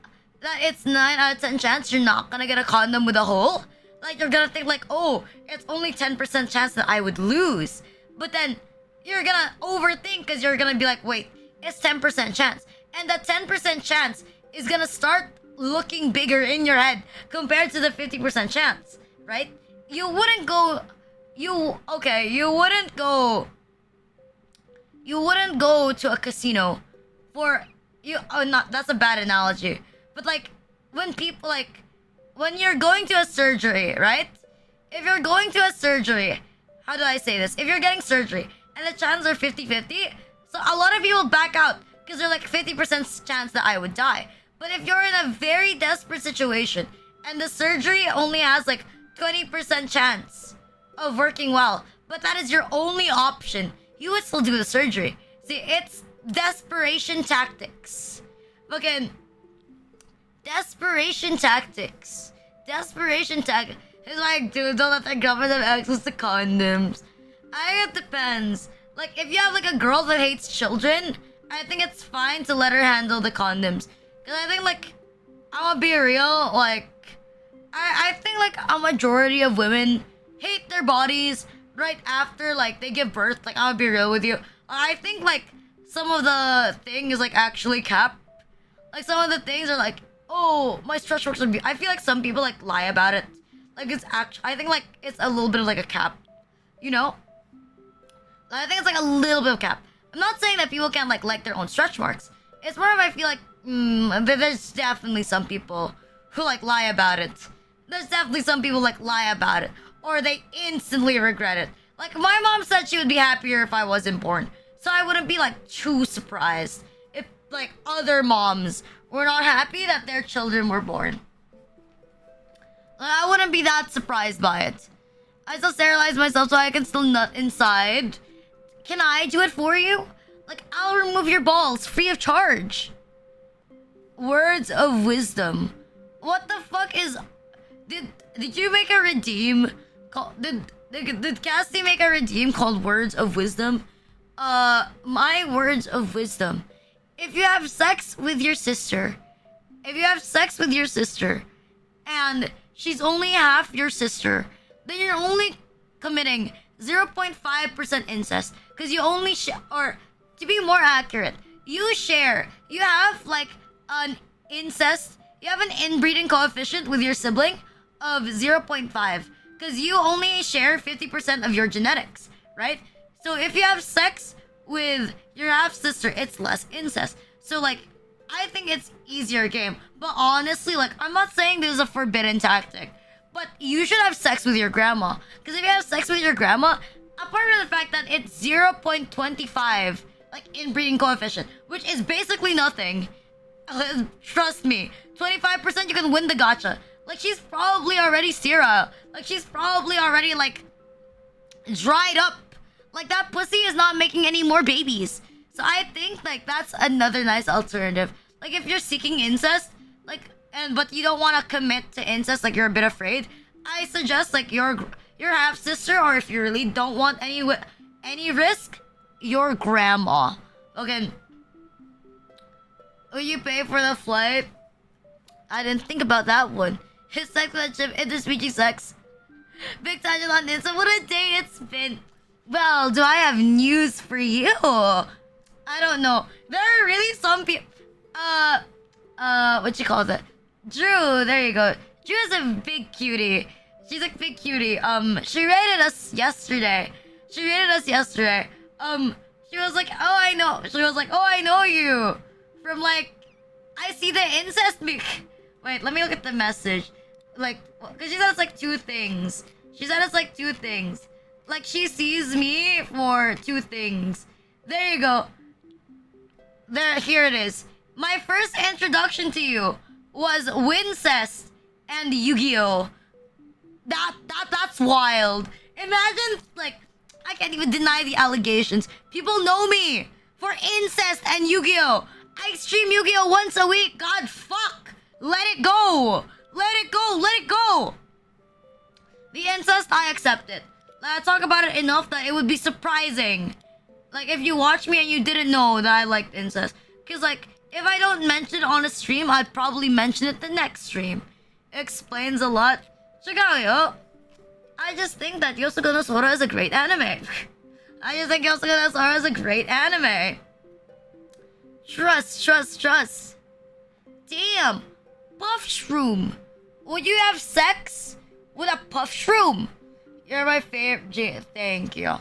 out of 10 chance you're not gonna get a condom with a hole, like, you're gonna think like, oh, it's only 10% chance that I would lose. But then, you're gonna overthink because you're gonna be like, wait, it's 10% chance. And that 10% chance is gonna start looking bigger in your head compared to the 50% chance, right? You wouldn't go to a casino for, that's a bad analogy. But like, when you're going to a surgery, right? If you're going to a surgery, how do I say this? If you're getting surgery and the chances are 50-50, so a lot of people back out because they're like 50% chance that I would die. But if you're in a very desperate situation and the surgery only has like 20% chance of working well, but that is your only option, you would still do the surgery. See, it's desperation tactics. Fucking desperation tactics Desperation tech is like, dude, don't let that girlfriend have access to condoms. I think it depends. Like, if you have like a girl that hates children, I think it's fine to let her handle the condoms. Cause I think like, I'm gonna be real, like, I think like a majority of women hate their bodies right after like they give birth. Like, I'm gonna be real with you. I think like some of the thing is like actually cap. Like some of the things are like, oh, my stretch marks would be. I feel like some people like lie about it. Like it's actually, I think like it's a little bit of like a cap, you know? I think it's like a little bit of cap. I'm not saying that people can't like their own stretch marks. It's more of I feel like there's definitely some people who like lie about it. There's definitely some people like lie about it, or they instantly regret it. Like my mom said she would be happier if I wasn't born, so I wouldn't be like too surprised if like other moms were not happy that their children were born. I wouldn't be that surprised by it. I still sterilize myself so I can still nut inside. Can I do it for you? Like, I'll remove your balls free of charge. Words of wisdom. What the fuck is... Did you make a redeem? Did Cassie make a redeem called Words of Wisdom? My words of wisdom. If you have sex with your sister... and she's only half your sister, then you're only committing 0.5% incest. Because you only or to be more accurate, you have like an incest, you have an inbreeding coefficient with your sibling of 0.5. Because you only share 50% of your genetics, right? So if you have sex with your half sister, it's less incest. So like, I think it's easier game. But honestly, like, I'm not saying this is a forbidden tactic, but you should have sex with your grandma. Because if you have sex with your grandma, apart from the fact that it's 0.25, like, inbreeding coefficient, which is basically nothing, trust me, 25% you can win the gacha. Like, she's probably already sterile. Like, she's probably already, like, dried up. Like, that pussy is not making any more babies. So I think, like, that's another nice alternative. Like, if you're seeking incest, like, but you don't want to commit to incest, like, you're a bit afraid, I suggest, like, your half-sister, or if you really don't want any risk, your grandma. Okay. Will you pay for the flight? I didn't think about that one. His sex relationship, interspecies sex. Big tangent on this. So what a day it's been. Well, do I have news for you? I don't know. There are really some people. What you call it? Drew. There you go. Drew is a big cutie. She's a big cutie. She rated us yesterday. She was like, oh, I know. She was like, oh, I know you from like, I see the incest. Wait, let me look at the message. Like, cause she said it's like two things. Like, she sees me for two things. There you go. Here it is. My first introduction to you was Wincest and Yu-Gi-Oh! That's wild. Imagine, like, I can't even deny the allegations. People know me for incest and Yu-Gi-Oh! I stream Yu-Gi-Oh! Once a week. God, fuck. Let it go. The incest, I accept it. I talk about it enough that it would be surprising. Like, if you watch me and you didn't know that I liked incest. Because, like, if I don't mention it on a stream, I'd probably mention it the next stream. It explains a lot. Check out, yo. I just think that Yosuke no Sora is a great anime. Trust. Damn. Puff Shroom. Would you have sex with a Puff Shroom? You're my favorite. Thank you.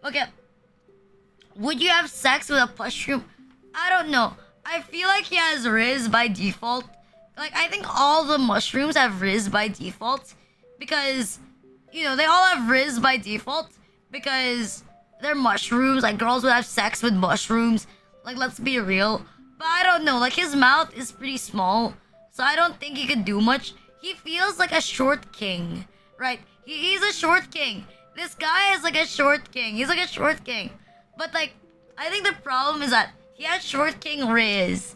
Okay. Would you have sex with a Puff Shroom? I don't know. I feel like he has RIZZ by default. Like, I think all the mushrooms have RIZZ by default. Because, you know, they all have RIZZ by default. Because they're mushrooms. Like, girls would have sex with mushrooms. Like, let's be real. But I don't know. Like, his mouth is pretty small. So I don't think he could do much. He feels like a short king. Right? He's a short king. This guy is like a short king. He's like a short king. But, like, I think the problem is that he has Short King RIZZ.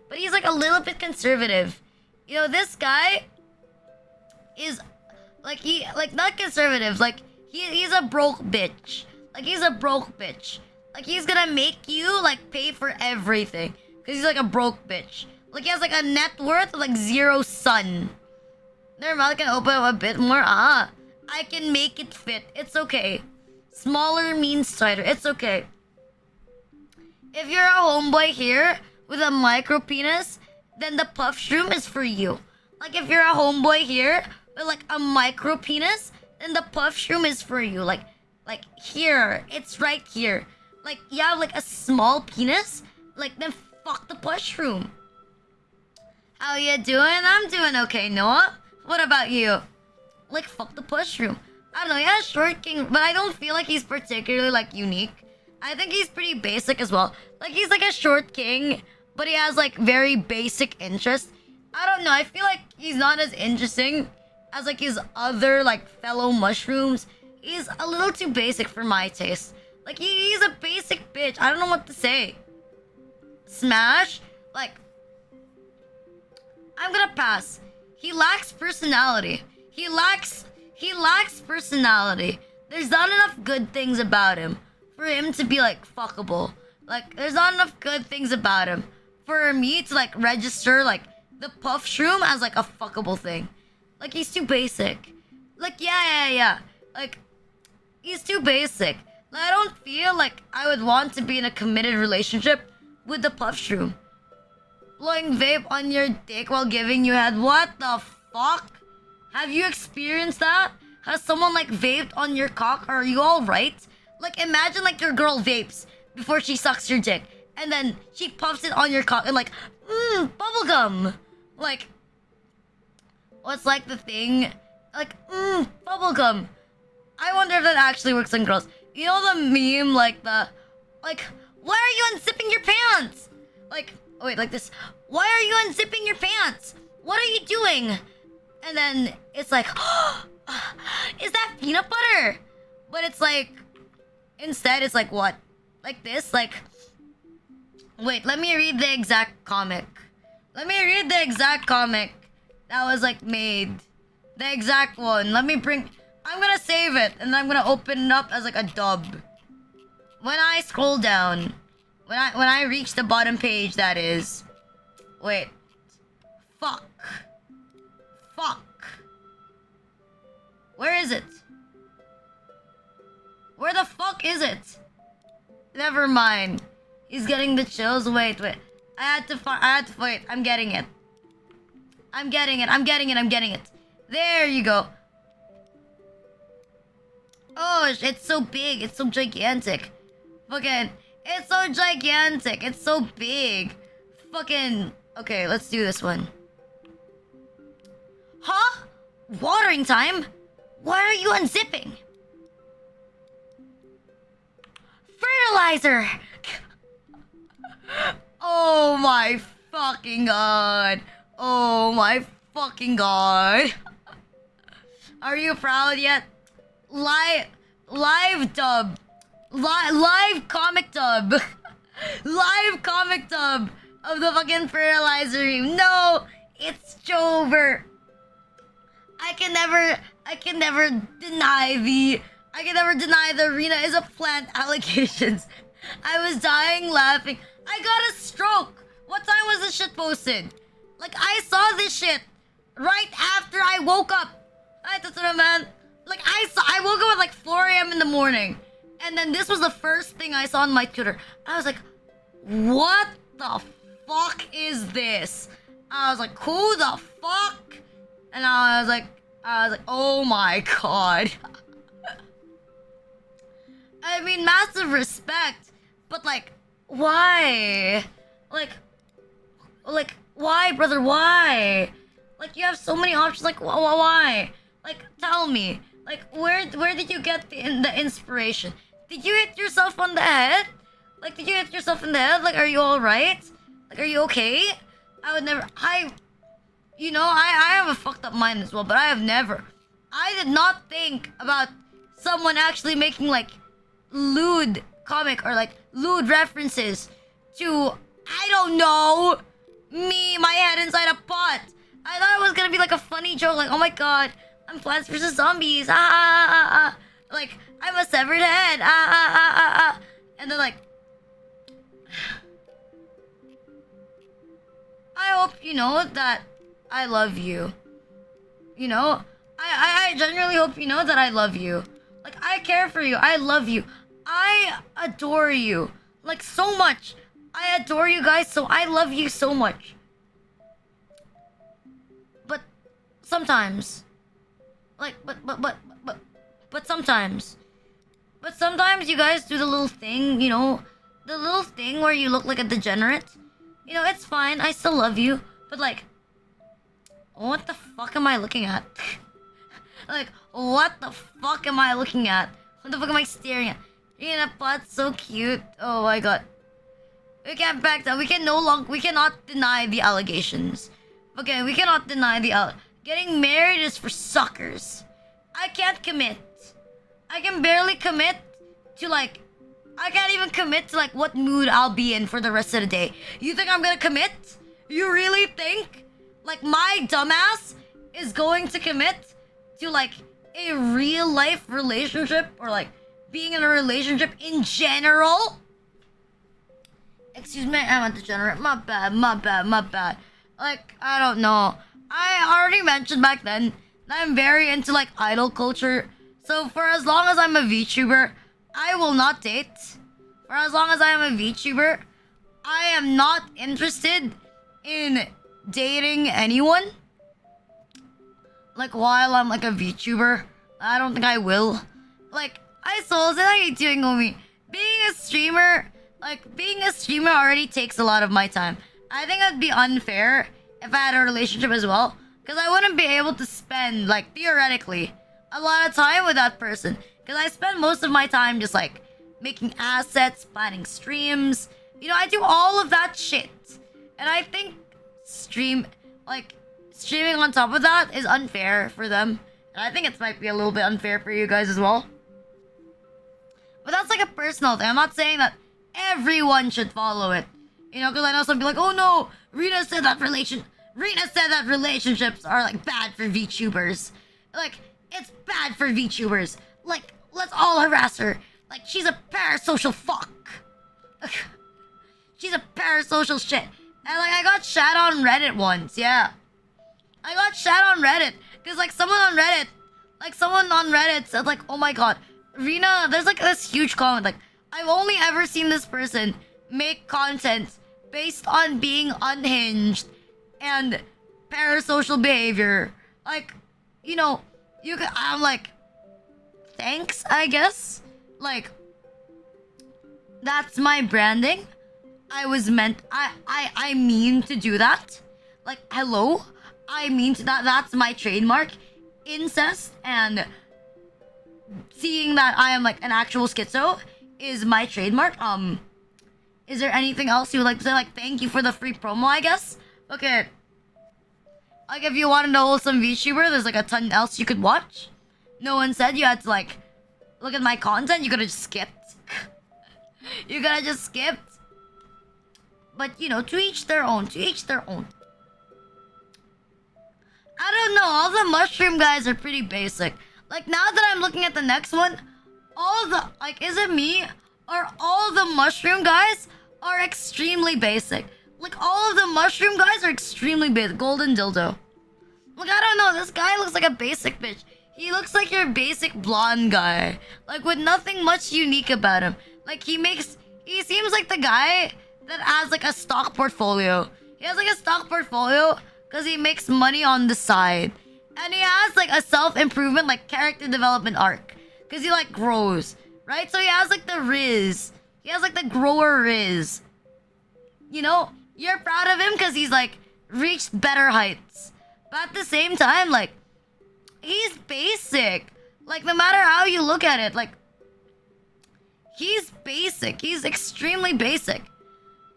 But he's like a little bit conservative. You know, this guy, is like not conservative. Like he's a broke bitch. Like he's a broke bitch. Like he's gonna make you like pay for everything because he's like a broke bitch. Like he has like a net worth of like 0 sun. Their mouth can open up a bit more. I can make it fit. It's okay. Smaller means tighter. It's okay. If you're a homeboy here with a micro penis, then the puff shroom is for you. Like if you're a homeboy here with like a micro penis, then the puff shroom is for you. Like here, it's right here. Like you have like a small penis, like then fuck the puff shroom. How you doing? I'm doing okay, Noah. What about you? Like fuck the puff shroom. I don't know. Yeah, short king, but I don't feel like he's particularly like unique. I think he's pretty basic as well. Like he's like a short king, but he has like very basic interests. I don't know. I feel like he's not as interesting as like his other like fellow mushrooms. He's a little too basic for my taste. Like he's a basic bitch. I don't know what to say. Smash? Like I'm gonna pass. He lacks personality. He lacks personality. There's not enough good things about him for him to be like fuckable. Like there's not enough good things about him for me to like register like the puff shroom as like a fuckable thing. Like he's too basic. Like yeah. Like he's too basic. Like, I don't feel like I would want to be in a committed relationship with the puff shroom. Blowing vape on your dick while giving you head. What the fuck? Have you experienced that? Has someone like vaped on your cock? Are you alright? Like imagine like your girl vapes before she sucks your dick. And then she puffs it on your cock and like, bubblegum. Like, what's like the thing? Like, bubblegum. I wonder if that actually works on girls. You know the meme, like why are you unzipping your pants? Like, oh wait, like this. Why are you unzipping your pants? What are you doing? And then it's like, is that peanut butter? But it's like, instead it's like what? Like this? Like, wait, let me read the exact comic. Let me read the exact comic that was like made. The exact one. I'm gonna save it and I'm gonna open it up as like a dub. When I scroll down, when I reach the bottom page, that is. Wait. Fuck. Where is it? Where the fuck is it? Never mind. He's getting the chills. Wait. I had to wait. I'm getting it. There you go. Oh, it's so big. It's so gigantic. Fucking, it's so gigantic. It's so big. Fucking, okay, let's do this one. Huh? Watering time? Why are you unzipping? Fertilizer! Oh my fucking god. Oh my fucking god. Are you proud yet? Live dub. Live comic dub. Live comic dub of the fucking fertilizer meme. No, it's Jover. I can never deny the Rina is a plant allegations. I was dying laughing. I got a stroke. What time was this shit posted? Like I saw this shit right after I woke up. Ay, totoo naman. Like I woke up at like 4 a.m. in the morning. And then this was the first thing I saw on my Twitter. I was like, what the fuck is this? I was like, who the fuck? And I was like, oh my god. I mean, massive respect, but like, why? Like, why, brother? Why? Like, you have so many options. Like, why? Like, tell me. Like, where did you get the inspiration? Did you hit yourself on the head? Like, did you hit yourself in the head? Like, are you all right? Like, are you okay? I would never. I have a fucked up mind as well, but I did not think about someone actually making like lewd comic or like lewd references to, I don't know, me, my head inside a pot. I thought it was gonna be like a funny joke, like, oh my god, I'm Plants vs Zombies. Like, I'm a severed head. And then like, I hope you know that I love you. You know, I genuinely hope you know that I love you. Like, I care for you. I love you. I adore you. Like, so much. I adore you guys, so I love you so much. But sometimes, like, but sometimes you guys do the little thing, you know, the little thing where you look like a degenerate. You know, it's fine. I still love you, but like, what the fuck am I looking at? Like, what the fuck am I looking at? What the fuck am I staring at? Rina, that's so cute. Oh my god. We can't back down. We cannot deny the allegations. Okay, we cannot deny the getting married is for suckers. I can't commit. I can barely commit to like, I can't even commit to like what mood I'll be in for the rest of the day. You think I'm gonna commit? You really think? Like, my dumbass is going to commit to like a real life relationship or like being in a relationship in general? Excuse me, I'm a degenerate. My bad. Like, I don't know. I already mentioned back then that I'm very into like idol culture. So for as long as I'm a VTuber, I will not date. For as long as I am a VTuber, I am not interested in dating anyone. Like, while I'm like a VTuber, I don't think I will. Like, I saw that you're doing on me. Being a streamer already takes a lot of my time. I think it'd be unfair if I had a relationship as well, because I wouldn't be able to spend, like, theoretically, a lot of time with that person. Because I spend most of my time just like making assets, planning streams. You know, I do all of that shit. And I think streaming on top of that is unfair for them. And I think it might be a little bit unfair for you guys as well. But that's like a personal thing. I'm not saying that everyone should follow it. You know, because I know some people like, oh no, Rina said that relationships are like bad for VTubers. Like, it's bad for VTubers. Like, let's all harass her. Like, she's a parasocial fuck. She's a parasocial shit. And like, I got shat on Reddit once, yeah. I got shat on Reddit. Because like someone on Reddit said like, oh my god, Rina, there's like this huge comment like, I've only ever seen this person make content based on being unhinged and parasocial behavior. Like, you know, I'm like, thanks, I guess. Like, that's my branding. I mean to do that. Like, hello? I mean to that's my trademark. Incest and seeing that I am like an actual schizo is my trademark. Is there anything else you would like to say? Like, thank you for the free promo, I guess? Okay. Like, if you want to know some VTuber, there's like a ton else you could watch. No one said you had to like look at my content. You could have just skipped. You could have just skipped. But you know, to each their own. To each their own. I don't know. All the mushroom guys are pretty basic. Like, now that I'm looking at the next one, all the like, is it me or all the mushroom guys are extremely basic? Like, all of the mushroom guys are extremely basic. Golden dildo. Like, I don't know. This guy looks like a basic bitch. He looks like your basic blonde guy. Like, with nothing much unique about him. Like, he seems like the guy that has, like, a stock portfolio. He has, like, a stock portfolio because he makes money on the side. And he has, like, a self-improvement, like, character development arc. Because he, like, grows. Right? So he has, like, the RIZZ. He has, like, the grower RIZZ. You know? You're proud of him because he's, like, reached better heights. But at the same time, like, he's basic. Like, no matter how you look at it, like, he's basic. He's extremely basic.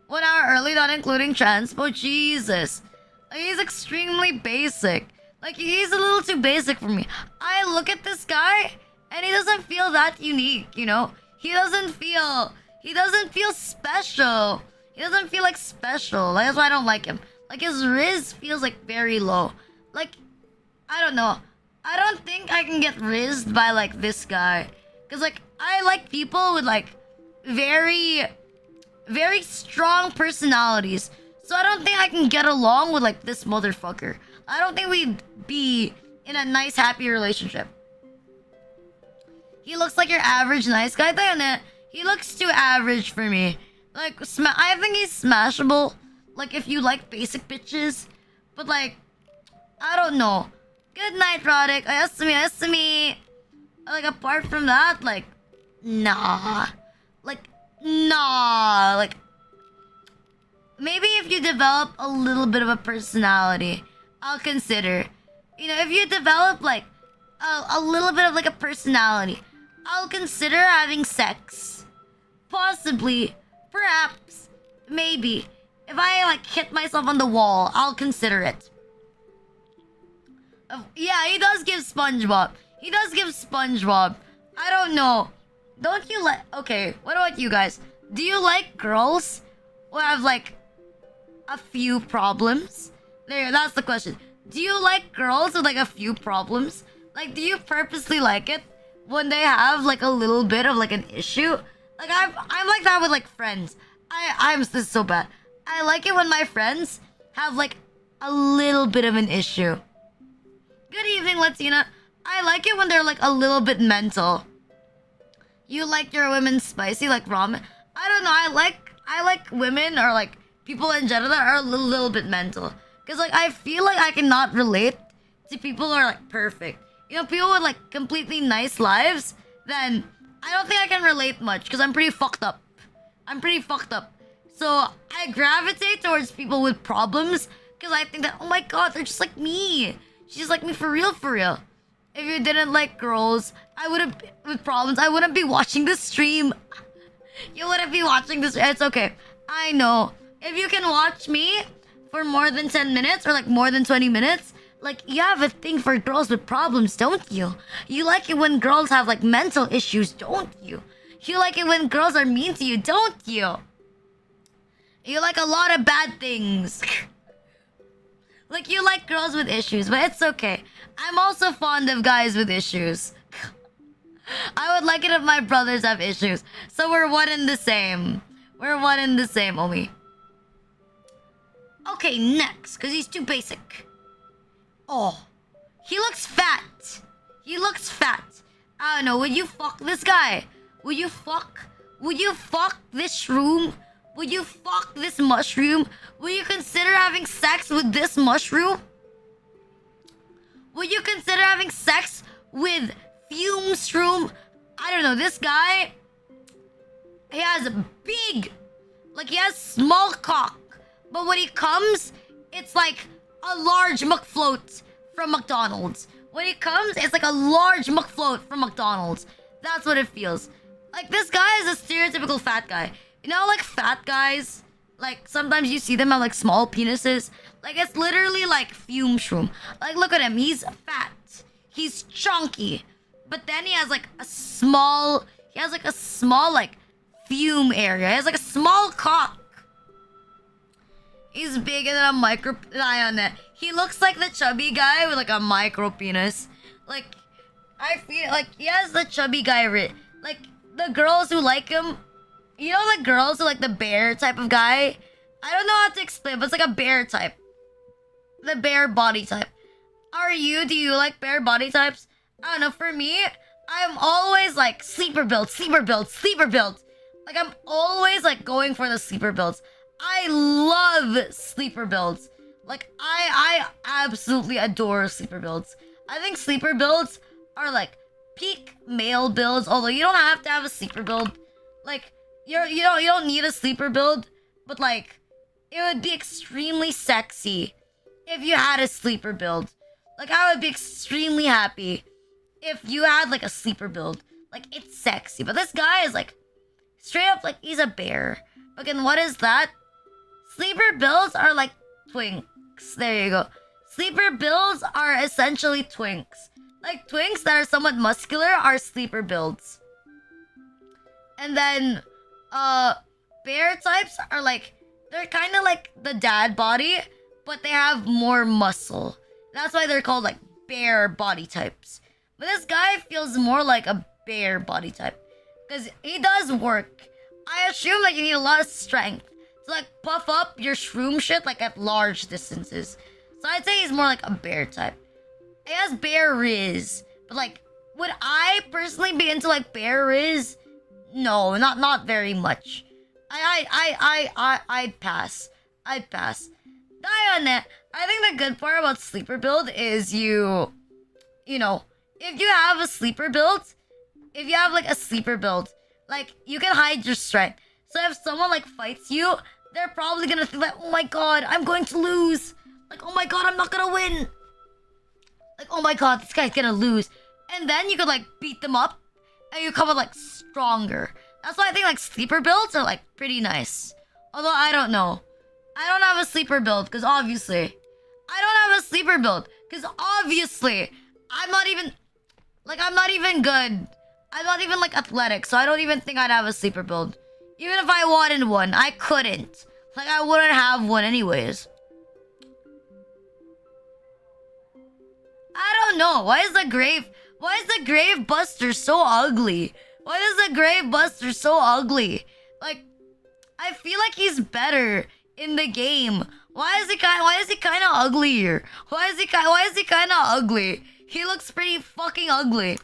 1 hour early, not including transpo. Jesus. Like, he's extremely basic. Like, he's a little too basic for me. I look at this guy, and he doesn't feel that unique, you know? He doesn't feel special. He doesn't feel, like, special. Like, that's why I don't like him. Like, his RIZZ feels, like, very low. Like, I don't know. I don't think I can get rizzed by like this guy. Cause like I like people with like very strong personalities. So I don't think I can get along with like this motherfucker. I don't think we'd be in a nice, happy relationship. He looks like your average nice guy. He looks too average for me. Like, I think he's smashable. Like, if you like basic bitches. But like, I don't know. Good night, Roddick. Ayasumi. Like, apart from that, like, nah. Like, nah. Like, maybe if you develop a little bit of a personality, I'll consider. You know, if you develop like a little bit of like a personality, I'll consider having sex. Possibly, perhaps, maybe. If I like hit myself on the wall, I'll consider it. Yeah, he does give SpongeBob. I don't know. Don't you like... Okay, what about you guys? Do you like girls who have like a few problems? There, that's the question. Do you like girls with like a few problems? Like, do you purposely like it when they have like a little bit of like an issue? Like, I'm like that with like friends. This is so bad. I like it when my friends have like a little bit of an issue. Good evening, Latina. I like it when they're like a little bit mental. You like your women spicy like ramen? I don't know. I like women or like people in general that are a little bit mental. Cause like I feel like I cannot relate to people who are like perfect. You know, people with like completely nice lives. Then I don't think I can relate much because I'm pretty fucked up. So I gravitate towards people with problems because I think that, oh my god, they're just like me. She's like me for real. If you didn't like girls, with problems, I wouldn't be watching this stream. You wouldn't be watching this. It's okay. I know. If you can watch me for more than 10 minutes or like more than 20 minutes, like you have a thing for girls with problems, don't you? You like it when girls have like mental issues, don't you? You like it when girls are mean to you, don't you? You like a lot of bad things. Like you like girls with issues, but it's okay. I'm also fond of guys with issues. I would like it if my brothers have issues. So we're one and the same. Omi. Okay, next, because he's too basic. Oh, he looks fat. I don't know, would you fuck this guy? Would you fuck this shroom? Would you fuck this mushroom? Would you consider having sex with this mushroom? Would you consider having sex with Fume Shroom? I don't know, this guy, he has a big, like he has small cock. But when he comes, it's like a large McFloat from McDonald's. When he comes, it's like a large McFloat from McDonald's. That's what it feels. Like, this guy is a stereotypical fat guy. You know, like, fat guys, like, sometimes you see them have, like, small penises. Like, it's literally like Fume Shroom. Like, look at him. He's fat. He's chunky. But then he has, like, a small, like, fume area. He has, like, a small cock. He's bigger than a micro... on it. He looks like the chubby guy with like a micro penis. Like, I feel like he has the chubby guy like, the girls who like him... You know the girls who like the bear type of guy? I don't know how to explain, but it's like a bear type. The bear body type. Do you like bear body types? I don't know, for me, I'm always like sleeper build. Like, I'm always like going for the sleeper builds. I love sleeper builds. Like, I absolutely adore sleeper builds. I think sleeper builds are like peak male builds, although you don't have to have a sleeper build. Like, you don't need a sleeper build, but like, it would be extremely sexy if you had a sleeper build. Like, I would be extremely happy if you had like a sleeper build. Like, it's sexy. But this guy is like straight up like he's a bear. Fucking what is that? Sleeper builds are like twinks. There you go. Sleeper builds are essentially twinks. Like, twinks that are somewhat muscular are sleeper builds. And then, bear types are like, they're kind of like the dad body, but they have more muscle. That's why they're called like bear body types. But this guy feels more like a bear body type. Because he does work. I assume like you need a lot of strength to like puff up your shroom shit like at large distances. So I'd say he's more like a bear type. He has bear RIZZ. But like, would I personally be into like bear RIZZ? No, not very much. I'd pass. I'd pass. Die on that. I think the good part about sleeper build is you know, if you have a sleeper build, like you can hide your strength. So if someone like fights you, they're probably gonna think like, oh my god, I'm going to lose. Like, oh my god, I'm not gonna win. Like, oh my god, this guy's gonna lose. And then you could like beat them up and you come up like stronger. That's why I think like sleeper builds are like pretty nice. Although I don't know. I don't have a sleeper build because obviously I'm not even good. I'm not even like athletic, so I don't even think I'd have a sleeper build. Even if I wanted one, I couldn't. Like I wouldn't have one anyways. I don't know. Why is the grave buster so ugly? Why is the grave buster so ugly? Like, I feel like he's better in the game. Why is he kind of uglier? Why is he kind of ugly? He looks pretty fucking ugly.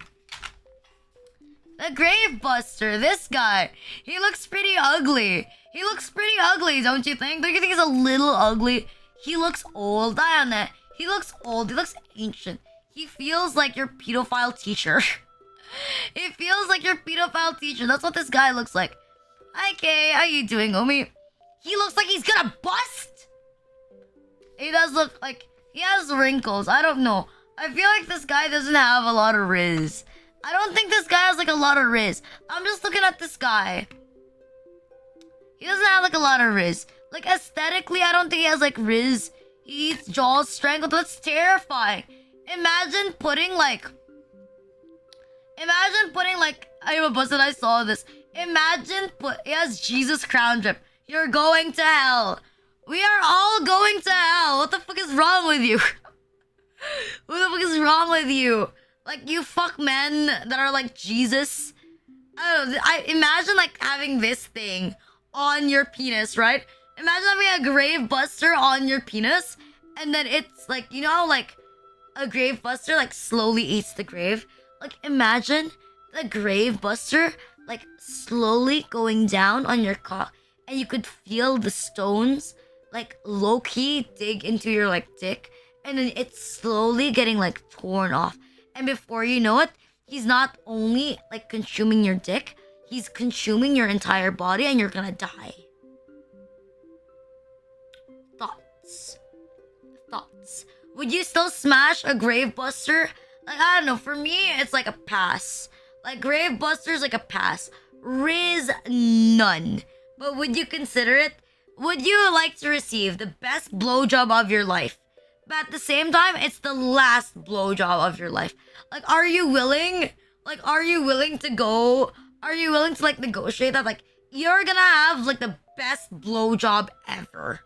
The grave buster, this guy, he looks pretty ugly. He looks pretty ugly, don't you think? Don't you think he's a little ugly? He looks old. Die on that. He looks old. He looks ancient. He feels like your pedophile teacher. He feels like your pedophile teacher. That's what this guy looks like. Hi, Kay. How you doing, homie? He looks like he's gonna bust. He does look like he has wrinkles. I don't know. I feel like this guy doesn't have a lot of RIZZ. I don't think this guy has like a lot of RIZZ. I'm just looking at this guy. He doesn't have like a lot of RIZZ. Like aesthetically, I don't think he has like RIZZ. He eats jaw strangled. That's terrifying. Imagine putting like I'm a busted. I saw this. He has Jesus crown drip. You're going to hell. We are all going to hell. What the fuck is wrong with you? What the fuck is wrong with you? Like you fuck men that are like Jesus. I don't know. I imagine like having this thing on your penis, right? Imagine having a grave buster on your penis, and then it's like, you know how like a grave buster like slowly eats the grave? Like imagine the grave buster like slowly going down on your cock, and you could feel the stones like low-key dig into your like dick, and then it's slowly getting like torn off. And before you know it, he's not only like consuming your dick, he's consuming your entire body, and you're gonna die. Thoughts. Would you still smash a grave buster? Like, I don't know. For me, it's like a pass. Like, grave buster's like a pass. RIZZ, none. But would you consider it? Would you like to receive the best blowjob of your life? But at the same time, it's the last blowjob of your life. Like, are you willing? Like, are you willing to go? Are you willing to, like, negotiate that? Like, you're gonna have, like, the best blowjob ever.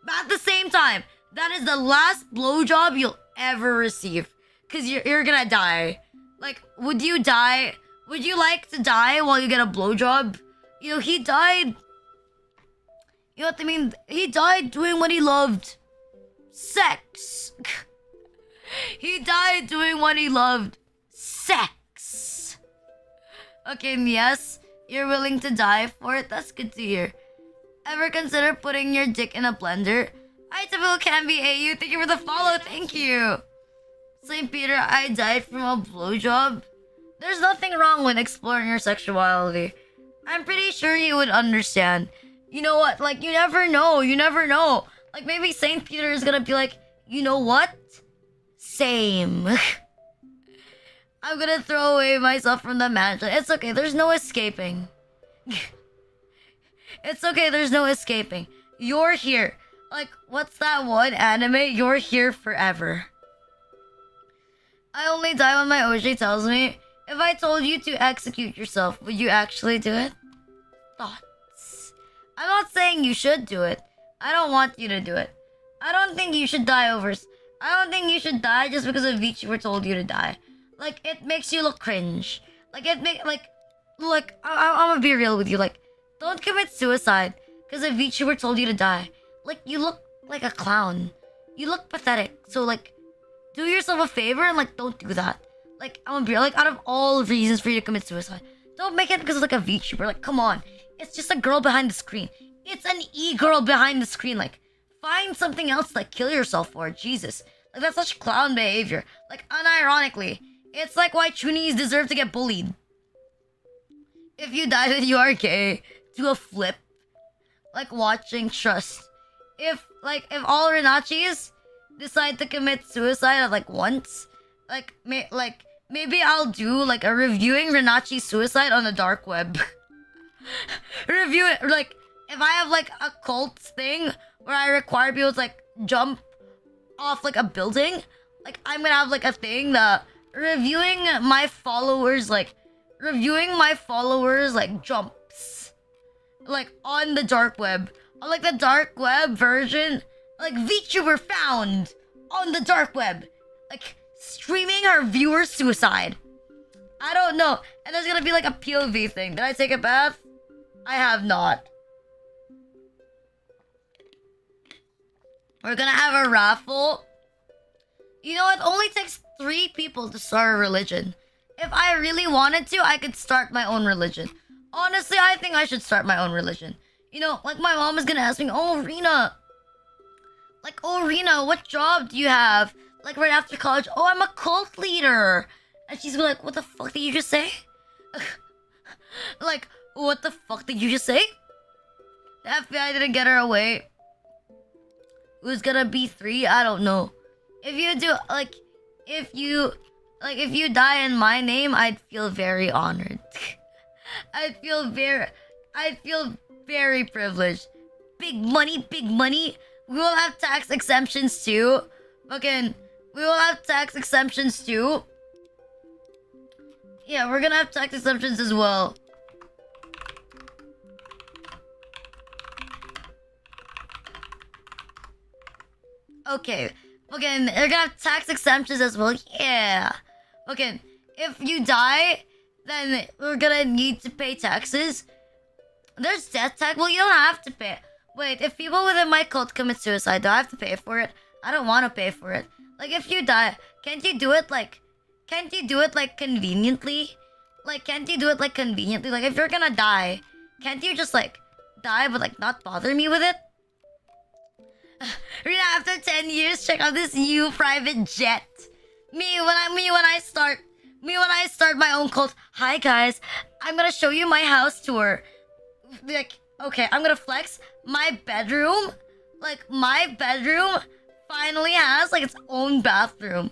But at the same time, that is the last blowjob you'll ever receive. Because you're gonna die. Like, would you die? Would you like to die while you get a blowjob? You know, he died. You know what I mean? He died doing what he loved. Sex. He died doing what he loved. Sex. Okay, yes, you're willing to die for it. That's good to hear. Ever consider putting your dick in a blender? Hi, Taboo can be AU. Thank you for the follow. Thank you. St. Peter, I died from a blowjob. There's nothing wrong with exploring your sexuality. I'm pretty sure you would understand. You know what? Like, you never know. You never know. Like, maybe St. Peter is gonna be like, you know what? Same. I'm gonna throw away myself from the mansion. It's okay. There's no escaping. It's okay. There's no escaping. You're here. Like, what's that one anime? You're here forever. I only die when my OJ tells me. If I told you to execute yourself, would you actually do it? Thoughts. I'm not saying you should do it. I don't want you to do it. I don't think you should die over... I don't think you should die just because a VTuber told you to die. Like, it makes you look cringe. Like, I'm gonna be real with you. Like, don't commit suicide because a VTuber told you to die. Like, you look like a clown. You look pathetic. So, like, do yourself a favor and, like, don't do that. Like, I'm gonna be like, out of all reasons for you to commit suicide, don't make it because it's like a VTuber. Like, come on. It's just a girl behind the screen. It's an e-girl behind the screen. Like, find something else to, like, kill yourself for. Jesus. Like, that's such clown behavior. Like, unironically, it's like why Chunies deserve to get bullied. If you die then you are gay, do a flip. Like watching Trust. If all Renachis decide to commit suicide like once, maybe I'll do like a reviewing Renachi suicide on the dark web. Review it, like if I have like a cult thing where I require people to like jump off like a building, like I'm gonna have like a thing that reviewing my followers like jumps like on the dark web, on like the dark web version, like VTuber found on the dark web, like streaming her viewer's suicide. I don't know. And there's gonna be like a POV thing. Did I take a bath? I have not. We're gonna have a raffle. You know, it only takes 3 people to start a religion. If I really wanted to, I could start my own religion. Honestly, I think I should start my own religion. You know, like my mom is gonna ask me, oh, Rina, what job do you have? Like right after college, oh, I'm a cult leader. And she's like, what the fuck did you just say? Like, what the fuck did you just say? The FBI didn't get her away. Who's gonna be 3? I don't know. If you do, if you die in my name, I'd feel very honored. I'd feel very privileged. Big money. We will have tax exemptions too. We will have tax exemptions too. Yeah, we're gonna have tax exemptions as well. Okay. They're gonna have tax exemptions as well. Yeah. Okay. If you die, then we're gonna need to pay taxes. There's death tax. Well, you don't have to pay. Wait, if people within my cult commit suicide, do I have to pay for it? I don't want to pay for it. Like, if you die, can't you do it conveniently? Like, if you're gonna die, can't you just, like, die but, like, not bother me with it? Rina, after 10 years, check out this new private jet. Me when I start my own cult. Hi guys, I'm gonna show you my house tour. Like, okay, I'm gonna flex my bedroom. Like, my bedroom finally has like its own bathroom.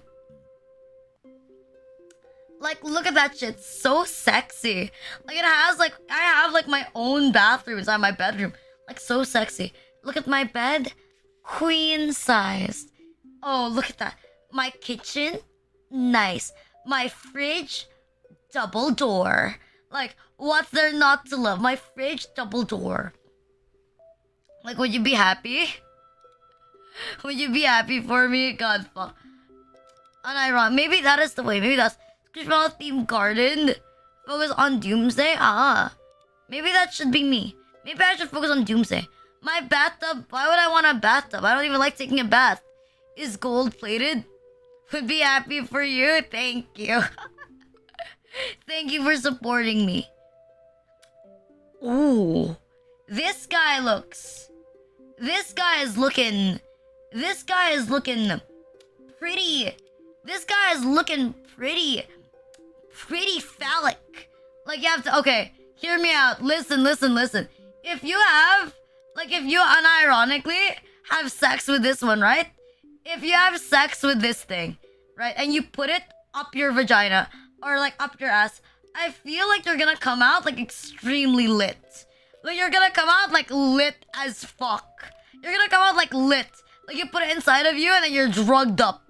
Like, look at that shit, so sexy. Like, it has like, I have like my own bathroom inside my bedroom. Like, so sexy. Look at my bed, queen sized. Oh, look at that. My kitchen, nice. My fridge, double door. Like, what's there not to love? My fridge, double door. Like, would you be happy? Would you be happy for me? God, fuck. Unironic. Maybe that is the way. Maybe that's Squishmallow themed garden. Focus on Doomsday. Ah. Maybe that should be me. Maybe I should focus on Doomsday. My bathtub. Why would I want a bathtub? I don't even like taking a bath. Is gold plated? Would be happy for you. Thank you. Thank you for supporting me. Ooh. This guy is looking pretty. This guy is looking pretty phallic. Like, you have to, okay, hear me out. Listen. If you unironically have sex with this one, right? If you have sex with this thing, right, and you put it up your vagina or like up your ass, I feel like you're gonna come out like extremely lit. Like, you're gonna come out like lit as fuck. You're gonna come out like lit. Like, you put it inside of you and then you're drugged up.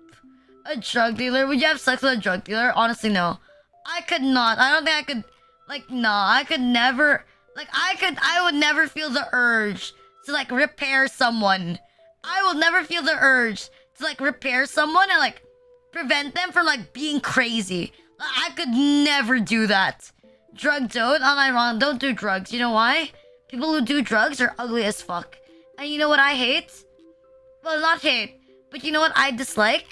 A drug dealer? Would you have sex with a drug dealer? Honestly, no. I could not. I don't think I could. Like, no, I could never. Like, I would never feel the urge to like repair someone. I will never feel the urge to to like repair someone and like prevent them from like being crazy. I could never do that. Drug don't, am I wrong? Don't do drugs. You know why? People who do drugs are ugly as fuck. And you know what I hate? Well, not hate, but you know what I dislike?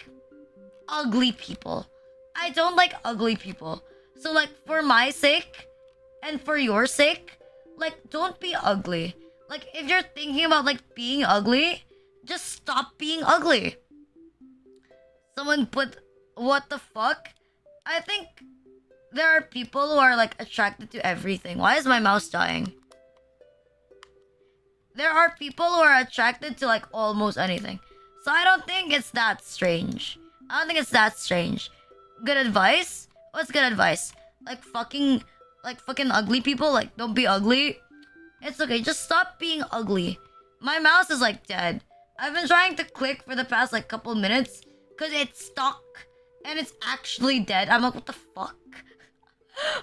Ugly people. I don't like ugly people. So like for my sake and for your sake, like don't be ugly. Like if you're thinking about like being ugly, just stop being ugly. Someone put what the fuck? I think there are people who are like attracted to everything. Why is my mouse dying? There are people who are attracted to like almost anything. So I don't think it's that strange. I don't think it's that strange. Good advice? What's good advice? Like fucking ugly people? Like don't be ugly? It's okay, just stop being ugly. My mouse is like dead. I've been trying to click for the past like couple minutes because it's stuck and it's actually dead. I'm like, what the fuck?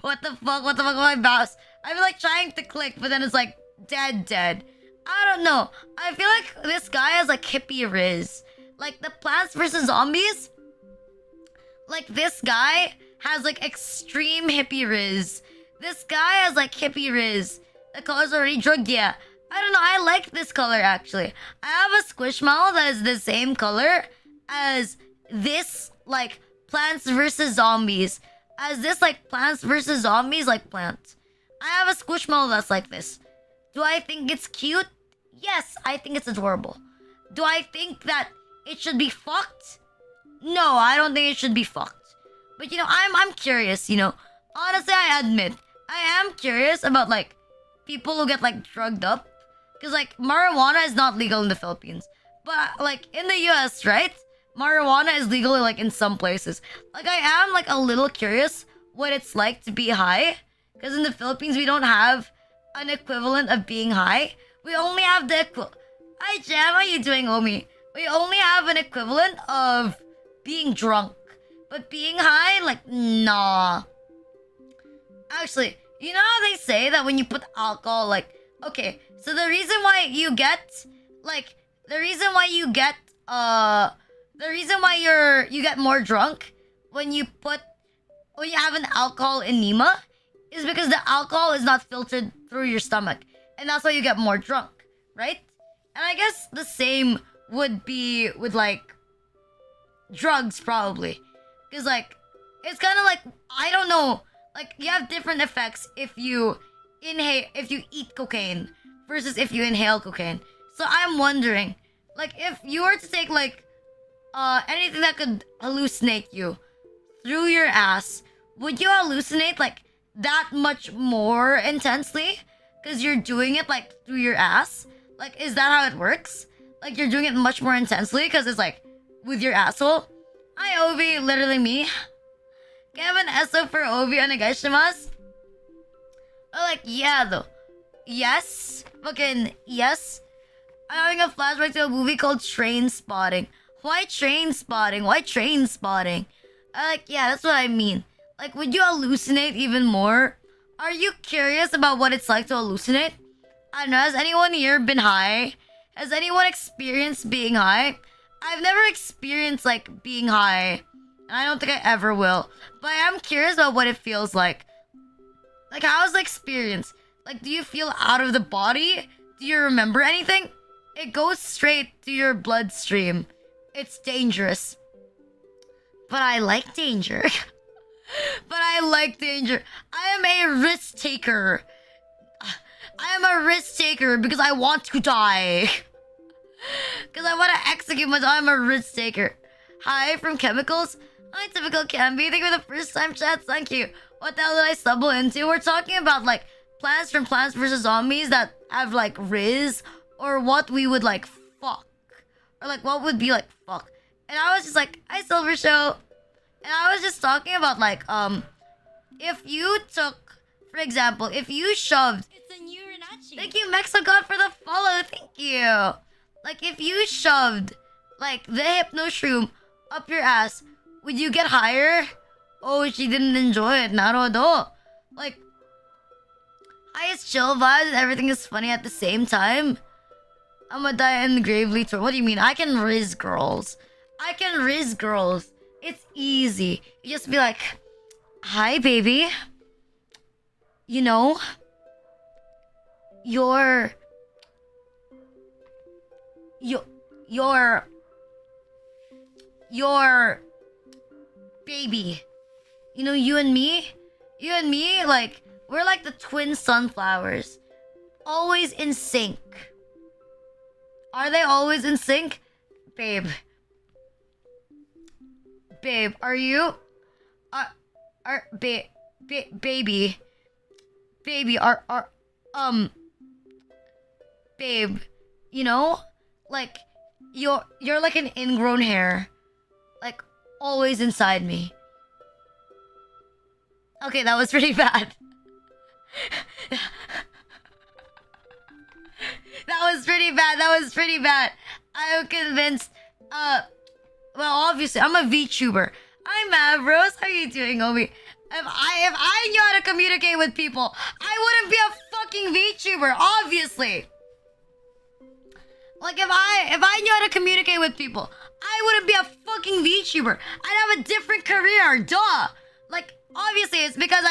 What the fuck? What the fuck? My mouse. I've been like trying to click, but then it's like dead. I don't know. I feel like this guy has like hippie RIZZ. Like the Plants vs Zombies. Like this guy has like extreme hippie RIZZ. This guy has like hippie RIZZ. The color's already drugged, yeah. I don't know, I like this color actually. I have a Squishmallow that is the same color as this like Plants vs Zombies. As this like Plants vs Zombies like plant. I have a Squishmallow that's like this. Do I think it's cute? Yes, I think it's adorable. Do I think that it should be fucked? No, I don't think it should be fucked. But you know, I'm curious, you know. Honestly, I admit, I am curious about like people who get like drugged up. Because like marijuana is not legal in the Philippines. But like in the US, right? Marijuana is legal like in some places. Like I am like a little curious what it's like to be high. Because in the Philippines, we don't have an equivalent of being high. We only have the Hi Jam, how you doing, Omi? We only have an equivalent of being drunk. But being high, like, nah. Actually, you know how they say that when you put alcohol, like, okay, so the reason why you get, like, the reason why you get more drunk when you have an alcohol enema is because the alcohol is not filtered through your stomach. And that's why you get more drunk, right? And I guess the same would be with, like, drugs, probably. Because, like, it's kind of like, I don't know, like, you have different effects if you eat cocaine versus if you inhale cocaine. So I'm wondering, like, if you were to take, like, anything that could hallucinate you through your ass, would you hallucinate, like, that much more intensely? Because you're doing it, like, through your ass? Like, is that how it works? Like, you're doing it much more intensely because it's, like, with your asshole? Hi, Ovi. Literally me. Kevin SO for Ovi onegaishimasu. Oh, like, yeah, though. Yes. Fucking, yes. I'm having a flashback to a movie called Train Spotting. Why Train Spotting? Why Train Spotting? Like, yeah, that's what I mean. Like, would you hallucinate even more? Are you curious about what it's like to hallucinate? I don't know, has anyone here been high? Has anyone experienced being high? I've never experienced, like, being high. And I don't think I ever will. But I am curious about what it feels like. Like, how's the experience? Like, do you feel out of the body? Do you remember anything? It goes straight to your bloodstream. It's dangerous. But I like danger. But I like danger. I am a risk taker. I am a risk taker because I want to die. Because I want to execute myself. I'm a risk taker. Hi from Chemicals. Hi, typical Camby. Thank you for the first time chat. Thank you. What the hell did I stumble into? We're talking about like plants from Plants vs Zombies that have like RIZZ, or what we would like fuck, or like what would be like fuck. And I was just like, hi Silver Show. And I was just talking about like if you took, for example, if you shoved. It's a new Renachi. Thank you, Mexicod, for the follow. Thank you. Like if you shoved like the hypno shroom up your ass, would you get higher? Oh, she didn't enjoy it. Naruto. Like, highest chill vibes and everything is funny at the same time. I'm gonna die in the gravely tour. What do you mean? I can RIZZ girls. I can RIZZ girls. It's easy. You just be like, hi, baby. You know, your baby. You know, you and me, like, we're like the twin sunflowers. Always in sync. Are they always in sync? Babe, are you? Baby, babe, you know, like, you're like an ingrown hair, like, always inside me. Okay, that was pretty bad. That was pretty bad. I'm convinced. Well, obviously, I'm a VTuber. I'm Mavros. How are you doing, Obi? If I knew how to communicate with people, I wouldn't be a fucking VTuber, obviously. Like, if I knew how to communicate with people, I wouldn't be a fucking VTuber. I'd have a different career, duh. Like, obviously, it's because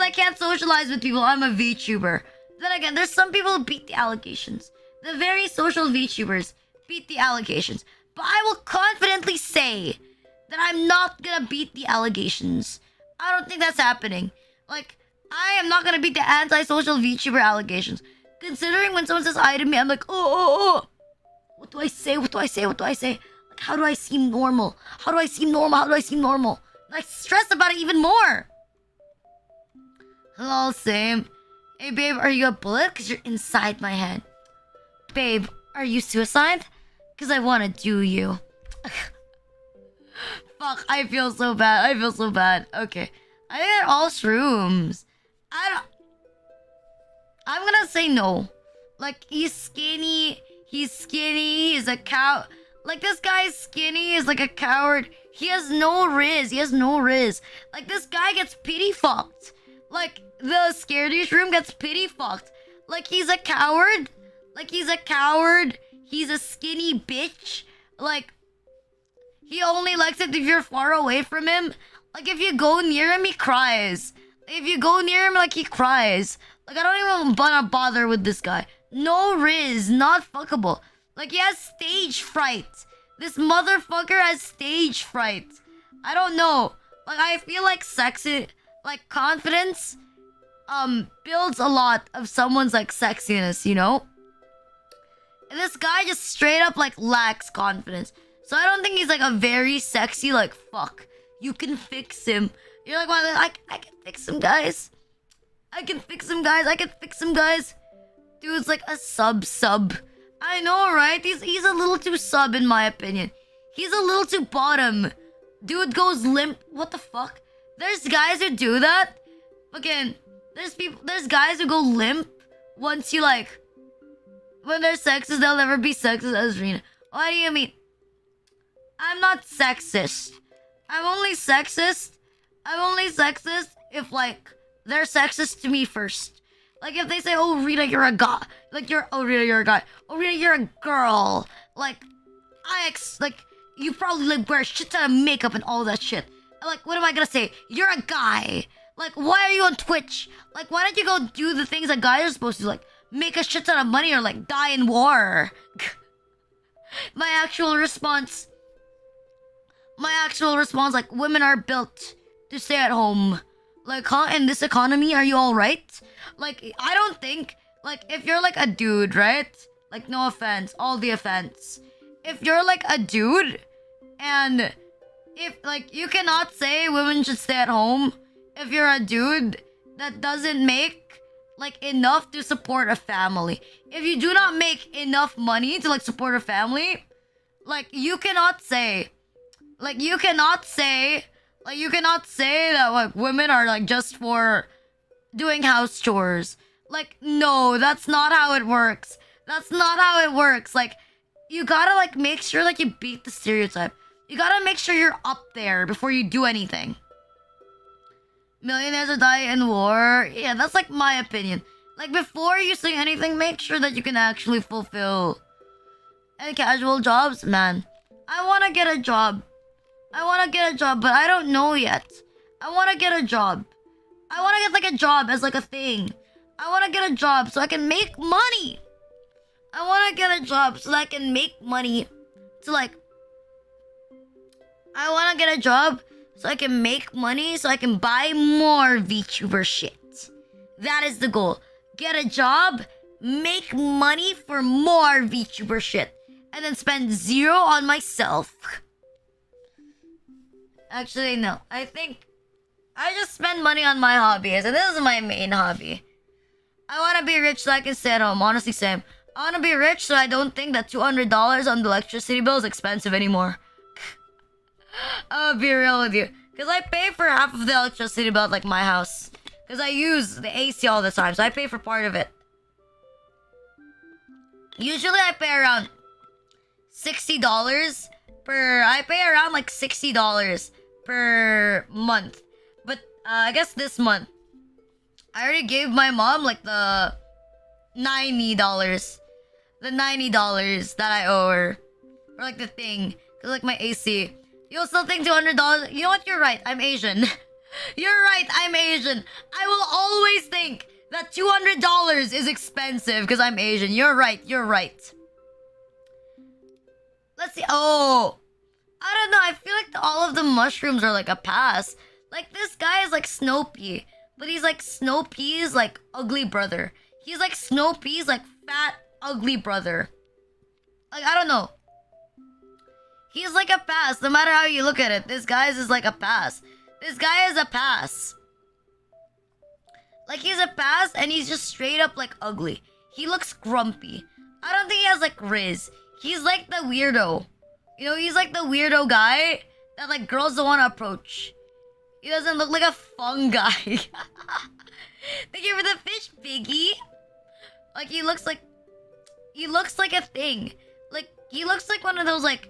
I can't socialize with people. I'm a VTuber. Then again, there's some people who beat the allegations. The very social VTubers beat the allegations. But I will confidently say that I'm not gonna beat the allegations. I don't think that's happening. Like, I am not gonna beat the antisocial VTuber allegations. Considering when someone says hi to me, I'm like, oh. What do I say? Like, how do I seem normal? And I stress about it even more. Hello, same. Hey, babe, are you a bullet? Because you're inside my head. Babe, are you suicide? Because I want to do you. Fuck, I feel so bad. Okay. I think they're all shrooms. I'm gonna say no. Like, he's skinny, he's a cow. Like, this guy's skinny, he's like a coward. He has no RIZZ. Like, this guy gets pity fucked. Like, the scaredy shroom gets pity fucked. Like, he's a coward. He's a skinny bitch. Like, he only likes it if you're far away from him. Like, if you go near him, he cries. If you go near him, like, he cries. Like, I don't even wanna bother with this guy. No RIZZ, not fuckable. Like, he has stage fright. This motherfucker has stage fright. I don't know. Like, I feel like sexy, like, confidence, builds a lot of someone's, like, sexiness, you know? And this guy just straight up, like, lacks confidence. So I don't think he's, like, a very sexy, like, fuck. You can fix him. You're like, well, I can fix him, guys. I can fix him, guys. Dude's like a sub. I know, right? He's a little too sub, in my opinion. He's a little too bottom. Dude goes limp. What the fuck? There's guys who do that. Again, there's guys who go limp once you, like, when they're sexist, they'll never be sexist as Rina. What do you mean? I'm not sexist. I'm only sexist if, like, they're sexist to me first. Like, if they say, oh, Rina, you're a guy. Like, Rina, you're a guy. Oh, Rina, you're a girl. Like, like, you probably, like, wear a shit ton of makeup and all that shit. Like, what am I gonna say? You're a guy. Like, why are you on Twitch? Like, why don't you go do the things that guys are supposed to do? Like, make a shit ton of money or, like, die in war. My actual response, like, women are built to stay at home. Like, huh? In this economy, are you alright? Like, I don't think, like, if you're, like, a dude, right? Like, no offense, all the offense. If you're, like, a dude, and if, like, you cannot say women should stay at home if you're a dude that doesn't make, like, enough to support a family. If you do not make enough money to, like, support a family, like, you cannot say that, like, women are, like, just for doing house chores. Like, no, that's not how it works. Like, you gotta, like, make sure, like, you beat the stereotype. You gotta make sure you're up there before you do anything. Millionaires will die in war. Yeah, that's, like, my opinion. Like, before you say anything, make sure that you can actually fulfill any casual jobs, man. I want to get a job. But I don't know yet. I want to get a job. I want to get like a job as like a thing. I want to get a job so I can make money. I want to get a job so that I can make money to like... I want to get a job so I can make money so I can buy more VTuber shit. That is the goal. Get a job, make money for more VTuber shit, and then spend 0 on myself. Actually, no. I think I just spend money on my hobbies, and this is my main hobby. I want to be rich so I can stay at home. Honestly, Sam. I want to be rich so I don't think that $200 on the electricity bill is expensive anymore. I'll be real with you. Because I pay for half of the electricity bill at like my house. Because I use the AC all the time, so I pay for part of it. Usually I pay around $60 per... I pay around like $60 per month. But I guess this month, I already gave my mom like the $90. The $90 that I owe her. For like the thing. Cause like my AC. You'll still think $200. You know what? You're right. I'm Asian. You're right. I'm Asian. I will always think that $200 is expensive because I'm Asian. You're right. You're right. Let's see. Oh. I don't know. I feel like all of the mushrooms are like a pass. Like this guy is like Snow Pea. But he's like Snow Pea's like ugly brother. He's like Snow Pea's like fat ugly brother. Like I don't know. He's like a pass, no matter how you look at it. This guy's is like a pass. This guy is a pass. Like he's a pass and he's just straight up like ugly. He looks grumpy. I don't think he has like RIZZ. He's like the weirdo. You know, he's like the weirdo guy that like girls don't want to approach. He doesn't look like a fun guy. Thank you for the fish, Biggie. Like he looks like a thing. Like he looks like one of those like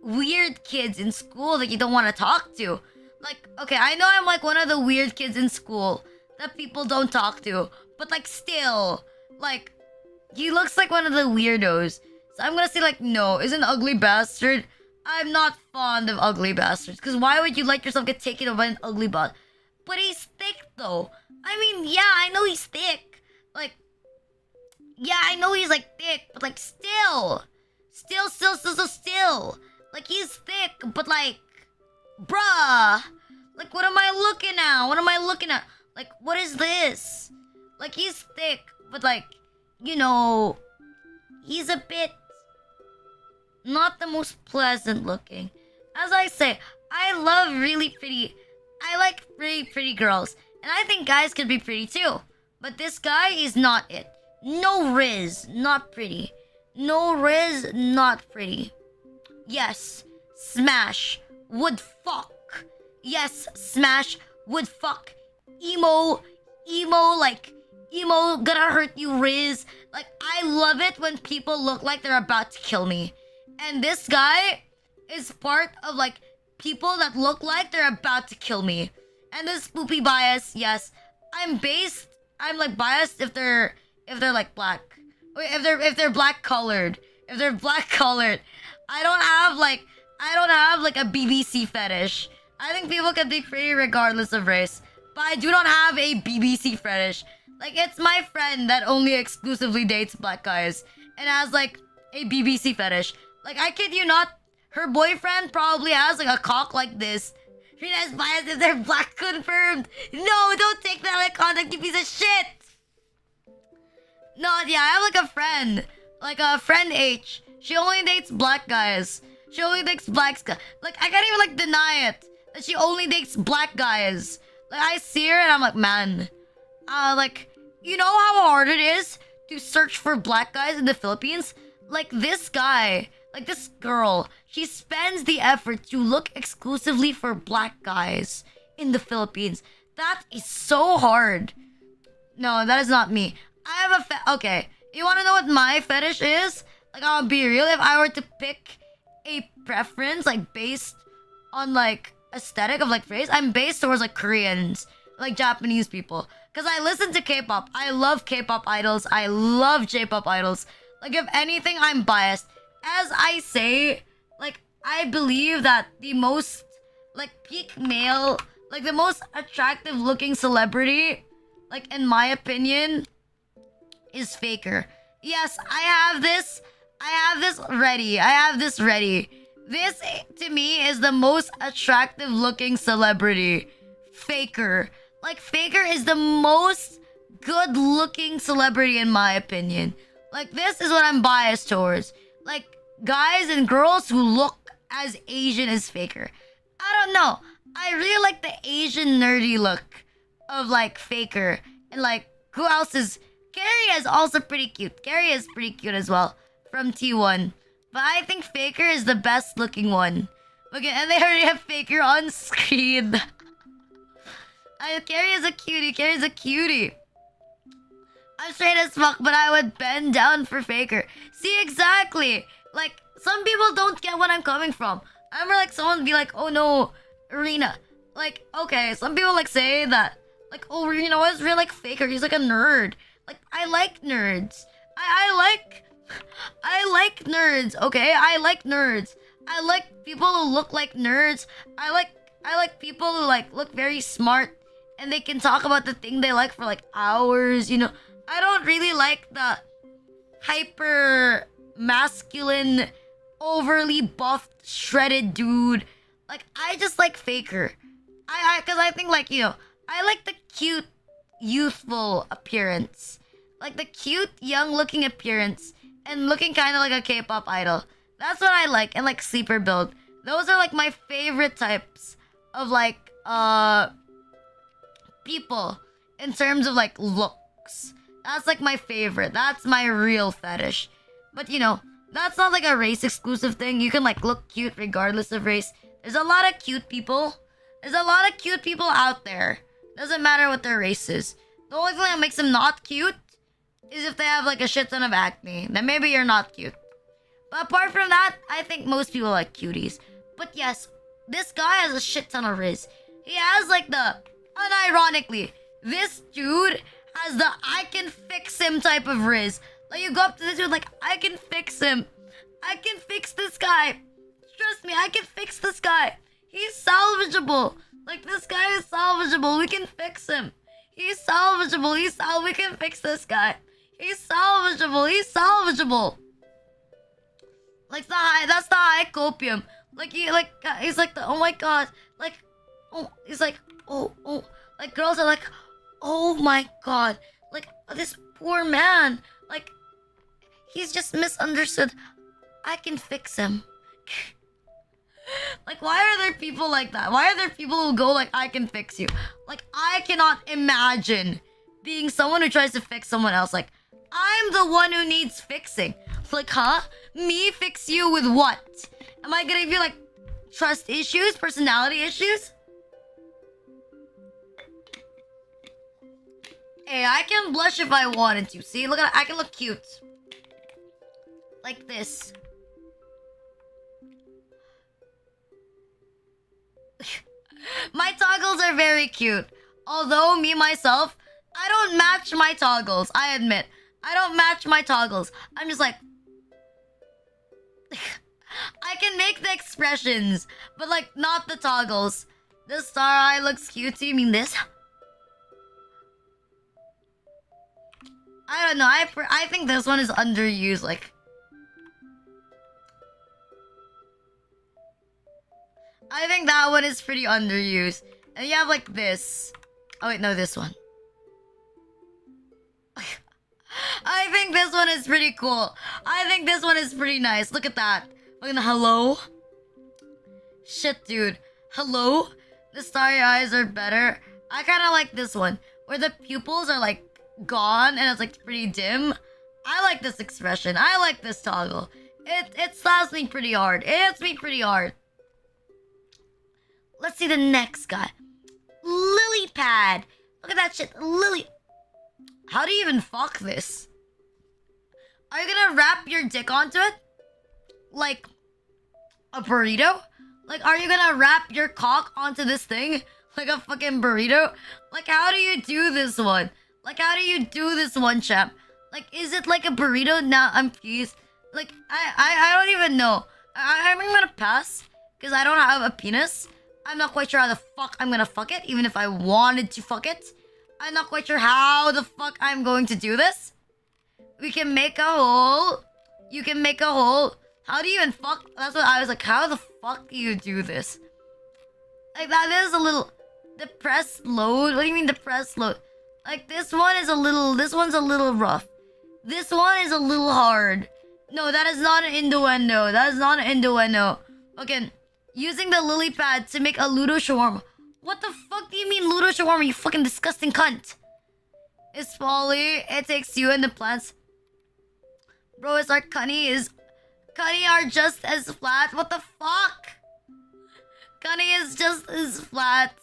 weird kids in school that you don't want to talk to. Like, okay, I know I'm like one of the weird kids in school that people don't talk to, but like still, like he looks like one of the weirdos. So I'm gonna say like no, is an ugly bastard. I'm not fond of ugly bastards, because why would you let yourself get taken over by an ugly bastard? But he's thick though. I mean, yeah, I know he's thick. Like, yeah, I know he's like thick, but like still. Like he's thick, but like, bruh. Like what am I looking at? What am I looking at? Like, what is this? Like he's thick, but like, you know, he's a bit not the most pleasant looking. As I say, I like really pretty girls. And I think guys could be pretty too. But this guy is not it. No RIZZ, not pretty. No RIZZ, not pretty. Yes, smash, would fuck. Yes, smash, would fuck. Emo, gonna hurt you, RIZZ. Like, I love it when people look like they're about to kill me. And this guy is part of, like, people that look like they're about to kill me. And this spoopy bias, yes. I'm like biased if they're like black. Wait, if they're black colored. If they're black colored. I don't have like a BBC fetish. I think people can be pretty regardless of race. But I do not have a BBC fetish. Like, it's my friend that only exclusively dates black guys and has like a BBC fetish. Like, I kid you not, her boyfriend probably has like a cock like this. Rina's biased if they're black confirmed. No, don't take that out of context, you piece of shit. No, yeah, I have like a friend. Like a friend H. She only dates black guys. She only dates black guys. Like, I can't even like deny it. That she only dates black guys. Like, I see her and I'm like, man. Like, you know how hard it is to search for black guys in the Philippines? Like, this guy, like this girl, she spends the effort to look exclusively for black guys in the Philippines. That is so hard. No, that is not me. I have a okay, you want to know what my fetish is? Like, I'll be real. If I were to pick a preference, like, based on, like, aesthetic of, like, race, I'm based towards, like, Koreans, like, Japanese people. Because I listen to K-pop. I love K-pop idols. I love J-pop idols. Like, if anything, I'm biased. As I say, like, I believe that the most like peak male, like the most attractive looking celebrity, like in my opinion, is Faker. Yes, I have this. I have this ready. I have this ready. This to me is the most attractive looking celebrity. Faker. Like Faker is the most good looking celebrity in my opinion. Like this is what I'm biased towards. Like guys and girls who look as Asian as Faker. I don't know. I really like the Asian nerdy look of like Faker. And like who else is Carrie is also pretty cute. Carrie is pretty cute as well from T1. But I think Faker is the best looking one. Okay, and they already have Faker on screen. Carrie is a cutie. Carrie's a cutie. I'm straight as fuck, but I would bend down for Faker. See, exactly. Like, some people don't get what I'm coming from. I remember, like, someone be like, oh no, Rina. Like, okay, some people, like, say that. Like, oh, Rina was really like Faker. He's like a nerd. Like, I like nerds. I like nerds, okay? I like nerds. I like people who look like nerds. I like people who, like, look very smart. And they can talk about the thing they like for, like, hours, you know? I don't really like the hyper masculine, overly buffed, shredded dude. Like, I just like Faker. Cause I think, like, you know, I like the cute, youthful appearance. Like the cute, young looking appearance. And looking kind of like a K-pop idol. That's what I like. And like sleeper build. Those are like my favorite types of like, people. In terms of like looks. That's like my favorite. That's my real fetish. But you know, that's not like a race exclusive thing. You can like look cute regardless of race. There's a lot of cute people. There's a lot of cute people out there. Doesn't matter what their race is. The only thing that makes them not cute is if they have like a shit ton of acne. Then maybe you're not cute. But apart from that, I think most people like cuties. But yes, this guy has a shit ton of RIZZ. He has like the, unironically, this dude has the I can fix him type of RIZZ. Like you go up to this dude like, I can fix him. I can fix this guy. Trust me, I can fix this guy. He's salvageable. Like this guy is salvageable. We can fix him. He's salvageable. We can fix this guy. He's salvageable. He's salvageable. Like that's the high copium. Like he's like the oh my god. Like oh he's like oh like girls are like oh my god. Like this poor man. Like he's just misunderstood. I can fix him. Like why are there people like that? Why are there people who go like I can fix you? Like I cannot imagine being someone who tries to fix someone else. Like I'm the one who needs fixing. Like, huh? Me fix you with what? Am I gonna be like trust issues, personality issues? Hey, I can blush if I wanted to. See, look at I can look cute. Like this. My toggles are very cute. Although me myself, I don't match my toggles. I admit. I don't match my toggles. I'm just like I can make the expressions, but like not the toggles. This star eye looks cute. Do you mean this? I don't know. I think this one is underused. Like I think that one is pretty underused. And you have like this. Oh wait, no, this one. I think this one is pretty cool. I think this one is pretty nice. Look at that. Look at the hello. Shit, dude. Hello? The starry eyes are better. I kind of like this one. Where the pupils are like gone and it's like pretty dim. I like this expression. I like this toggle. It slaps me pretty hard. It hits me pretty hard. Let's see the next guy. Lily pad. Look at that shit. Lily. How do you even fuck this? Are you gonna wrap your dick onto it? Like a burrito? Like, are you gonna wrap your cock onto this thing? Like a fucking burrito? Like, how do you do this one? Like, how do you do this one, champ? Like, is it like a burrito? Now I'm confused. Like, I don't even know. I'm gonna pass because I don't have a penis. I'm not quite sure how the fuck I'm gonna fuck it, even if I wanted to fuck it. I'm not quite sure how the fuck I'm going to do this. We can make a hole. You can make a hole. How do you even fuck? That's what I was like, how the fuck do you do this? Like, that is a little... Depressed load? What do you mean depressed load? Like, this one's a little rough. This one is a little hard. No, that is not an innuendo. That is not an innuendo. Okay, using the lily pad to make a Ludo shawarma. What the fuck do you mean Ludo shawarma, you fucking disgusting cunt? It's Polly. It takes you and the plants. Bro, it's our cunny are just as flat. What the fuck? Cunny is just as flat.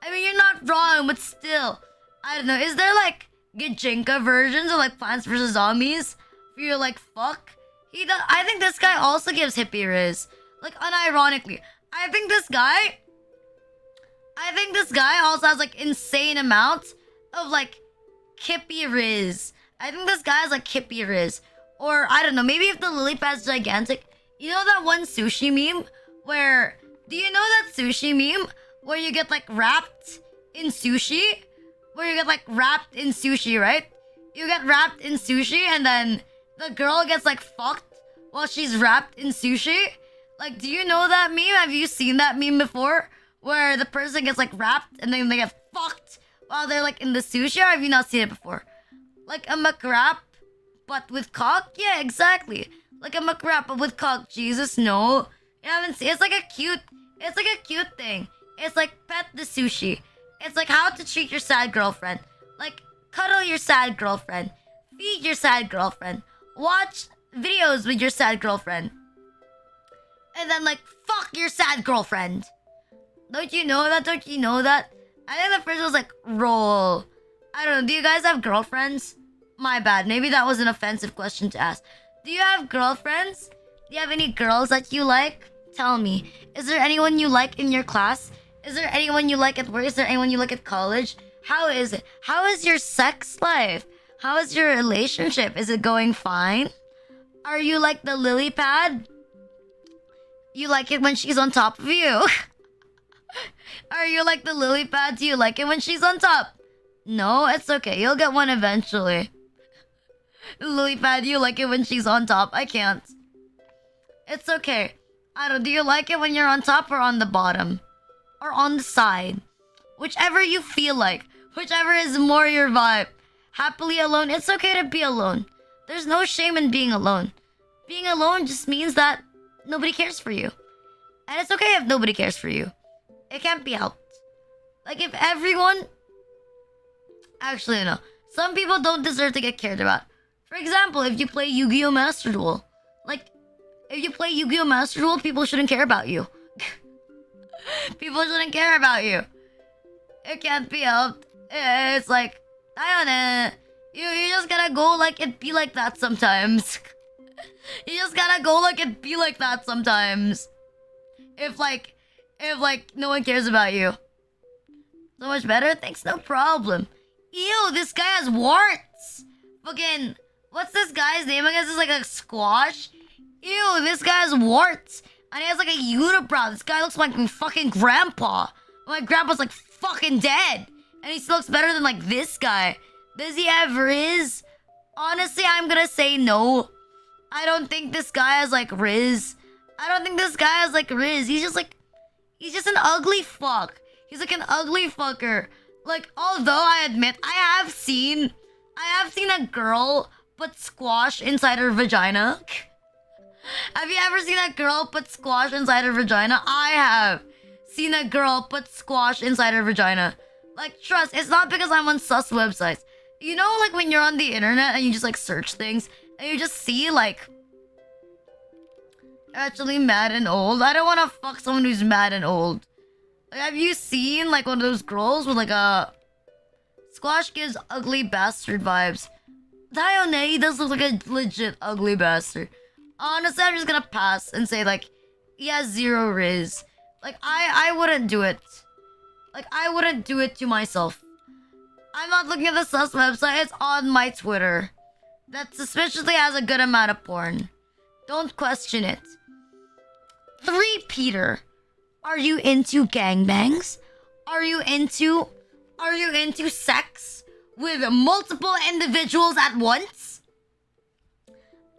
I mean, you're not wrong, but still. I don't know. Is there like Gijinka versions of like Plants vs. Zombies? For you like fuck? I think this guy also gives hippie riz. Like unironically. I think this guy also has like insane amounts of like hippie riz. I think this guy has like hippie riz. Or I don't know, maybe if the lily pad's gigantic. You know that one sushi meme where... Do you know that sushi meme where you get like wrapped in sushi? Where you get like wrapped in sushi, right? You get wrapped in sushi and then the girl gets like fucked while she's wrapped in sushi. Like, do you know that meme? Have you seen that meme before? Where the person gets like wrapped and then they get fucked while they're like in the sushi? Or have you not seen it before? Like a McWrap, but with cock? Yeah, exactly. Like a McWrap, but with cock. Jesus, no. You haven't seen. It's like a cute thing. It's like pet the sushi. It's like how to treat your sad girlfriend. Like cuddle your sad girlfriend. Feed your sad girlfriend. Watch videos with your sad girlfriend. And then like fuck your sad girlfriend. Don't you know that? Don't you know that? I think the first was like roll. I don't know. Do you guys have girlfriends? My bad. Maybe that was an offensive question to ask. Do you have girlfriends? Do you have any girls that you like? Tell me. Is there anyone you like in your class? Is there anyone you like at work? Is there anyone you like at college? How is it? How is your sex life? How is your relationship? Is it going fine? Are you like the lily pad? You like it when she's on top of you? Are you like the lily pad? Do you like it when she's on top? No, it's okay. You'll get one eventually. Lily pad, you like it when she's on top? I can't. It's okay. I don't. Do you like it when you're on top or on the bottom? Or on the side? Whichever you feel like. Whichever is more your vibe. Happily alone. It's okay to be alone. There's no shame in being alone. Being alone just means that nobody cares for you. And it's okay if nobody cares for you. It can't be helped. Like if everyone... Actually, no. Some people don't deserve to get cared about. For example, if you play Yu-Gi-Oh! Master Duel. Like, if you play Yu-Gi-Oh! Master Duel, people shouldn't care about you. People shouldn't care about you. It can't be helped. It's like, I don't know. You just gotta go like it be like that sometimes. You just gotta go like it be like that sometimes. If no one cares about you. So much better? Thanks, no problem. Ew, this guy has warts. Fucking, what's this guy's name? I guess it's like a squash. Ew, this guy has warts. And he has like a unibrow. This guy looks like my fucking grandpa. My grandpa's like fucking dead. And he still looks better than like this guy. Does he have RIZZ? Honestly, I'm gonna say no. I don't think this guy has like RIZZ. I don't think this guy has like RIZZ. He's just an ugly fuck. He's like an ugly fucker. Like, although I admit, I have seen a girl put squash inside her vagina. Have you ever seen a girl put squash inside her vagina? I have seen a girl put squash inside her vagina. Like, trust, it's not because I'm on sus websites. You know, like when you're on the internet and you just like search things and you just see like actually mad and old. I don't want to fuck someone who's mad and old. Like, have you seen like one of those girls with like a squash gives ugly bastard vibes? Dayo, he does look like a legit ugly bastard. Honestly, I'm just gonna pass and say like he has zero RIZZ. Like I wouldn't do it. Like I wouldn't do it to myself. I'm not looking at the sus website. It's on my Twitter. That suspiciously has a good amount of porn. Don't question it. Three, Peter. Are you into gangbangs? Are you into sex with multiple individuals at once?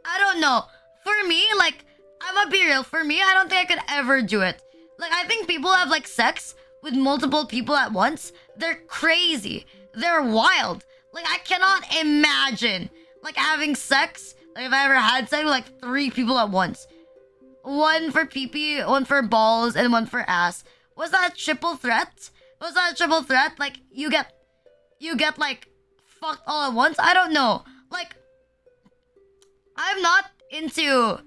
I don't know. For me, like, I'm gonna be real. For me, I don't think I could ever do it. Like, I think people have like sex with multiple people at once. They're crazy. They're wild. Like, I cannot imagine like having sex. Like, if I ever had sex with like three people at once. One for pee-pee, one for balls, and one for ass. Was that a triple threat? Was that a triple threat? Like, you get like fucked all at once? I don't know. Like, I'm not into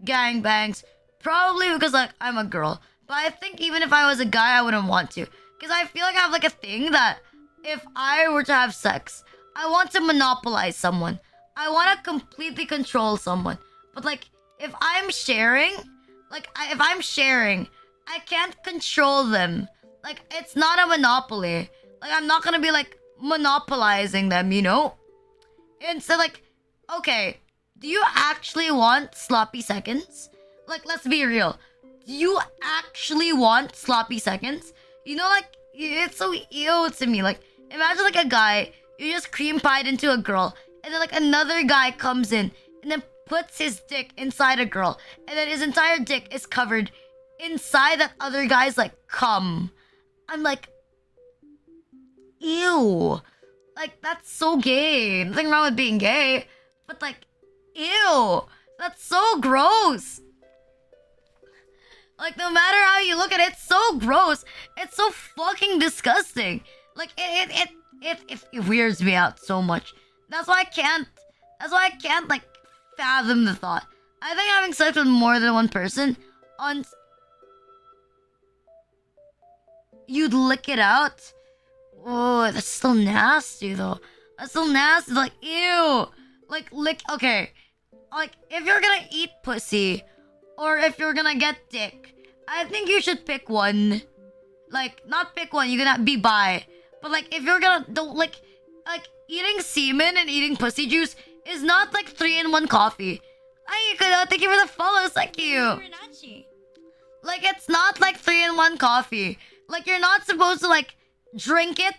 gangbangs. Probably because like I'm a girl. But I think even if I was a guy, I wouldn't want to. Because I feel like I have like a thing that if I were to have sex, I want to monopolize someone. I want to completely control someone. But like, if I'm sharing, I can't control them. Like, it's not a monopoly. Like, I'm not gonna be like monopolizing them, you know? Instead, like, okay, do you actually want sloppy seconds? Like, let's be real. Do you actually want sloppy seconds? You know, like, it's so ew to me. Like, imagine like a guy, you just cream pied into a girl, and then like another guy comes in and then puts his dick inside a girl, and then his entire dick is covered inside that other guy's like cum. I'm like, ew. Like, that's so gay. Nothing wrong with being gay, but like, ew. That's so gross. Like, no matter how you look at it, it's so gross. It's so fucking disgusting. Like, it weirds me out so much. That's why I can't like fathom the thought. I think having sex with more than one person on you'd lick it out. Oh, that's still nasty though. That's still nasty. Like, ew. Like, lick. Okay. Like, if you're gonna eat pussy, or if you're gonna get dick, I think you should pick one. Like, not pick one. You're gonna be bi. But like, if you're gonna don't like eating semen and eating pussy juice is not like 3-in-1 coffee. Thank you for the follows. Thank you. Like, it's not like 3-in-1 coffee. Like, you're not supposed to like drink it.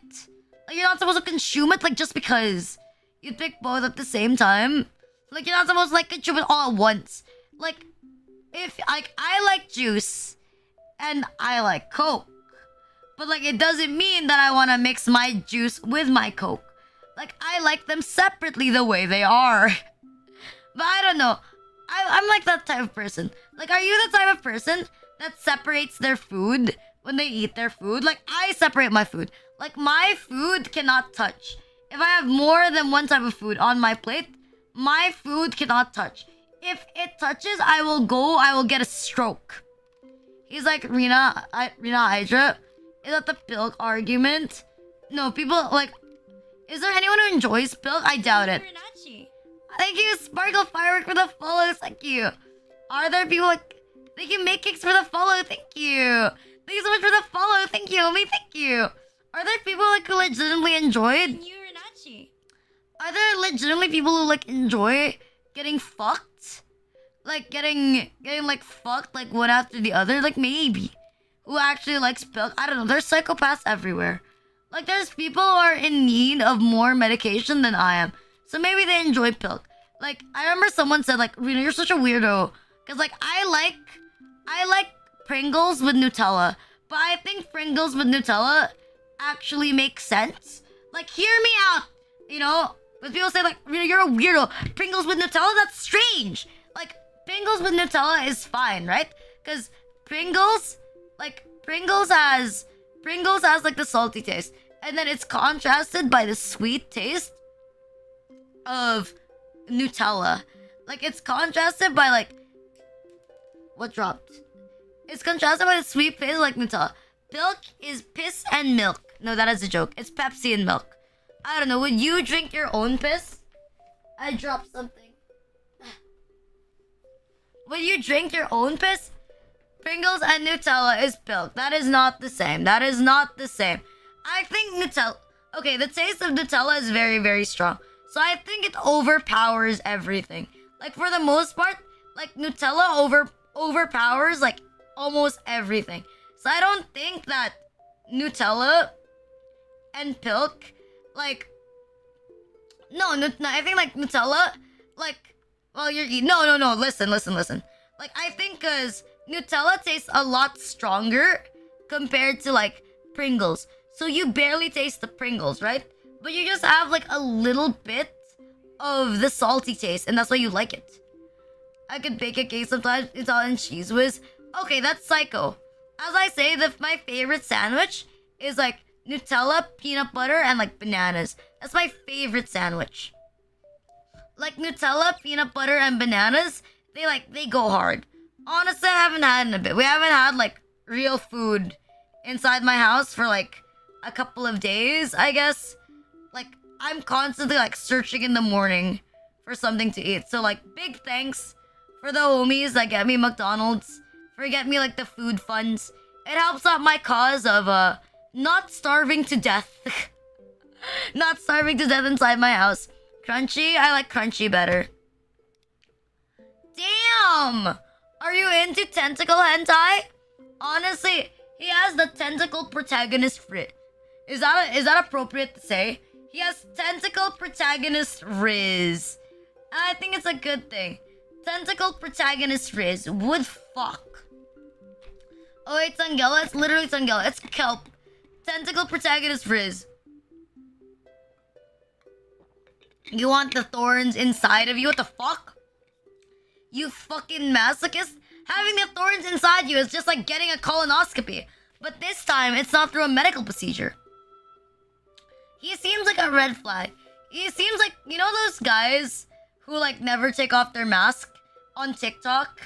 Like, you're not supposed to consume it like just because. You pick both at the same time. Like, you're not supposed to like consume it all at once. Like, if like I like juice and I like Coke, but like it doesn't mean that I want to mix my juice with my Coke. Like, I like them separately the way they are. But I don't know. I'm like that type of person. Like, are you the type of person that separates their food when they eat their food? Like, I separate my food. Like, my food cannot touch. If I have more than one type of food on my plate, my food cannot touch. If it touches, I will get a stroke. He's like, Rina Hydra, is that the pilk argument? No, people like, is there anyone who enjoys pilk? I doubt it. Thank you, Sparkle Firework, for the follows. Thank you. Are there people like, thank you, Make Kicks, for the follow. Thank you. Thank you so much for the follow. Thank you, Omi. Thank you. Are there people like who legitimately enjoyed? Are there legitimately people who like enjoy getting fucked? Like getting like fucked like one after the other? Like, maybe. Who actually likes pilk? I don't know. There's psychopaths everywhere. Like, there's people who are in need of more medication than I am. So maybe they enjoy pilk. Like, I remember someone said, like, Rina, you're such a weirdo. Because, like, I like Pringles with Nutella. But I think Pringles with Nutella actually makes sense. Like, hear me out. You know? But people say, like, Rina, you're a weirdo. Pringles with Nutella? That's strange. Like, Pringles with Nutella is fine, right? Because Pringles has like the salty taste, and then it's contrasted by the sweet taste of Nutella. Like, it's contrasted by like what dropped? It's contrasted by the sweet taste like Nutella. Pilk is piss and milk. No, that is a joke. It's Pepsi and milk. I don't know. Would you drink your own piss? I dropped something. Would you drink your own piss? Pringles and Nutella is pilk. That is not the same. That is not the same. I think Nutella... Okay, the taste of Nutella is very, very strong. So I think it overpowers everything. Like, for the most part, like, Nutella overpowers, like, almost everything. So I don't think that Nutella and Pilk, like, no, I think like Nutella, like, well, you're eating. No. Listen. Like, I think because Nutella tastes a lot stronger compared to like Pringles. So you barely taste the Pringles, right? But you just have like a little bit of the salty taste, and that's why you like it. I could bake a cake sometimes. It's all in cheese whiz. Okay, that's psycho. As I say, my favorite sandwich is like Nutella, peanut butter, and like bananas. That's my favorite sandwich. Like Nutella, peanut butter, and bananas, they go hard. Honestly, I haven't had in a bit. We haven't had like real food inside my house for like a couple of days, I guess. Like, I'm constantly like searching in the morning for something to eat. So like, big thanks for the homies that get me McDonald's, for get me like the food funds. It helps out my cause of not starving to death. Not starving to death inside my house. Crunchy, I like crunchy better. Damn! Are you into tentacle hentai? Honestly, he has the tentacle protagonist frit. Is that appropriate to say? He has tentacle protagonist RIZZ. I think it's a good thing. Tentacle protagonist RIZZ would fuck. Oh wait, Tangela? It's literally Tangela. It's kelp. Tentacle protagonist RIZZ. You want the thorns inside of you? What the fuck? You fucking masochist? Having the thorns inside you is just like getting a colonoscopy. But this time, it's not through a medical procedure. He seems like a red flag. He seems like, you know those guys who like never take off their mask on TikTok?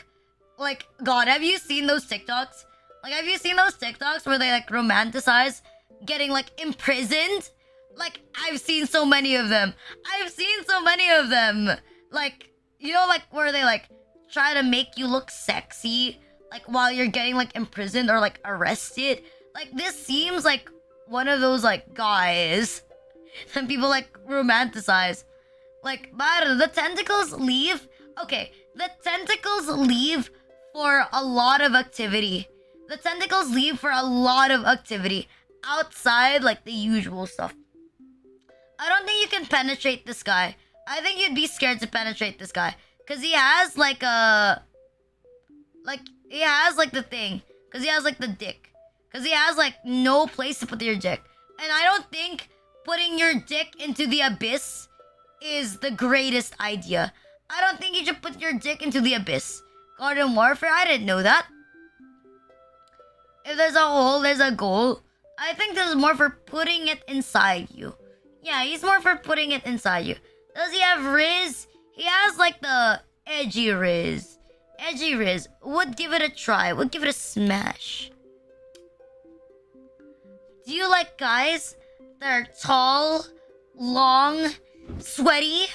Like, God, have you seen those TikToks? Like, have you seen those TikToks where they like romanticize getting like imprisoned? Like, I've seen so many of them. Like, you know, like where they like try to make you look sexy, like while you're getting like imprisoned or like arrested. Like, this seems like one of those like guys that people like romanticize. Like, but I don't know, the tentacles leave. Okay, the tentacles leave for a lot of activity. The tentacles leave for a lot of activity outside like the usual stuff. I don't think you can penetrate this guy. I think you'd be scared to penetrate this guy. Because he has like a... Like, he has like the thing. Because he has like the dick. Because he has like no place to put your dick. And I don't think putting your dick into the abyss is the greatest idea. I don't think you should put your dick into the abyss. Garden warfare? I didn't know that. If there's a hole, there's a goal. I think this is more for putting it inside you. Yeah, he's more for putting it inside you. Does he have RIZZ? He has like the edgy RIZZ. Edgy RIZZ. Would give it a try. Would give it a smash. Do you like guys that are tall, long, sweaty?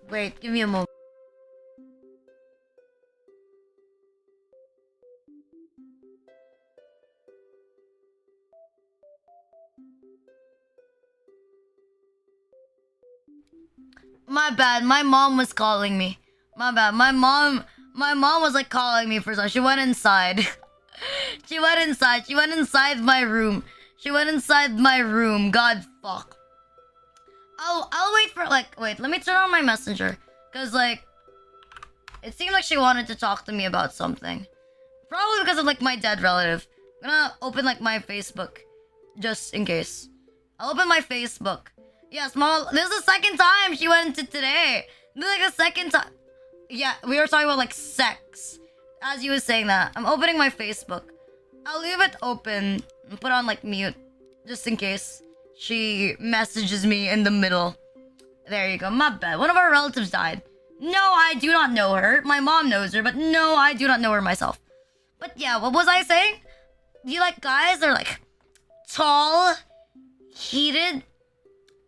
Wait, give me a moment. My bad. My mom was calling me. My bad. My mom was like calling me for something. She went inside. She went inside my room. God fuck. I'll wait for like, wait, let me turn on my messenger. Cause like, it seemed like she wanted to talk to me about something. Probably because of like my dead relative. I'm gonna open like my Facebook. Just in case. I'll open my Facebook. Yeah, small. This is the second time she went into today. This is like the second time. Yeah, we were talking about like sex. As you were saying that. I'm opening my Facebook. I'll leave it open and put on like mute. Just in case she messages me in the middle. There you go. My bad. One of our relatives died. No, I do not know her. My mom knows her, but no, I do not know her myself. But yeah, what was I saying? Do you like guys that are like tall, heated,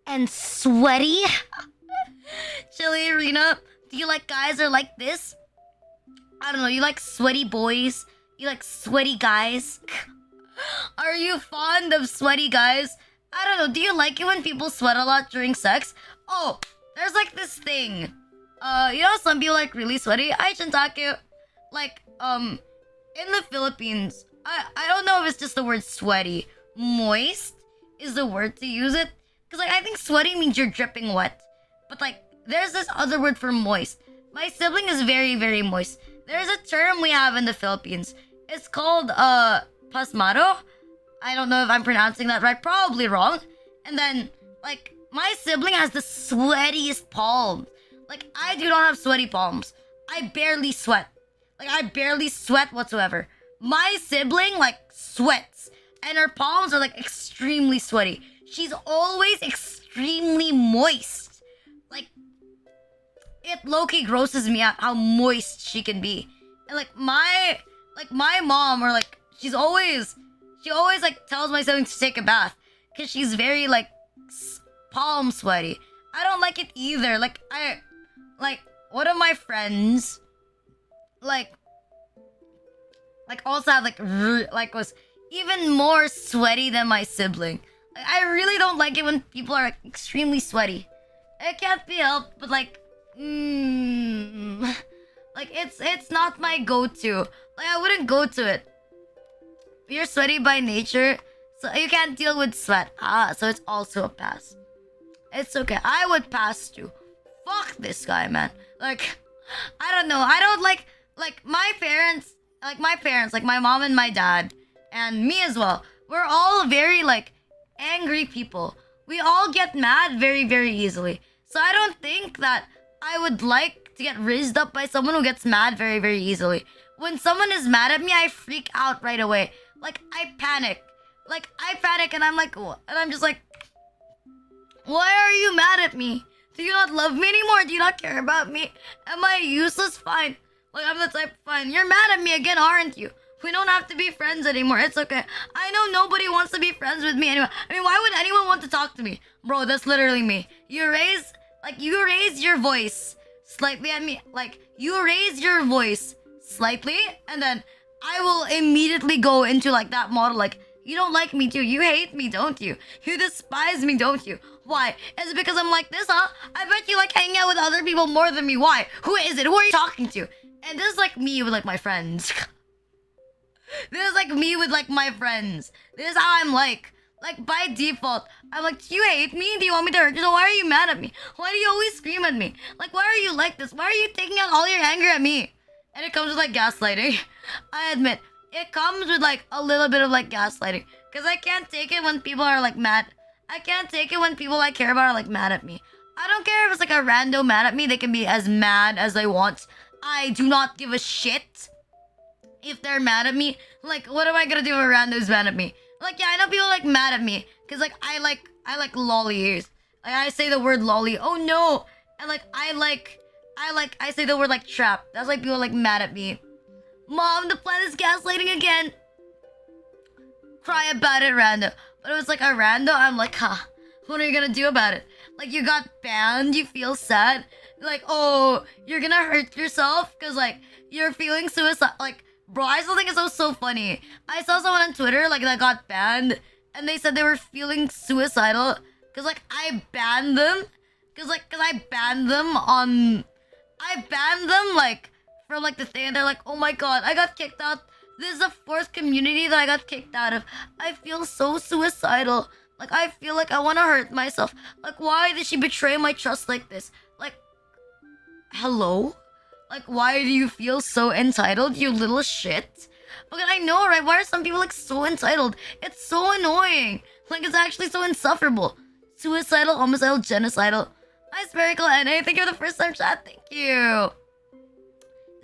and sweaty? Chili Rina, do you like guys that are like this? I don't know, you like sweaty boys? You like sweaty guys? Are you fond of sweaty guys? I don't know, do you like it when people sweat a lot during sex? Oh, there's like this thing. Some people like really sweaty. Ay, Chantake. Like, in the Philippines, I don't know if it's just the word sweaty. Moist is the word to use it. Because, like, I think sweaty means you're dripping wet. But, like, there's this other word for moist. My sibling is very, very moist. There's a term we have in the Philippines. It's called, pasmado. I don't know if I'm pronouncing that right. Probably wrong. And then, like, my sibling has the sweatiest palms. Like, I do not have sweaty palms. I barely sweat. Like, I barely sweat whatsoever. My sibling, like, sweats. And her palms are, like, extremely sweaty. She's always extremely moist. Like, it low-key grosses me out how moist she can be. And, like, my mom, or, like, she always, like, tells my siblings to take a bath. Because she's very, like, palm sweaty. I don't like it either. Like, one of my friends, like also had, like, was even more sweaty than my sibling. Like, I really don't like it when people are, like, extremely sweaty. It can't be helped, but, like, like, it's not my go-to. Like, I wouldn't go to it. You're sweaty by nature, so you can't deal with sweat. So it's also a pass. It's okay. I would pass too. Fuck this guy, man. Like, I don't know. I don't like my parents, like my mom and my dad, and me as well. We're all very, like, angry people. We all get mad very, very easily. So I don't think that I would like to get rizzed up by someone who gets mad very, very easily. When someone is mad at me, I freak out right away. Like, I panic. Like, I panic and I'm like, and I'm just like, why are you mad at me? Do you not love me anymore? Do you not care about me? Am I useless? Fine. Like, I'm the type, fine. You're mad at me again, aren't you? We don't have to be friends anymore. It's okay. I know nobody wants to be friends with me anymore. I mean, why would anyone want to talk to me? Bro, that's literally me. You raise your voice slightly at me. Like, you raise your voice slightly, and then I will immediately go into, like, that model, like, you don't like me too. You hate me, don't you? You despise me, don't you? Why? Is it because I'm like this, huh? I bet you like hanging out with other people more than me. Why? Who is it? Who are you talking to? And this is like me with, like, my friends. This is like me with, like, my friends. This is how I'm like. Like, by default, I'm like, do you hate me? Do you want me to hurt you? So why are you mad at me? Why do you always scream at me? Like, why are you like this? Why are you taking out all your anger at me? And it comes with, like, gaslighting. I admit, it comes with, like, a little bit of, like, gaslighting. Because I can't take it when people are, like, mad. I can't take it when people I care about are, like, mad at me. I don't care if it's, like, a rando mad at me. They can be as mad as they want. I do not give a shit if they're mad at me. Like, what am I gonna do if a rando's mad at me? Like, yeah, I know people, like, mad at me. Because, like, I like lolly ears. Like, I say the word lolly. Oh, no. And, like, I say the word, like, trap. That's like people, like, mad at me. Mom, the plan is gaslighting again. Cry about it, rando. But it was like a rando, I'm like, what are you gonna do about it? Like, you got banned, you feel sad. Like, oh, you're gonna hurt yourself because, like, you're feeling suicide. Like, bro, I still think it's so funny. I saw someone on Twitter, like, that got banned, and they said they were feeling suicidal because, like, I banned them. Because I banned them, like, from, like, the thing, and they're like, oh my god, I got kicked out. This is the fourth community that I got kicked out of. I feel so suicidal. Like, I feel like I want to hurt myself. Like, why did she betray my trust like this? Like, hello? Like, why do you feel so entitled, you little shit? But I know, right? Why are some people, like, so entitled? It's so annoying. Like, it's actually so insufferable. Suicidal, homicidal, genocidal. Hi, Spherical NA. Thank you for the first time chat. Thank you.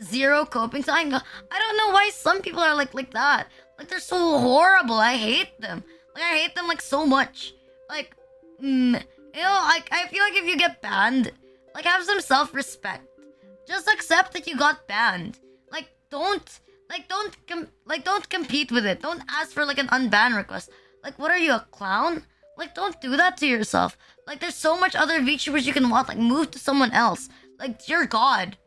Zero coping. So I don't know why some people are like that. Like, they're so horrible. I hate them. Like, I hate them, like, so much. Like, you know, like, I feel like if you get banned, like, have some self-respect. Just accept that you got banned. Like, don't compete with it. Don't ask for, like, an unban request. Like, what are you, a clown? Like, don't do that to yourself. Like, there's so much other VTubers you can watch. Like, move to someone else. Like, dear God.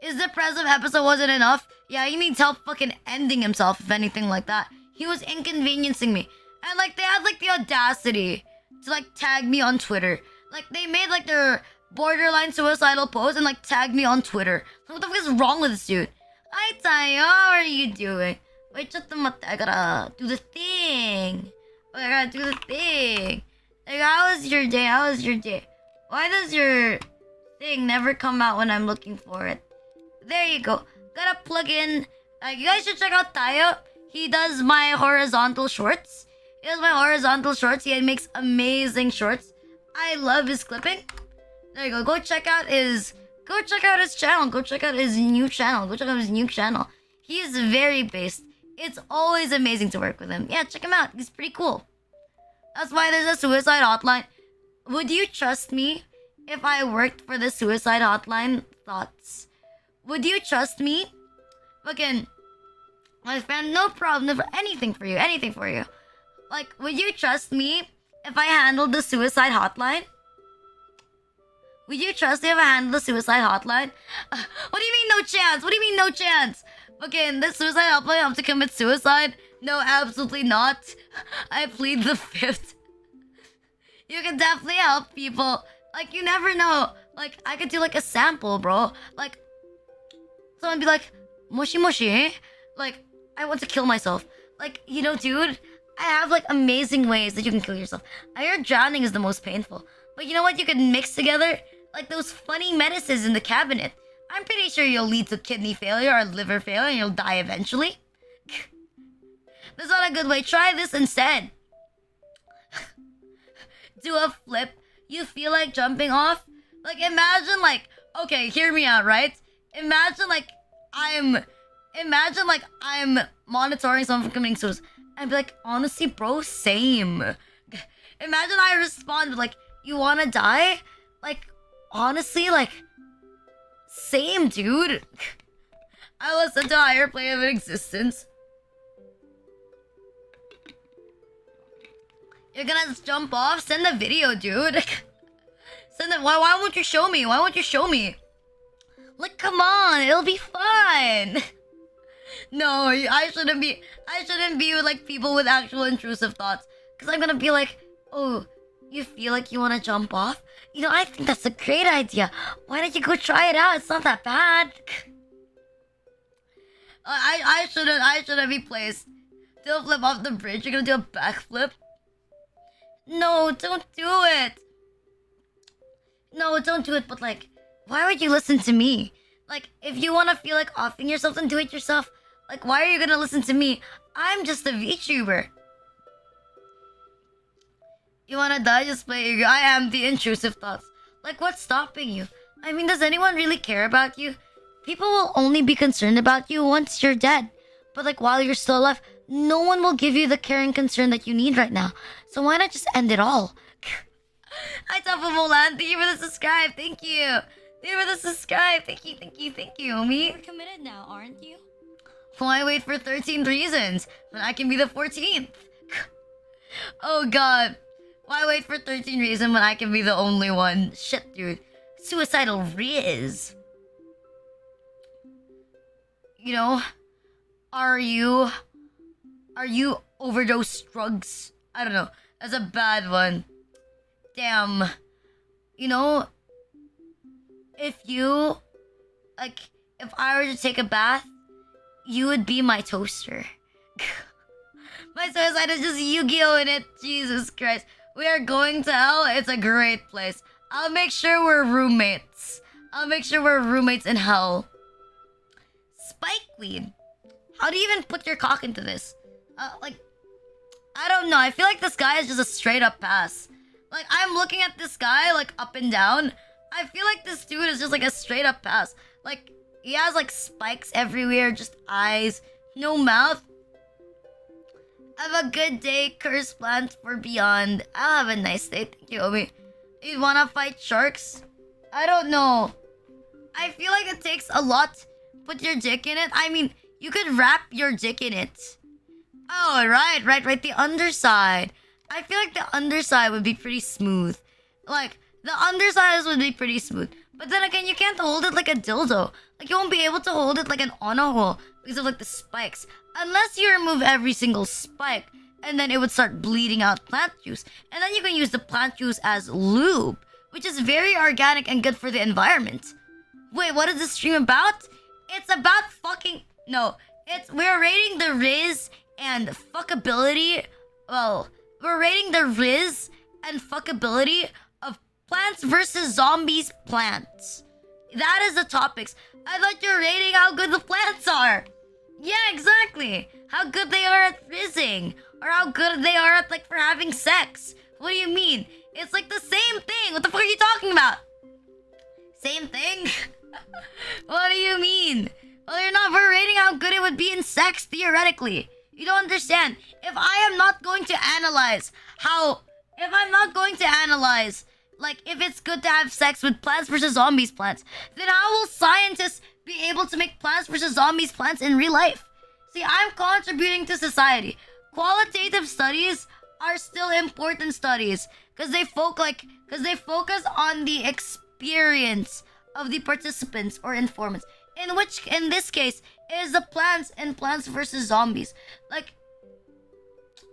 Is the present episode wasn't enough? Yeah, he needs help fucking ending himself, if anything like that. He was inconveniencing me. And, like, they had, like, the audacity to, like, tag me on Twitter. Like they made like their borderline suicidal post and like tagged me on Twitter. Like, what the fuck is wrong with this dude? Hi Tayo, how are you doing? Wait, just a minute. I gotta do the thing. I gotta do the thing. Like, how was your day? How was your day? Why does your thing never come out when I'm looking for it? There you go. Gotta plug in. You guys should check out Tayo. He does my horizontal shorts. He makes amazing shorts. I love his clipping. There you go. Go check out his channel. Go check out his new channel. He is very based. It's always amazing to work with him. Yeah, check him out. He's pretty cool. That's why there's a suicide hotline. Would you trust me if I worked for the suicide hotline? Thoughts? Would you trust me? Fucking, my friend, no problem. Anything for you. Like, would you trust me if I handled the suicide hotline? Would you trust me if I handled the suicide hotline? What do you mean no chance? What do you mean no chance? Fucking, the suicide hotline have to commit suicide? No, absolutely not. I plead the fifth. You can definitely help people. Like, you never know. Like, I could do like a sample, bro. Like, someone be like, moshi moshi? Like, I want to kill myself. Like, you know, dude, I have like amazing ways that you can kill yourself. I heard drowning is the most painful. But you know what? You can mix together like those funny medicines in the cabinet. I'm pretty sure you'll lead to kidney failure or liver failure and you'll die eventually. That's not a good way. Try this instead. Do a flip. You feel like jumping off? Like, imagine like, okay, hear me out, right? Imagine like I'm monitoring someone from committing suicide. I'd be like, honestly, bro, same. Imagine I respond with like, you wanna die? Like, honestly, like, same, dude. I was sent to a higher plane of existence. You're gonna jump off? Send the video, dude. Send it. Why won't you show me? Like, come on, it'll be fun. No, I shouldn't be with like people with actual intrusive thoughts. Cause I'm gonna be like, oh, you feel like you wanna jump off? You know, I think that's a great idea. Why don't you go try it out? It's not that bad. I shouldn't be placed. Don't flip off the bridge. You're gonna do a backflip. No, don't do it. No, don't do it. But like, why would you listen to me? Like, if you wanna feel like offing yourself, then do it yourself. Like, why are you gonna listen to me? I'm just a VTuber. You wanna die? Just play your... I am the intrusive thoughts. Like, what's stopping you? I mean, does anyone really care about you? People will only be concerned about you once you're dead. But like, while you're still alive, no one will give you the care and concern that you need right now. So why not just end it all? Hi, Top of Molan. Thank you for the subscribe. Thank you. Thank you for the subscribe. Thank you, homie. You're committed now, aren't you? Why wait for 13 reasons when I can be the 14th? Oh god. Why wait for 13 reasons when I can be the only one? Shit, dude. Suicidal RIZZ. You know, are you overdose drugs? I don't know. That's a bad one. Damn. You know, if I were to take a bath, you would be my toaster. My suicide is just Yu-Gi-Oh in it. Jesus Christ. We are going to hell. It's a great place. I'll make sure we're roommates. In hell. Spike weed. How do you even put your cock into this? Like, I don't know. I feel like this guy is just a straight up pass. Like, I'm looking at this guy, like, up and down. I feel like this dude is just like a straight up pass. Like, he has like spikes everywhere, just eyes, no mouth. Have a good day, curse plant for beyond. I'll have a nice day. Thank you, Obi. You wanna fight sharks? I don't know. I feel like it takes a lot. Put your dick in it. I mean, you could wrap your dick in it. Oh, right. The underside. I feel like the underside would be pretty smooth. Like, the undersides would be pretty smooth. But then again, you can't hold it like a dildo. Like, you won't be able to hold it like an honor hole because of like the spikes. Unless you remove every single spike, and then it would start bleeding out plant juice. And then you can use the plant juice as lube, which is very organic and good for the environment. Wait, what is this stream about? It's about fucking... No, we're rating the RIZZ and fuckability... Well, we're rating the RIZZ and fuckability of Plants vs. Zombies plants. That is the topics. I thought you're rating how good the plants are. Yeah, exactly. How good they are at rizzing. Or how good they are at, like, for having sex. What do you mean? It's like the same thing. What the fuck are you talking about? Same thing? What do you mean? Well, we're rating how good it would be in sex, theoretically. You don't understand. If I am not going to analyze like, if it's good to have sex with Plants vs. Zombies plants, then how will scientists be able to make Plants vs. Zombies plants in real life? See, I'm contributing to society. Qualitative studies are still important studies because they focus on the experience of the participants or informants. In this case, it is the plants and Plants vs. Zombies. Like,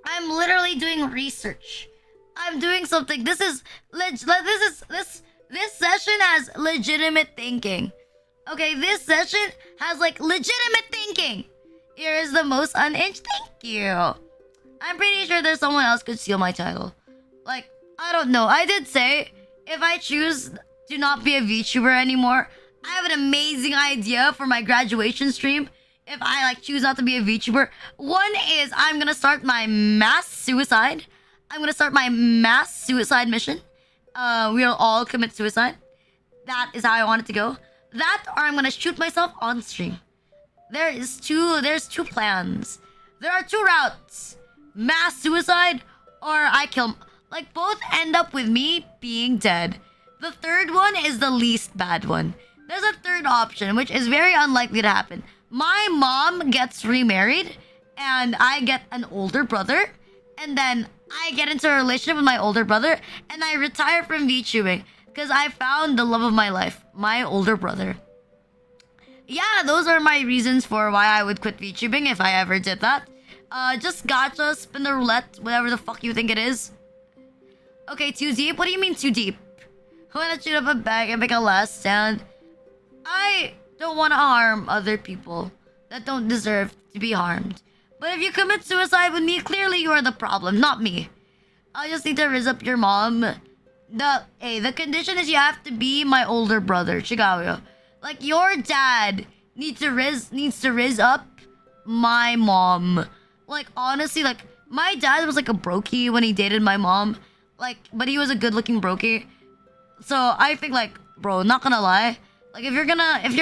I'm literally doing research. I'm doing something. This session has legitimate thinking. Okay, this session has like legitimate thinking. Here is the most unhinged. Thank you. I'm pretty sure there's someone else could steal my title. Like, I don't know. I did say if I choose to not be a VTuber anymore, I have an amazing idea for my graduation stream. If I like choose not to be a VTuber, one is I'm gonna start my mass suicide. I'm gonna start my mass suicide mission. We'll all commit suicide. That is how I want it to go. That, or I'm gonna shoot myself on stream. There's two plans. There are two routes. Mass suicide, or I kill... Like, both end up with me being dead. The third one is the least bad one. There's a third option, which is very unlikely to happen. My mom gets remarried, and I get an older brother, and then I get into a relationship with my older brother, and I retire from VTubing because I found the love of my life, my older brother. Yeah, those are my reasons for why I would quit VTubing if I ever did that. Just gacha, spin the roulette, whatever the fuck you think it is. Okay, too deep? What do you mean too deep? I want to shoot up a bag and make a last stand. I don't want to harm other people that don't deserve to be harmed. But if you commit suicide with me, clearly you are the problem, not me. I just need to rizz up your mom. The condition is you have to be my older brother, Chigayo. Like, your dad needs to rizz up my mom. Like, honestly, like, my dad was like a brokey when he dated my mom. Like, but he was a good-looking brokey. So I think, like, bro, not gonna lie. Like, if your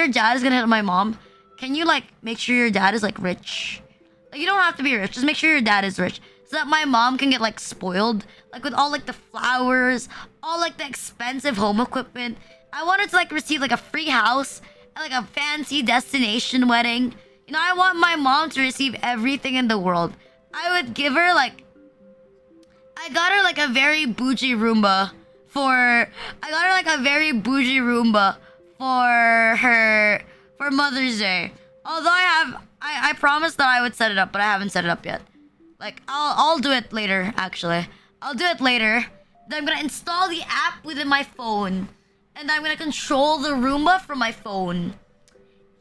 dad is gonna hit my mom, can you, like, make sure your dad is, like, rich? Like, you don't have to be rich. Just make sure your dad is rich. So that my mom can get, like, spoiled. Like, with all, like, the flowers. All, like, the expensive home equipment. I wanted to, like, receive, like, a free house. And, like, a fancy destination wedding. You know, I want my mom to receive everything in the world. I would give her, like... I got her, like, a very bougie Roomba for Mother's Day. Although I promised that I would set it up, but I haven't set it up yet. Like, I'll do it later, actually. I'll do it later. Then I'm gonna install the app within my phone. And I'm gonna control the Roomba from my phone.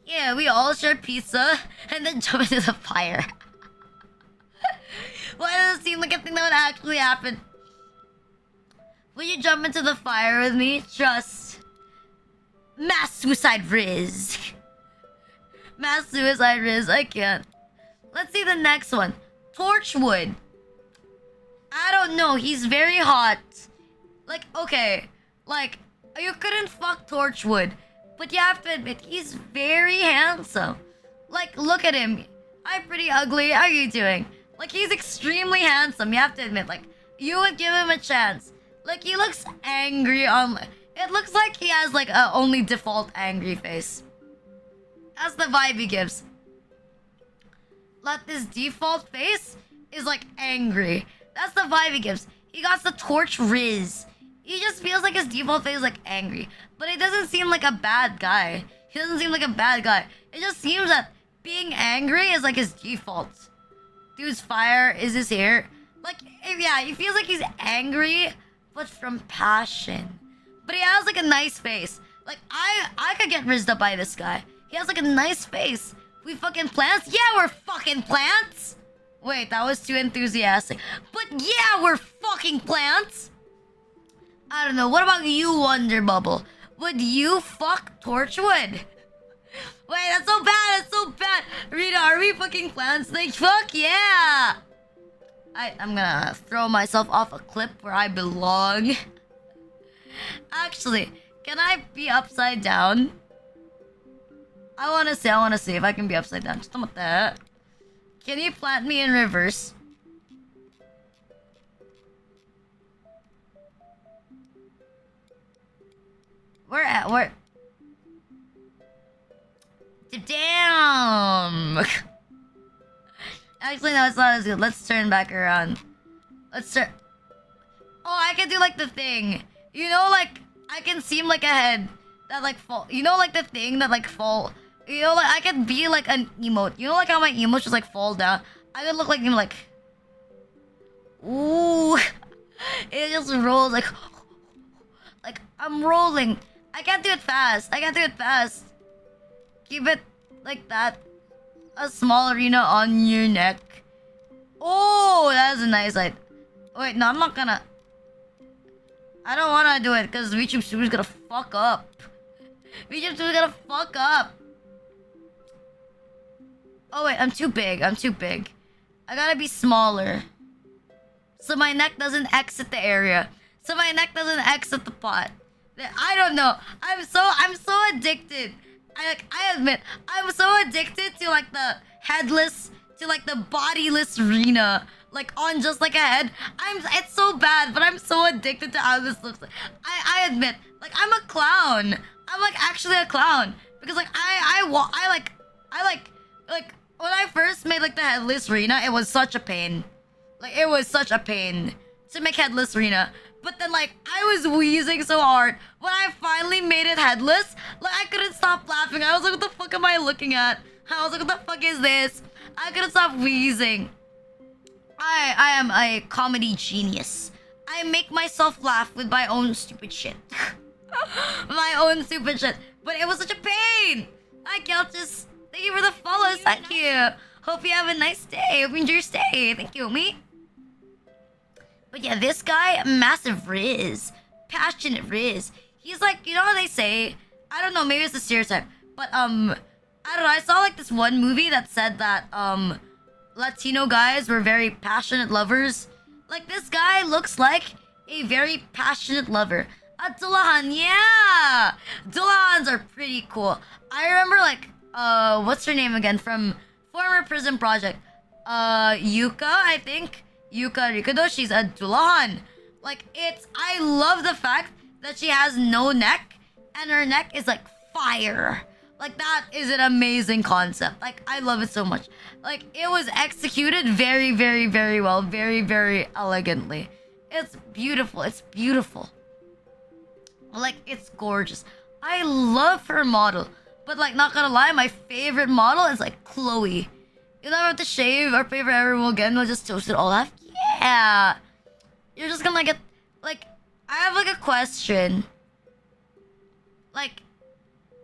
Yeah, we all share pizza and then jump into the fire. Why does it seem like a thing that would actually happen? Will you jump into the fire with me? Trust. Mass suicide RIZZ. Mass suicide RIZZ. I can't. Let's see the next one. Torchwood. I don't know. He's very hot. Like, okay. Like, you couldn't fuck Torchwood. But you have to admit, he's very handsome. Like, look at him. I'm pretty ugly. How are you doing? Like, he's extremely handsome. You have to admit, like, you would give him a chance. Like, he looks angry on... It looks like he has, like, a only default angry face. That's the vibe he gives. Like, this default face is, like, angry. That's the vibe he gives. He got the torch RIZZ. He just feels like his default face is, like, angry. But it doesn't seem like a bad guy. He doesn't seem like a bad guy. It just seems that being angry is, like, his default. Dude's fire is his hair. Like, yeah, he feels like he's angry, but from passion. but he has like a nice face. Like I could get rizzed up by this guy. He has like a nice face. We fucking plants? Yeah, we're fucking plants. Wait, that was too enthusiastic. But yeah, we're fucking plants. I don't know. What about you, Wonder Bubble? Would you fuck Torchwood? Wait, that's so bad. That's so bad. Rita, are we fucking plants? Like, fuck yeah. I'm gonna throw myself off a cliff where I belong. Actually, can I be upside down? I wanna see if I can be upside down. Just about that. Can you plant me in reverse? Where? Damn! Actually, no, it's not as good. Let's turn back around. Let's turn... Oh, I can do like the thing. You know, like, I can seem like a head that like fall. You know, like the thing that like fall. You know, like I can be like an emote. You know, like how my emotes just like fall down. I could look like him, like. Ooh, it just rolls like. Like I'm rolling. I can't do it fast. Keep it like that. A small arena on your neck. Oh, that's a nice sight. Wait, no, I'm not gonna. I don't wanna do it because VTuber's gonna fuck up. VTuber's gonna fuck up. Oh wait, I'm too big. I gotta be smaller. So my neck doesn't exit the area. So my neck doesn't exit the pot. I don't know. I'm so addicted. I admit, I'm so addicted to like the headless, to like the bodiless Rina. Like on just like a head. It's so bad, but I'm so addicted to how this looks like. I admit, like I'm a clown. I'm like actually a clown. Because like like when I first made like the headless Rina, it was such a pain. Like it was such a pain to make headless Rina. But then like I was wheezing so hard when I finally made it headless. Like I couldn't stop laughing. I was like, what the fuck am I looking at? I was like, what the fuck is this? I couldn't stop wheezing. I am a comedy genius. I make myself laugh with my own stupid shit. My own stupid shit. But it was such a pain. I can't just... Thank you for the follows. Thank you. Hope you have a nice day. Hope you enjoy your stay. Thank you, me. But yeah, this guy, massive RIZZ. Passionate RIZZ. He's like, you know how they say... I don't know, maybe it's a stereotype. But, I don't know. I saw like this one movie that said that, Latino guys were very passionate lovers. Like, this guy looks like a very passionate lover. Dulahan, yeah! Dulahans are pretty cool. I remember, like, what's her name again? From former Prison Project. Yuka, I think. Yuka Rikudo, she's a Dulahan. Like, I love the fact that she has no neck, and her neck is, like, fire. Like, that is an amazing concept. Like, I love it so much. Like, it was executed very, very, very well. Very, very elegantly. It's beautiful. It's beautiful. Like, it's gorgeous. I love her model. But, like, not gonna lie, my favorite model is, like, Chloe. You know, have to shave our favorite ever will again. We'll just toast it all off. Yeah. You're just gonna get... Like, I have, like, a question. Like,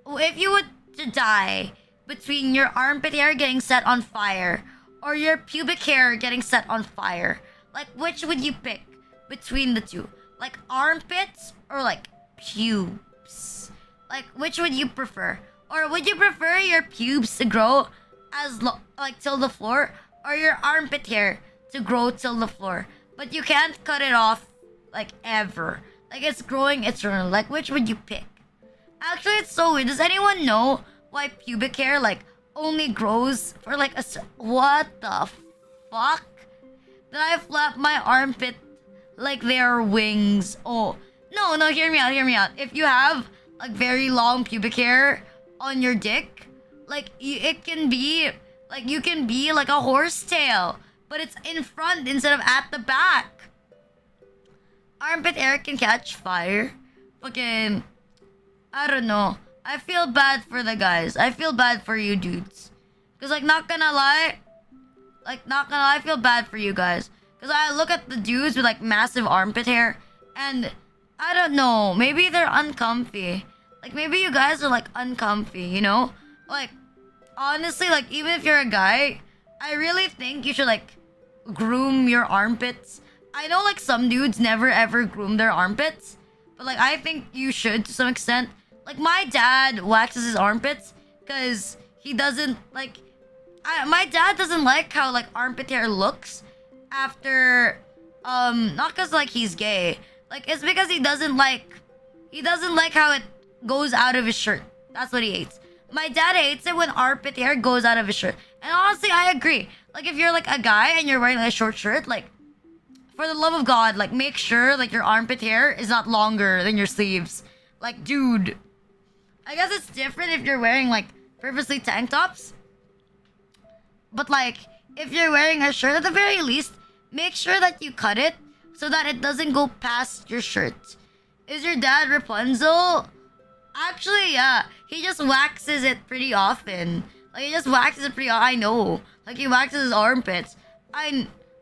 if you would to die between your armpit hair getting set on fire or your pubic hair getting set on fire, like which would you pick between the two? Like armpits or like pubes? Like which would you prefer? Or would you prefer your pubes to grow as like till the floor, or your armpit hair to grow till the floor, but you can't cut it off like ever? Like it's growing eternally. Like which would you pick? Actually, it's so weird. Does anyone know why pubic hair, like, only grows for, like, what the fuck? Did I flap my armpit like they are wings? Oh, no, hear me out. If you have, like, very long pubic hair on your dick, like, it can be, like, you can be, like, a horsetail, but it's in front instead of at the back. Armpit hair can catch fire. Fucking... I don't know. I feel bad for the guys. I feel bad for you dudes. Because, like, not gonna lie, I feel bad for you guys. Because I look at the dudes with, like, massive armpit hair. And, I don't know. Maybe they're uncomfy. Like maybe you guys are like uncomfy, you know? Like honestly, like even if you're a guy, I really think you should like groom your armpits. I know like some dudes never ever groom their armpits, but like I think you should to some extent. Like my dad waxes his armpits because he doesn't like. My dad doesn't like how like armpit hair looks after not because like he's gay. Like it's because he doesn't like how it goes out of his shirt. That's what he hates. My dad hates it when armpit hair goes out of his shirt. And honestly, I agree. Like if you're like a guy and you're wearing like, a short shirt, like for the love of God, like make sure like your armpit hair is not longer than your sleeves. Like dude, I guess it's different if you're wearing like purposely tank tops. But like if you're wearing a shirt, at the very least, make sure that you cut it so that it doesn't go past your shirt. Is your dad Rapunzel? Actually, yeah. He just waxes it pretty often. Like, he just waxes it pretty I know. Like, he waxes his armpits.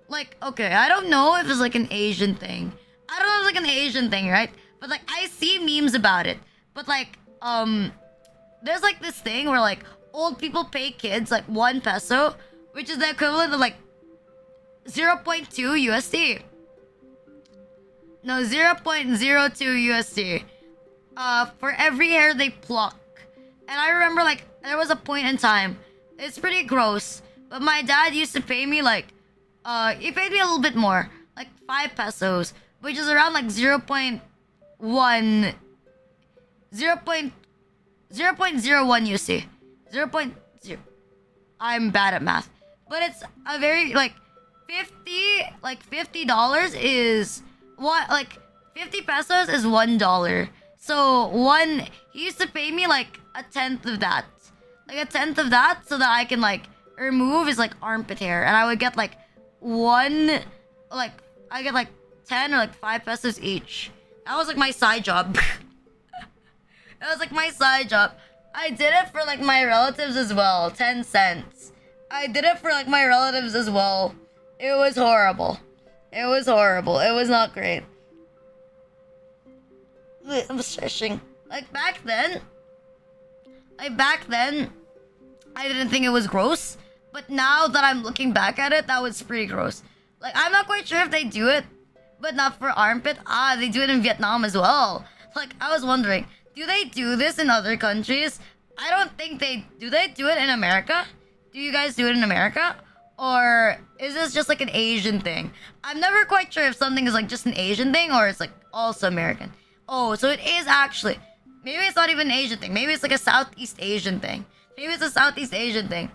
Like, okay, I don't know if it's, like, an Asian thing. I don't know if it's, like, an Asian thing, right? But, like, I see memes about it. But, like, there's, like, this thing where, like, old people pay kids, like, 1 peso, which is the equivalent of, like, 0.2 USD. No, 0.02 USD. For every hair they pluck. And I remember, like, there was a point in time. It's pretty gross. But my dad used to pay me, like, he paid me a little bit more. Like, 5 pesos. Which is around, like, 0.01 USD. 0.0. I'm bad at math. But it's a very, like, $50 is... What, like, 50 pesos is $1. So, he used to pay me, like, a tenth of that. Like, a tenth of that so that I can, like, remove his, like, armpit hair. And I would get, like, I get, like, 10 or, like, 5 pesos each. That was, like, my side job. That was, like, my side job. I did it for, like, my relatives as well. 10 cents. I did it for, like, my relatives as well. It was horrible. It was horrible. It was not great. I'm stretching. Like back then, I didn't think it was gross. But now that I'm looking back at it, that was pretty gross. Like I'm not quite sure if they do it, but not for armpit. They do it in Vietnam as well. Like I was wondering, do they do this in other countries? I don't think they do. They do it in America? Do you guys do it in America? Or is this just like an Asian thing? I'm never quite sure if something is like just an Asian thing or it's like also American. Oh, so it is actually. Maybe it's not even an Asian thing. Maybe it's like a Southeast Asian thing. Maybe it's a Southeast Asian thing.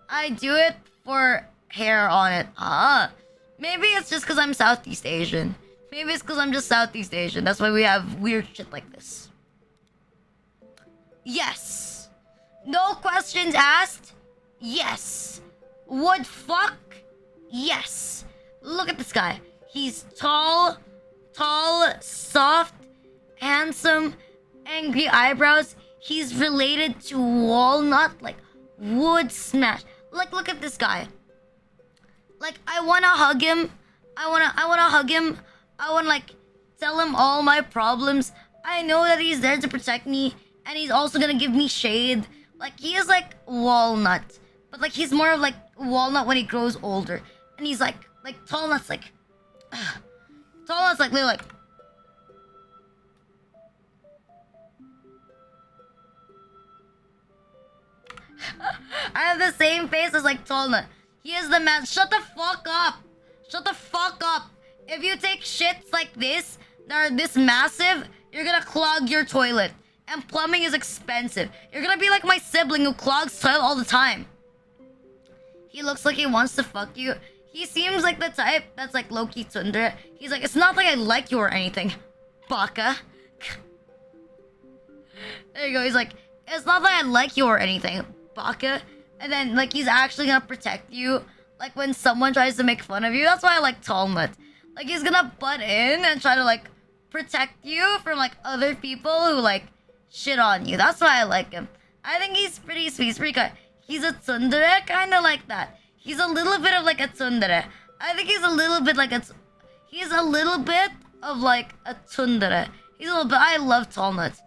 I do it for hair on it. Maybe it's just because I'm Southeast Asian. Maybe it's because I'm just Southeast Asian. That's why we have weird shit like this. Yes. No questions asked? Yes. Would fuck? Yes. Look at this guy. He's tall, soft, handsome, angry eyebrows. He's related to Walnut, like would smash. Like look at this guy. Like I wanna hug him. I wanna hug him. I wanna like tell him all my problems. I know that he's there to protect me and he's also gonna give me shade. Like he is like Walnut. But like he's more of like Walnut when he grows older. And he's like Tallnut's like Tallnut's like literally like I have the same face as like Tallnut. He is the man. Shut the fuck up. Shut the fuck up. If you take shits like this that are this massive, you're gonna clog your toilet. And plumbing is expensive. You're gonna be like my sibling who clogs toilet all the time. He looks like he wants to fuck you. He seems like the type that's like low-key tsundere. He's like, it's not like I like you or anything, baka. There you go. He's like, it's not like I like you or anything, baka. And then like he's actually gonna protect you. Like when someone tries to make fun of you. That's why I like Talmud. Like he's gonna butt in and try to like protect you from like other people who like shit on you. That's why I like him. I think he's pretty sweet. He's pretty good. He's a tsundere, kind of like that. He's a little bit of like a tsundere. I think he's a little bit like a... He's a little bit of like a tsundere. He's a little bit. I love tall nuts.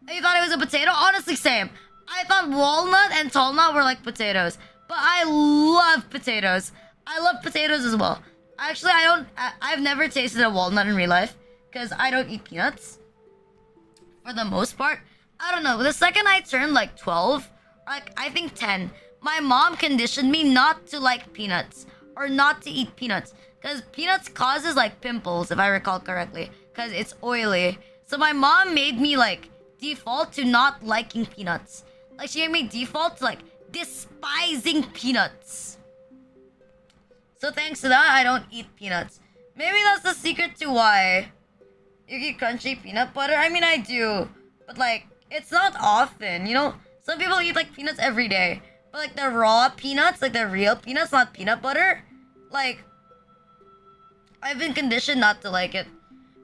You thought it was a potato? Honestly, same. I thought walnut and tall nut were like potatoes, but I love potatoes. I love potatoes as well. Actually, I've never tasted a walnut in real life because I don't eat peanuts. For the most part, I don't know. The second I turned like 12, like I think 10, my mom conditioned me not to like peanuts or not to eat peanuts because peanuts causes like pimples, if I recall correctly, because it's oily. So my mom made me like default to not liking peanuts. Like she made me default to like despising peanuts. So thanks to that, I don't eat peanuts. Maybe that's the secret to why you eat crunchy peanut butter. I mean, I do, but like it's not often. You know, some people eat like peanuts every day, but like the raw peanuts, like the real peanuts, not peanut butter. Like I've been conditioned not to like it.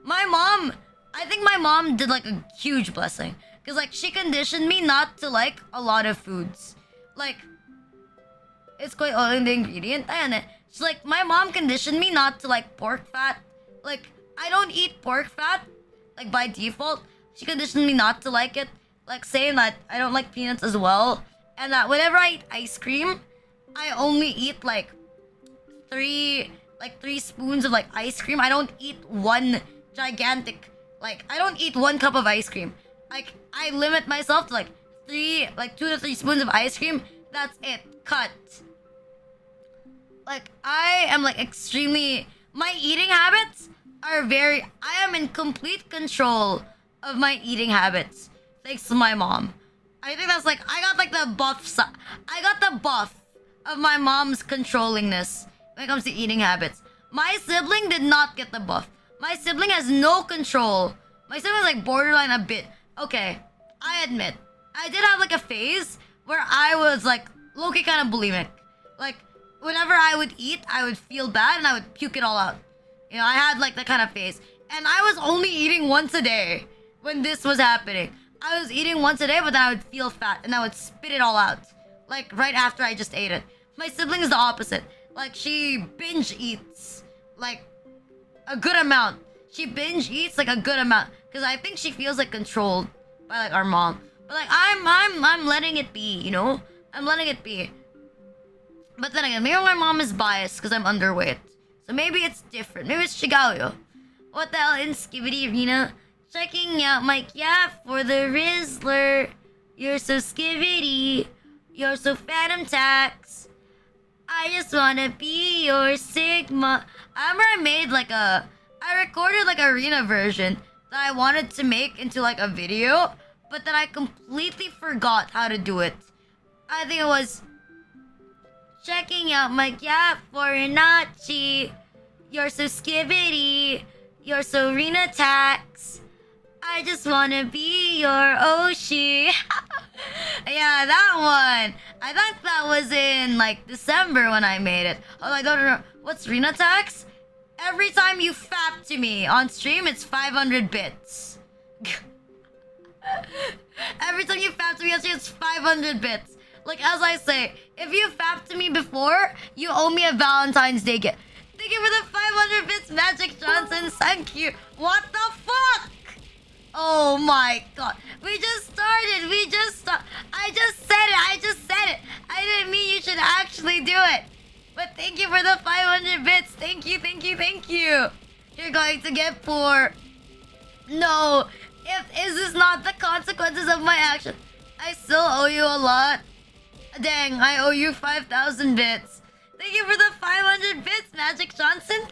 I think my mom did like a huge blessing. Because like she conditioned me not to like a lot of foods. Like, it's quite oil in the ingredient. Ayan eh. She's like, my mom conditioned me not to like pork fat. Like, I don't eat pork fat. Like by default. She conditioned me not to like it. Like saying that I don't like peanuts as well. And that whenever I eat ice cream, I only eat like three spoons of like ice cream. I don't eat one gigantic, like I don't eat 1 cup of ice cream. Like I limit myself to like 2 to 3 spoons of ice cream. That's it. Cut. Like I am like extremely, my eating habits are I am in complete control of my eating habits thanks to my mom. I think that's like I got the buff of my mom's controllingness when it comes to eating habits. My sibling did not get the buff. My sibling has no control. My sibling is like borderline a bit. Okay, I admit, I did have like a phase where I was like low-key kind of bulimic. Like, whenever I would eat, I would feel bad and I would puke it all out. You know, I had like that kind of phase. And I was only eating once a day when this was happening. I was eating once a day, but then I would feel fat and I would spit it all out. Like, right after I just ate it. My sibling is the opposite. Like, she binge eats. Like, a good amount. She binge eats like a good amount. Because I think she feels like controlled by like our mom. But like, I'm letting it be, you know? I'm letting it be. But then again, maybe my mom is biased because I'm underweight. So maybe it's different. Maybe it's Chigayo. What the hell in Skibidi Rina? Checking out my cap for the Rizzler. You're so skivity. You're so phantom tax. I just wanna be your Sigma. I remember I recorded like a Rina version that I wanted to make into like a video, but then I completely forgot how to do it. I think it was checking out my cap for Nachi. You're so skivity. You're so Rina tax. I just wanna be your Oshi. Yeah, that one. I think that was in like December when I made it. Oh, I don't remember. What's Rina tax? Every time you fap to me on stream, it's 500 bits. Every time you fap to me on stream, it's 500 bits. Like, as I say, if you fapped to me before, you owe me a Valentine's Day gift. Thank you for the 500 bits, Magic Johnson. Thank you. What the fuck? Oh my god. We just started. I just said it. I didn't mean you should actually do it. But thank you for the 500 bits. Thank you. You're going to get poor. No. Is this not the consequences of my action? I still owe you a lot. Dang, I owe you 5,000 bits. Thank you for the 500 bits, Magic Johnson.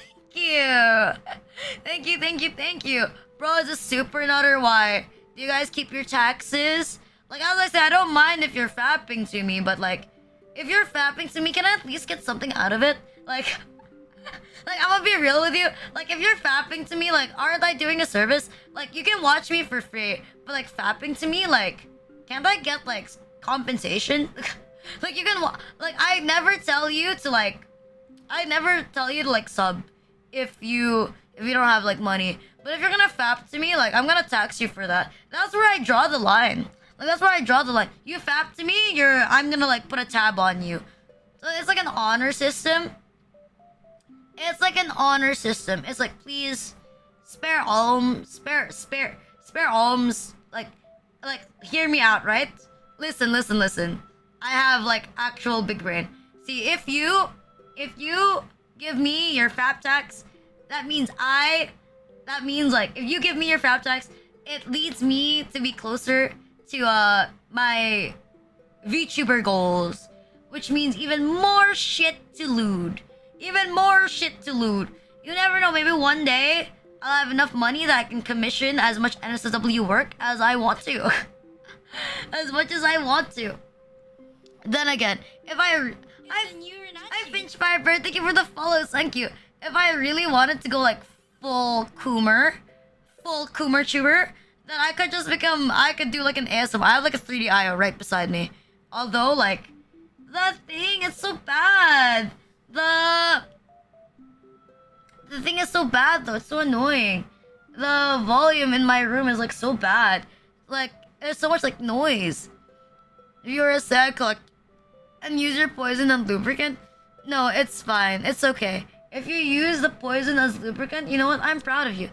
Thank you. Bro, is a super nut or why? Do you guys keep your taxes? Like, as I said, I don't mind if you're fapping to me, but like, if you're fapping to me, can I at least get something out of it? Like, I'm gonna be real with you. Like, if you're fapping to me, like, aren't I doing a service? Like, you can watch me for free, but like, fapping to me, like, can't I get like compensation? Like, you can like, I never tell you to like sub if you don't have like money. But if you're gonna fap to me, like, I'm gonna tax you for that. That's where I draw the line. Like, that's where I draw the line. You fap to me, I'm gonna like put a tab on you. So it's like an honor system. It's like, please spare alms. Like, hear me out, right? Listen. I have like actual big brain. See, if you give me your fap tax, that means like if you give me your fap tax, it leads me to be closer to my VTuber goals, which means even more shit to loot. You never know, maybe one day I'll have enough money that I can commission as much NSW work as I want to. As much as I want to. Then again, if I Finch Viper, thank you for the follows, thank you. If I really wanted to go like full Coomer tuber, then I could do like an ASMR. I have like a 3D IO right beside me. Although like, the thing is so bad. The thing is so bad though, it's so annoying. The volume in my room is like so bad. Like, there's so much like noise. If you're a sad cock and use your poison and lubricant, no, it's fine. It's okay. If you use the poison as lubricant, you know what? I'm proud of you.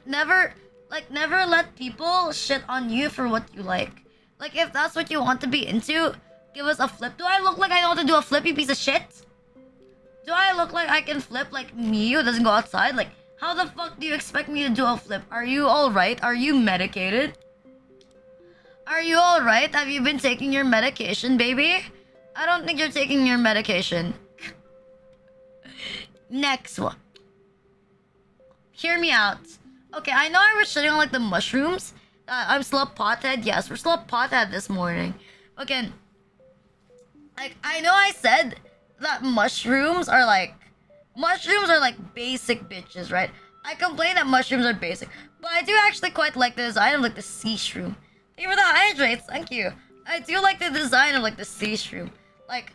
Never let people shit on you for what you like. Like, if that's what you want to be into, give us a flip. Do I look like I know how to do a flip, you piece of shit? Do I look like I can flip like me who doesn't go outside? Like, how the fuck do you expect me to do a flip? Are you alright? Are you medicated? Are you alright? Have you been taking your medication, baby? I don't think you're taking your medication. Next one. Hear me out. Okay, I know I was shitting on like the mushrooms. I'm still a pothead. Yes, we're still a pothead this morning. Okay. Like, I know I said that mushrooms are like basic bitches, right? I complain that mushrooms are basic, but I do actually quite like the design of like the sea shroom. Thank you for the hydrates, thank you. I do like the design of like the sea shroom. Like,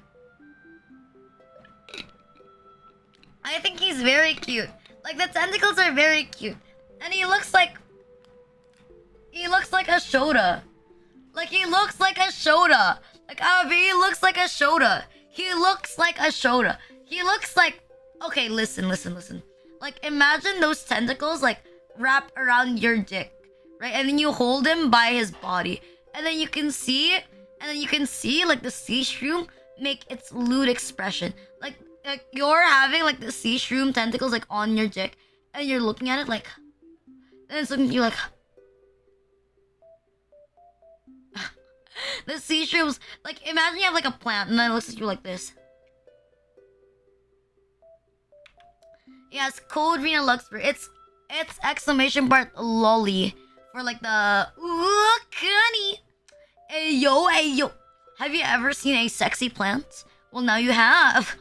I think he's very cute. Like, the tentacles are very cute. And he looks like a Shota. Like, he looks like a Shota. Like, he looks like a Shota. He looks like a Shota. He looks like... Okay, listen. Like, imagine those tentacles, like, wrap around your dick, right? And then you hold him by his body. And then you can see, like, the sea shroom make its lewd expression. Like, you're having, like, the sea shroom tentacles, like, on your dick. And you're looking at it, like... And it's looking at you, like... The sea shrooms... Like, imagine you have, like, a plant, and then it looks at you like this. Yes, code Rina Lucsper. It's exclamation part lolly. For, like, the... Ooh, Connie! Hey, yo. Have you ever seen a sexy plant? Well, now you have.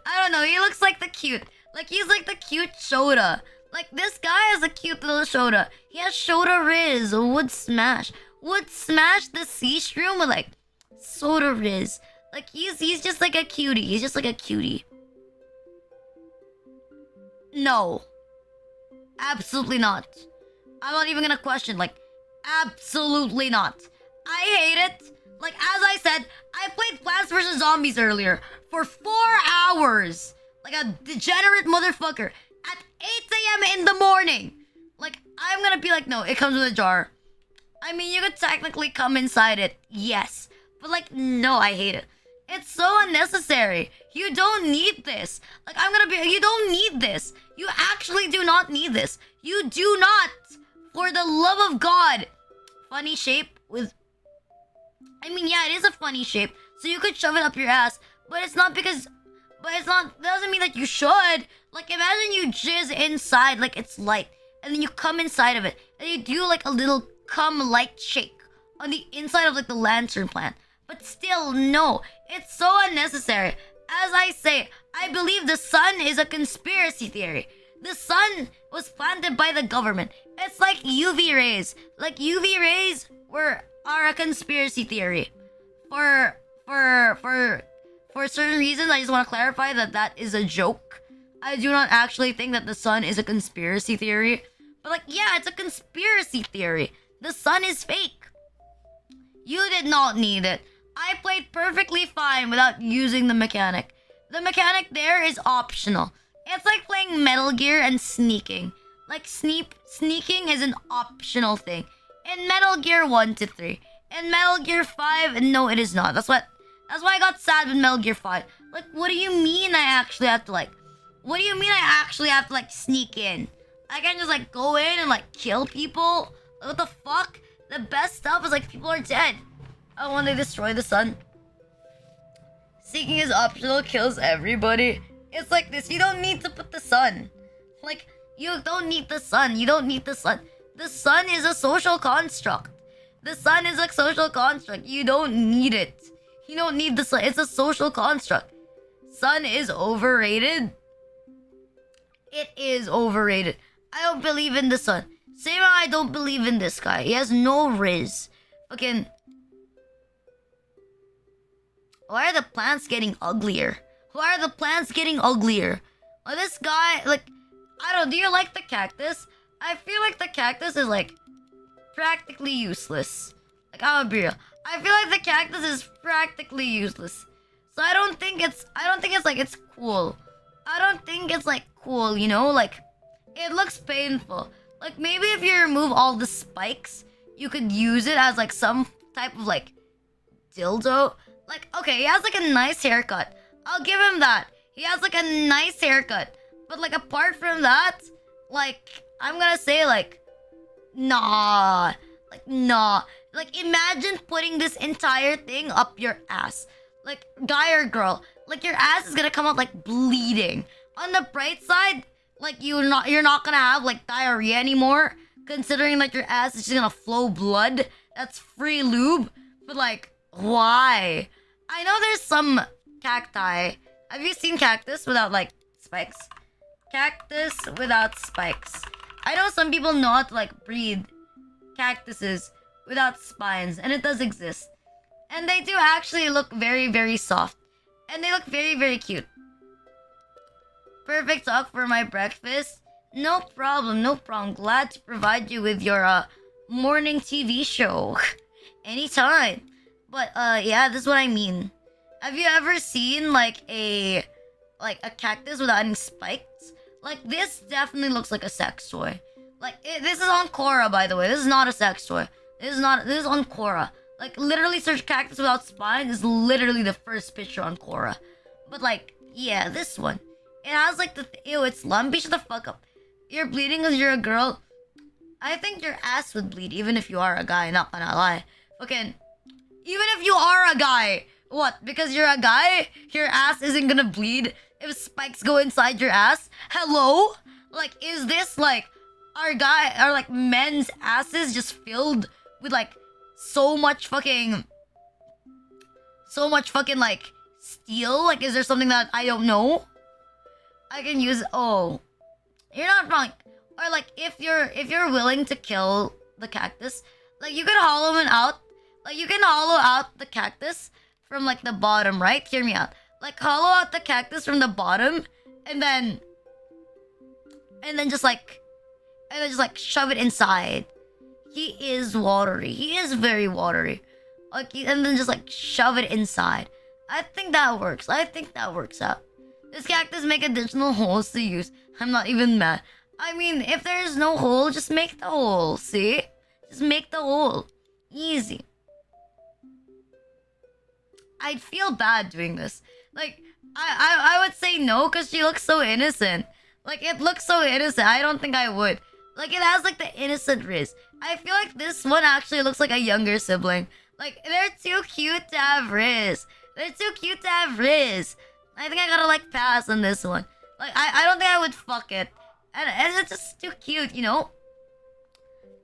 I don't know, he looks like the cute... Like, he's like the cute Shota. Like, this guy is a cute little Shota. He has Shota RIZZ. Would smash the sea shroom with, like, soda RIZZ. Like, he's just like a cutie. He's just like a cutie. No. Absolutely not. I'm not even gonna question, like, absolutely not. I hate it. Like, as I said, I played Plants vs. Zombies earlier for 4 hours. Like a degenerate motherfucker. At 8 a.m. in the morning. Like, I'm gonna be like, no, it comes with a jar. I mean, you could technically come inside it, yes. But like, no, I hate it. It's so unnecessary. You don't need this. Like, you don't need this. You actually do not need this. You do not. For the love of God. Funny shape with... I mean, yeah, it is a funny shape. So you could shove it up your ass. But it's not because... doesn't mean that you should. Like, imagine you jizz inside, like it's light. And then you come inside of it. And you do, like, a little cum light shake on the inside of, like, the lantern plant. But still, no. It's so unnecessary. As I say, I believe the sun is a conspiracy theory. The sun was planted by the government. It's like UV rays. Like, UV rays are a conspiracy theory. For certain reasons, I just want to clarify that is a joke. I do not actually think that the sun is a conspiracy theory. But like, yeah, it's a conspiracy theory. The sun is fake. You did not need it. I played perfectly fine without using the mechanic. The mechanic there is optional. It's like playing Metal Gear and sneaking. Like sneaking is an optional thing. In Metal Gear 1 to 3. In Metal Gear 5, no, it is not. That's why I got sad with Metal Gear 5. Like, what do you mean I actually have to, like... What do you mean I actually have to, like, sneak in? I can just, like, go in and, like, kill people? What the fuck? The best stuff is, like, people are dead. Oh, when they destroy the sun. Sneaking is optional, kills everybody. It's like this. You don't need to put the sun. Like, you don't need the sun. You don't need the sun. The sun is a social construct. The sun is a social construct. You don't need it. You don't need the sun. It's a social construct. Sun is overrated. It is overrated. I don't believe in the sun. Same how I don't believe in this guy. He has no RIZZ. Fucking... Why are the plants getting uglier? Why are the plants getting uglier? Well, this guy, like... I don't know, do you like the cactus? I feel like the cactus is, like, practically useless. Like, I'll be real. I feel like the cactus is practically useless. So I don't think it's like, it's cool. I don't think it's, like, cool, you know? Like, it looks painful. Like, maybe if you remove all the spikes, you could use it as, like, some type of, like, dildo. Like, okay, he has, like, a nice haircut. I'll give him that. He has, like, a nice haircut. But, like, apart from that, like, I'm gonna say, like, nah. Like, nah. Like, imagine putting this entire thing up your ass. Like, guy or girl. Like, your ass is gonna come out, like, bleeding. On the bright side, like, you're not gonna have, like, diarrhea anymore. Considering, like, your ass is just gonna flow blood. That's free lube. But, like, why? I know there's some cacti. Have you seen cactus without, like, spikes? Cactus without spikes. I know some people know how to, like, breed cactuses without spines, and it does exist. And they do actually look very, very soft. And they look very, very cute. Perfect talk for my breakfast. No problem, no problem. Glad to provide you with your morning TV show. Anytime. But yeah, this is what I mean. Have you ever seen like a cactus without any spikes? Like, this definitely looks like a sex toy. Like, this is on Quora, by the way. This is not a sex toy. This is on Quora. Like, literally search cactus without spine is literally the first picture on Quora. But, like, yeah, this one. It has, like, ew, it's lumpy. Shut the fuck up. You're bleeding because you're a girl. I think your ass would bleed, even if you are a guy, not gonna lie. Fucking, even if you are a guy. What? Because you're a guy, your ass isn't gonna bleed if spikes go inside your ass? Hello? Like, is this, like, our like, men's asses just filled with, like, so much fucking, like, steel? Like, is there something that I don't know? I can use, oh, you're not wrong. Or, like, if you're willing to kill the cactus, like, you can hollow it out. Like, you can hollow out the cactus from, like, the bottom, right? Hear me out. Like, hollow out the cactus from the bottom, and then just shove it inside. He is watery. He is very watery. Like, and then just, like, shove it inside. I think that works. I think that works out. This cactus make additional holes to use. I'm not even mad. I mean, if there's no hole, just make the hole, see? Just make the hole. Easy. I'd feel bad doing this. Like, I would say no because she looks so innocent. Like, it looks so innocent. I don't think I would. Like, it has, like, the innocent RIZZ. I feel like this one actually looks like a younger sibling. Like, they're too cute to have RIZZ. They're too cute to have RIZZ. I think I gotta, like, pass on this one. Like, I don't think I would fuck it. And it's just too cute, you know?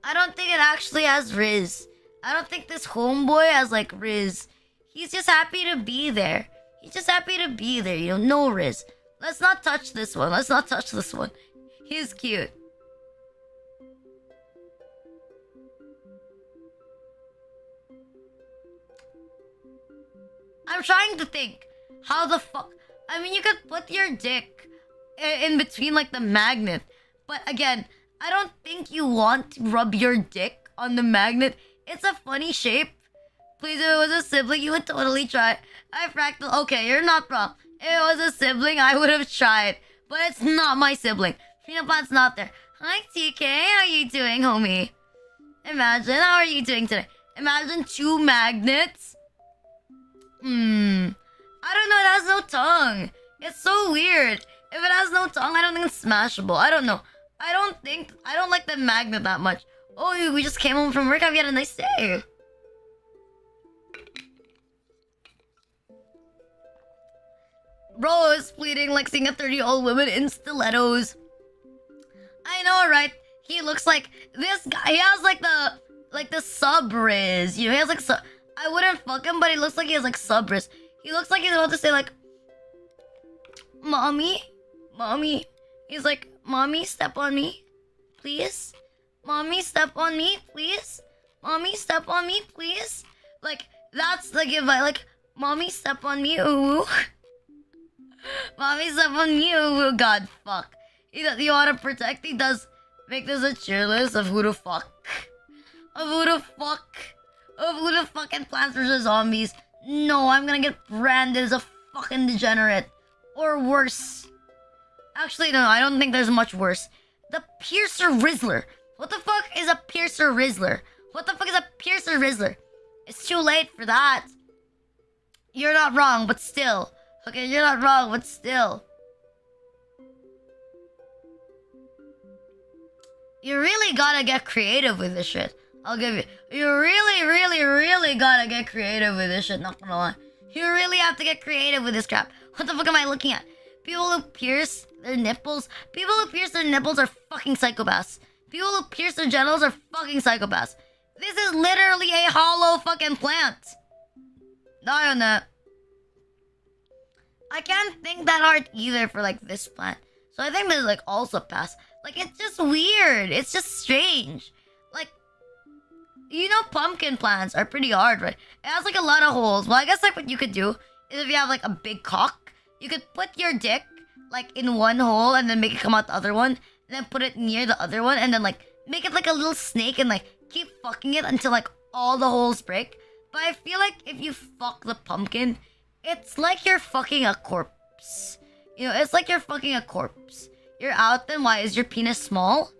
I don't think it actually has RIZZ. I don't think this homeboy has, like, RIZZ. He's just happy to be there. He's just happy to be there, you know? No RIZZ. Let's not touch this one. Let's not touch this one. He's cute. I'm trying to think. How the fuck? I mean, you could put your dick in between, like, the magnet. But again, I don't think you want to rub your dick on the magnet. It's a funny shape. Please, if it was a sibling, you would totally try. I fractal. Okay, you're not wrong. If it was a sibling, I would have tried. But it's not my sibling. Peanut Plant's not there. Hi, TK. How you doing, homie? Imagine, how are you doing today? Imagine 2 magnets. I don't know, it has no tongue. It's so weird. If it has no tongue, I don't think it's smashable. I don't know. I don't like the magnet that much. Oh, we just came home from work. Have you had a nice day? Bro is bleeding like seeing a 30-year-old woman in stilettos. I know, right? He looks like this guy. He has like the sub RIZZ. You know, he has like I wouldn't fuck him, but he looks like he has like sub RIZZ. He looks like he's about to say like, "Mommy, mommy." He's like, "Mommy, step on me, please. Mommy, step on me, please. Mommy, step on me, please." Like that's like if I like, "Mommy, step on me, ooh." Mommy, step on me, ooh. God, fuck. You want to protect? He does make this a cheer list of who to fuck. Of who to fuck. Of who to fucking Plants vs. Zombies. No, I'm gonna get branded as a fucking degenerate. Or worse. Actually, no, I don't think there's much worse. The Piercer Rizzler. What the fuck is a Piercer Rizzler? What the fuck is a Piercer Rizzler? It's too late for that. You're not wrong, but still. Okay, you're not wrong, but still. You really gotta get creative with this shit. I'll give you. You really, really, really gotta get creative with this shit, not gonna lie. You really have to get creative with this crap. What the fuck am I looking at? People who pierce their nipples. People who pierce their nipples are fucking psychopaths. People who pierce their genitals are fucking psychopaths. This is literally a hollow fucking plant. Die on that. I can't think that hard either for like this plant. So I think this is like also pass. Like it's just weird. It's just strange. Like, you know, pumpkin plants are pretty hard, right? It has like a lot of holes. Well, I guess like what you could do is if you have like a big cock, you could put your dick like in one hole and then make it come out the other one, and then put it near the other one, and then like make it like a little snake and like keep fucking it until like all the holes break. But I feel like if you fuck the pumpkin, it's like you're fucking a corpse. You know, it's like you're fucking a corpse. You're out, then why? Is your penis small?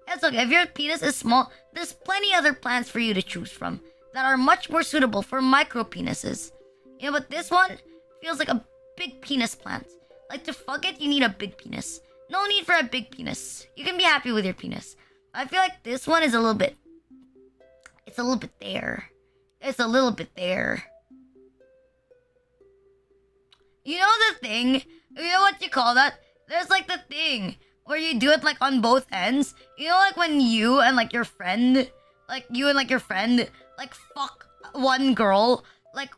It's okay. If your penis is small, there's plenty other plants for you to choose from that are much more suitable for micro penises. You know, but this one feels like a big penis plant. Like to fuck it, you need a big penis. No need for a big penis. You can be happy with your penis. I feel like this one is a little bit... It's a little bit there. It's a little bit there. You know the thing? You know what you call that? There's like the thing where you do it like on both ends. You know, like when you and like your friend, like fuck one girl, like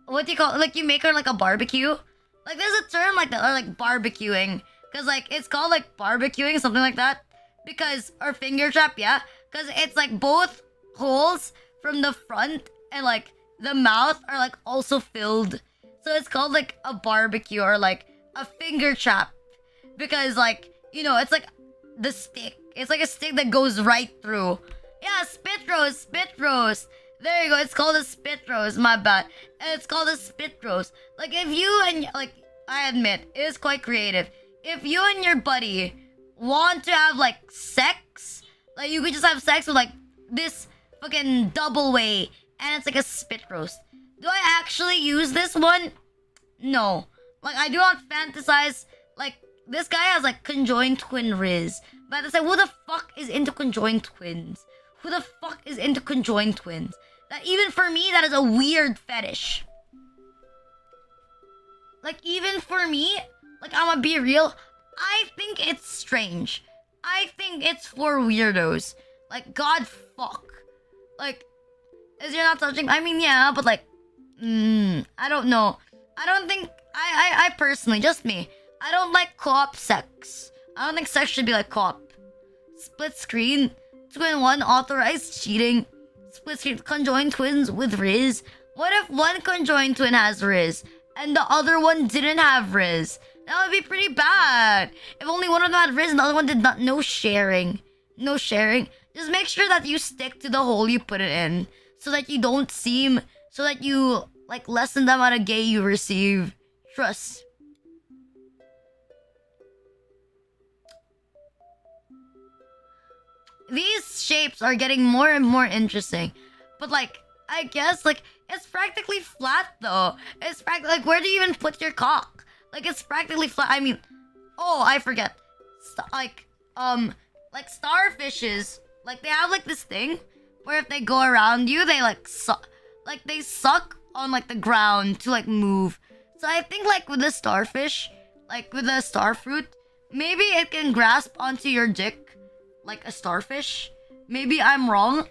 what do you call it? Like you make her like a barbecue. Like there's a term like that, or like barbecuing, cause like it's called like barbecuing, something like that. Because or finger trap, yeah, cause it's like both holes from the front and like the mouth are like also filled. So it's called like a barbecue or like a finger trap. Because like, you know, it's like the stick. It's like a stick that goes right through. Yeah, spit roast, spit roast. There you go. It's called a spit roast. My bad. And it's called a spit roast. Like if you and like, I admit, it is quite creative. If you and your buddy want to have like sex, like you could just have sex with like this fucking double way, and it's like a spit roast. Do I actually use this one? No. Like, I do not fantasize. Like, this guy has, like, conjoined twin RIZZ. But I say, who the fuck is into conjoined twins? Who the fuck is into conjoined twins? That even for me, that is a weird fetish. Like, even for me, like, I'ma be real, I think it's strange. I think it's for weirdos. Like, God fuck. Like, is you're not touching? I mean, yeah, but like, I don't know. I don't think, I personally, just me, I don't like co-op sex. I don't think sex should be like co-op. Split screen, 2-in-1, authorized cheating. Split screen, conjoined twins with RIZZ. What if one conjoined twin has RIZZ and the other one didn't have RIZZ? That would be pretty bad. If only one of them had RIZZ and the other one did not. No sharing. No sharing. Just make sure that you stick to the hole you put it in, so that you don't seem, so that you like lessen the amount of gay you receive. Trust. these shapes are getting more and more interesting. But like, I guess like it's practically flat though. It's practically like, where do you even put your cock? Like it's practically flat. I mean, oh, I forget. Like starfishes, like they have like this thing where if they go around you, they like they suck on like the ground to like move. So I think like with the starfish, like with the starfruit, maybe it can grasp onto your dick like a starfish. Maybe I'm wrong.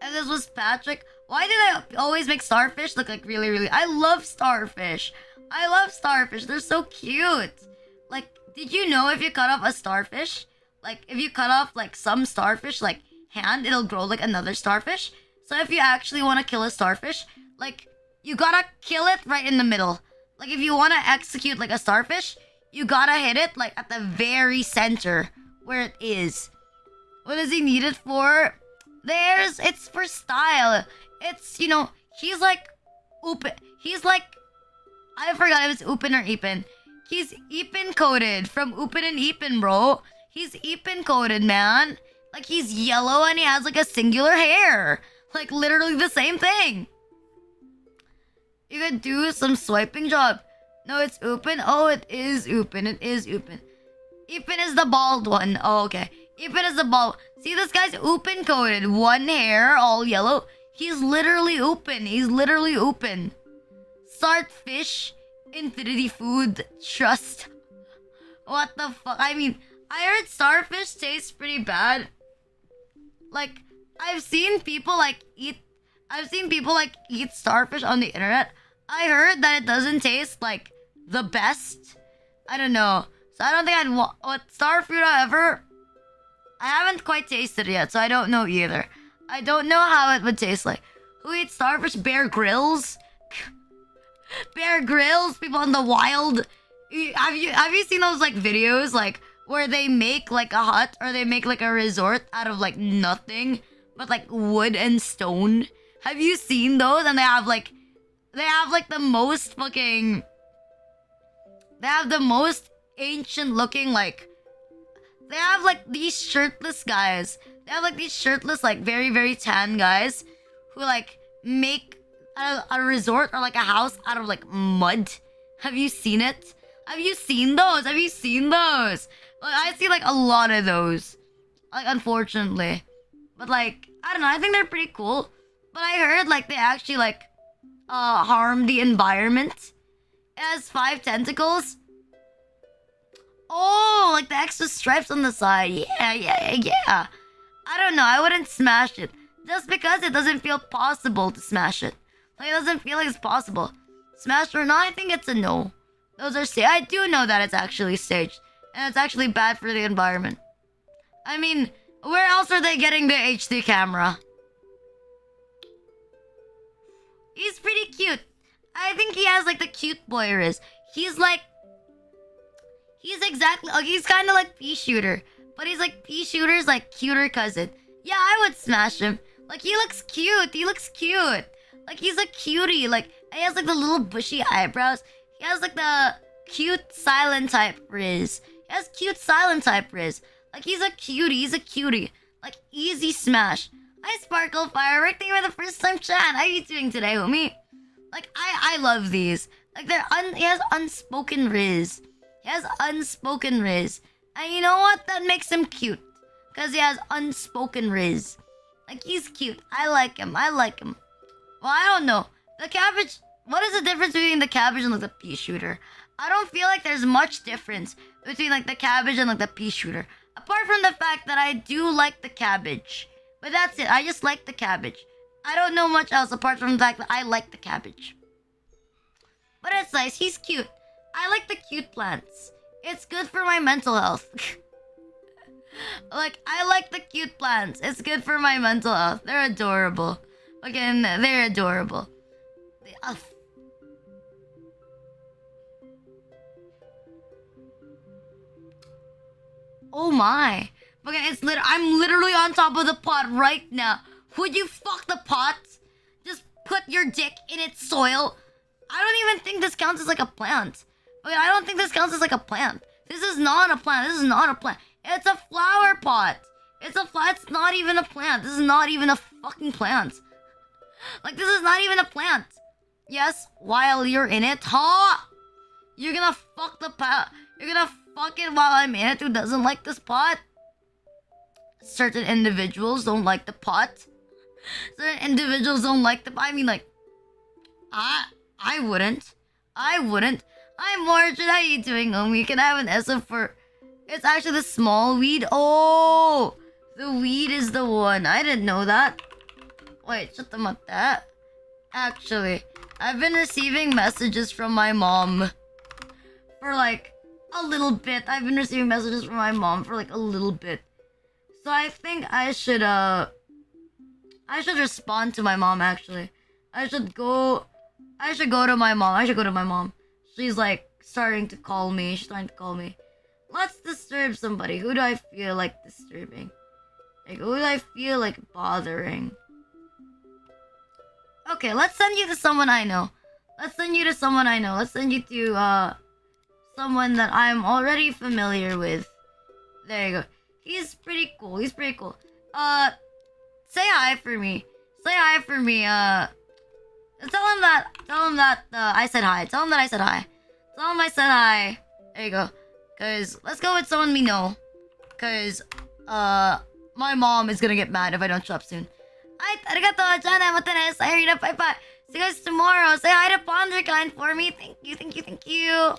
And this was Patrick. Why did I always make starfish look like really? I love starfish. I love starfish. They're so cute. Like, did you know if you cut off a starfish, like if you cut off like some starfish like hand, it'll grow like another starfish? So if you actually want to kill a starfish, like you gotta kill it right in the middle. Like if you want to execute like a starfish, you gotta hit it like at the very center where it is. What does he need it for? It's for style. It's, you know, he's like I forgot if it's Upin or Ipin. He's Ipin coded from Upin and Ipin, bro. He's Ipin coded, man. Like he's yellow and he has like a singular hair. Like literally the same thing. You could do some swiping job. No, it's Upin. Oh, it is Upin. It is Upin. Ipin is the bald one. Oh, okay. Ipin is the bald. See, this guy's Upin coded. One hair, all yellow. He's literally Upin. He's literally Upin. Start fish. Infinity food. Trust. What the fuck? I mean, I heard starfish tastes pretty bad. Like, I've seen people eat starfish on the internet. I heard that it doesn't taste like the best. I don't know. So I don't think I'd want what starfruit, however. I haven't quite tasted it yet, so I don't know either. I don't know how it would taste like. Who eats starfish? Bear Grylls? Bear Grylls? People in the wild? Have you seen those like videos like where they make like a hut or they make like a resort out of like nothing but like wood and stone? Have you seen those? And they have the most fucking, they have the most ancient looking like, they have like these shirtless guys. They have like these shirtless like very tan guys who like make a resort or like a house out of like mud. Have you seen it? Have you seen those? Have you seen those? Like, I see like a lot of those, like unfortunately, but like I don't know. I think they're pretty cool. But I heard like they actually like harm the environment. It has 5 tentacles. Oh, like the extra stripes on the side. Yeah. I don't know. I wouldn't smash it just because it doesn't feel possible to smash it. Like it doesn't feel like it's possible. Smashed or not, I think it's a no. Those are staged. I do know that it's actually staged, and it's actually bad for the environment. I mean, where else are they getting the HD camera? He's pretty cute. I think he has like the cute boy Riz. He's exactly, he's kind of like Pea Shooter, but he's like Pea Shooter's like cuter cousin. Yeah, I would smash him. Like he looks cute. Like he's a cutie. Like he has like the little bushy eyebrows. He has like the cute silent type Riz. Like he's a cutie. Like easy smash. Hi Sparkle Firework, thank you for the first time chat. How you doing today, homie? Like I love these. Like he has unspoken Riz. And you know what? That makes him cute. Cause he has unspoken Riz. Like he's cute. I like him. Well, I don't know. The cabbage, what is the difference between the cabbage and like the pea shooter? I don't feel like there's much difference between like the cabbage and like the pea shooter. Apart from the fact that I do like the cabbage. But that's it. I just like the cabbage. I don't know much else apart from the fact that I like the cabbage. But it's nice. He's cute. I like the cute plants. It's good for my mental health. Like, I like the cute plants. It's good for my mental health. They're adorable. Again, they're adorable. Oh my. Okay, I'm literally on top of the pot right now. Would you fuck the pot? Just put your dick in its soil. I don't even think this counts as like a plant. Okay, I don't think this counts as like a plant. This is not a plant. It's a flower pot. It's a plant. It's not even a plant. This is not even a fucking plant. Like, this is not even a plant. Yes, while you're in it, huh? You're gonna fuck the pot. You're gonna fuck it while I'm in it. Who doesn't like this pot? Certain individuals don't like the pot. Certain individuals don't like the. I mean, like, I wouldn't. I wouldn't. I'm Margin. How you doing, homie? You can have an SF for. It's actually the small weed. Oh, the weed is the one. I didn't know that. Wait, shut them up. That. Actually, I've been receiving messages from my mom for like a little bit. I've been receiving messages from my mom for like a little bit. So I think I should respond to my mom actually. I should go to my mom. She's like starting to call me. Let's disturb somebody. Who do I feel like disturbing? Like, who do I feel like bothering? Okay, let's send you to someone I know. Let's send you to someone that I'm already familiar with. There you go. He's pretty cool. Say hi for me. Tell him that I said hi. Tell him I said hi. There you go. Cause let's go with someone we know. Cause my mom is gonna get mad if I don't show up soon. Arigato, Jana, matanes, Irina, bye. See you guys tomorrow. Say hi to Ponderkind for me. Thank you.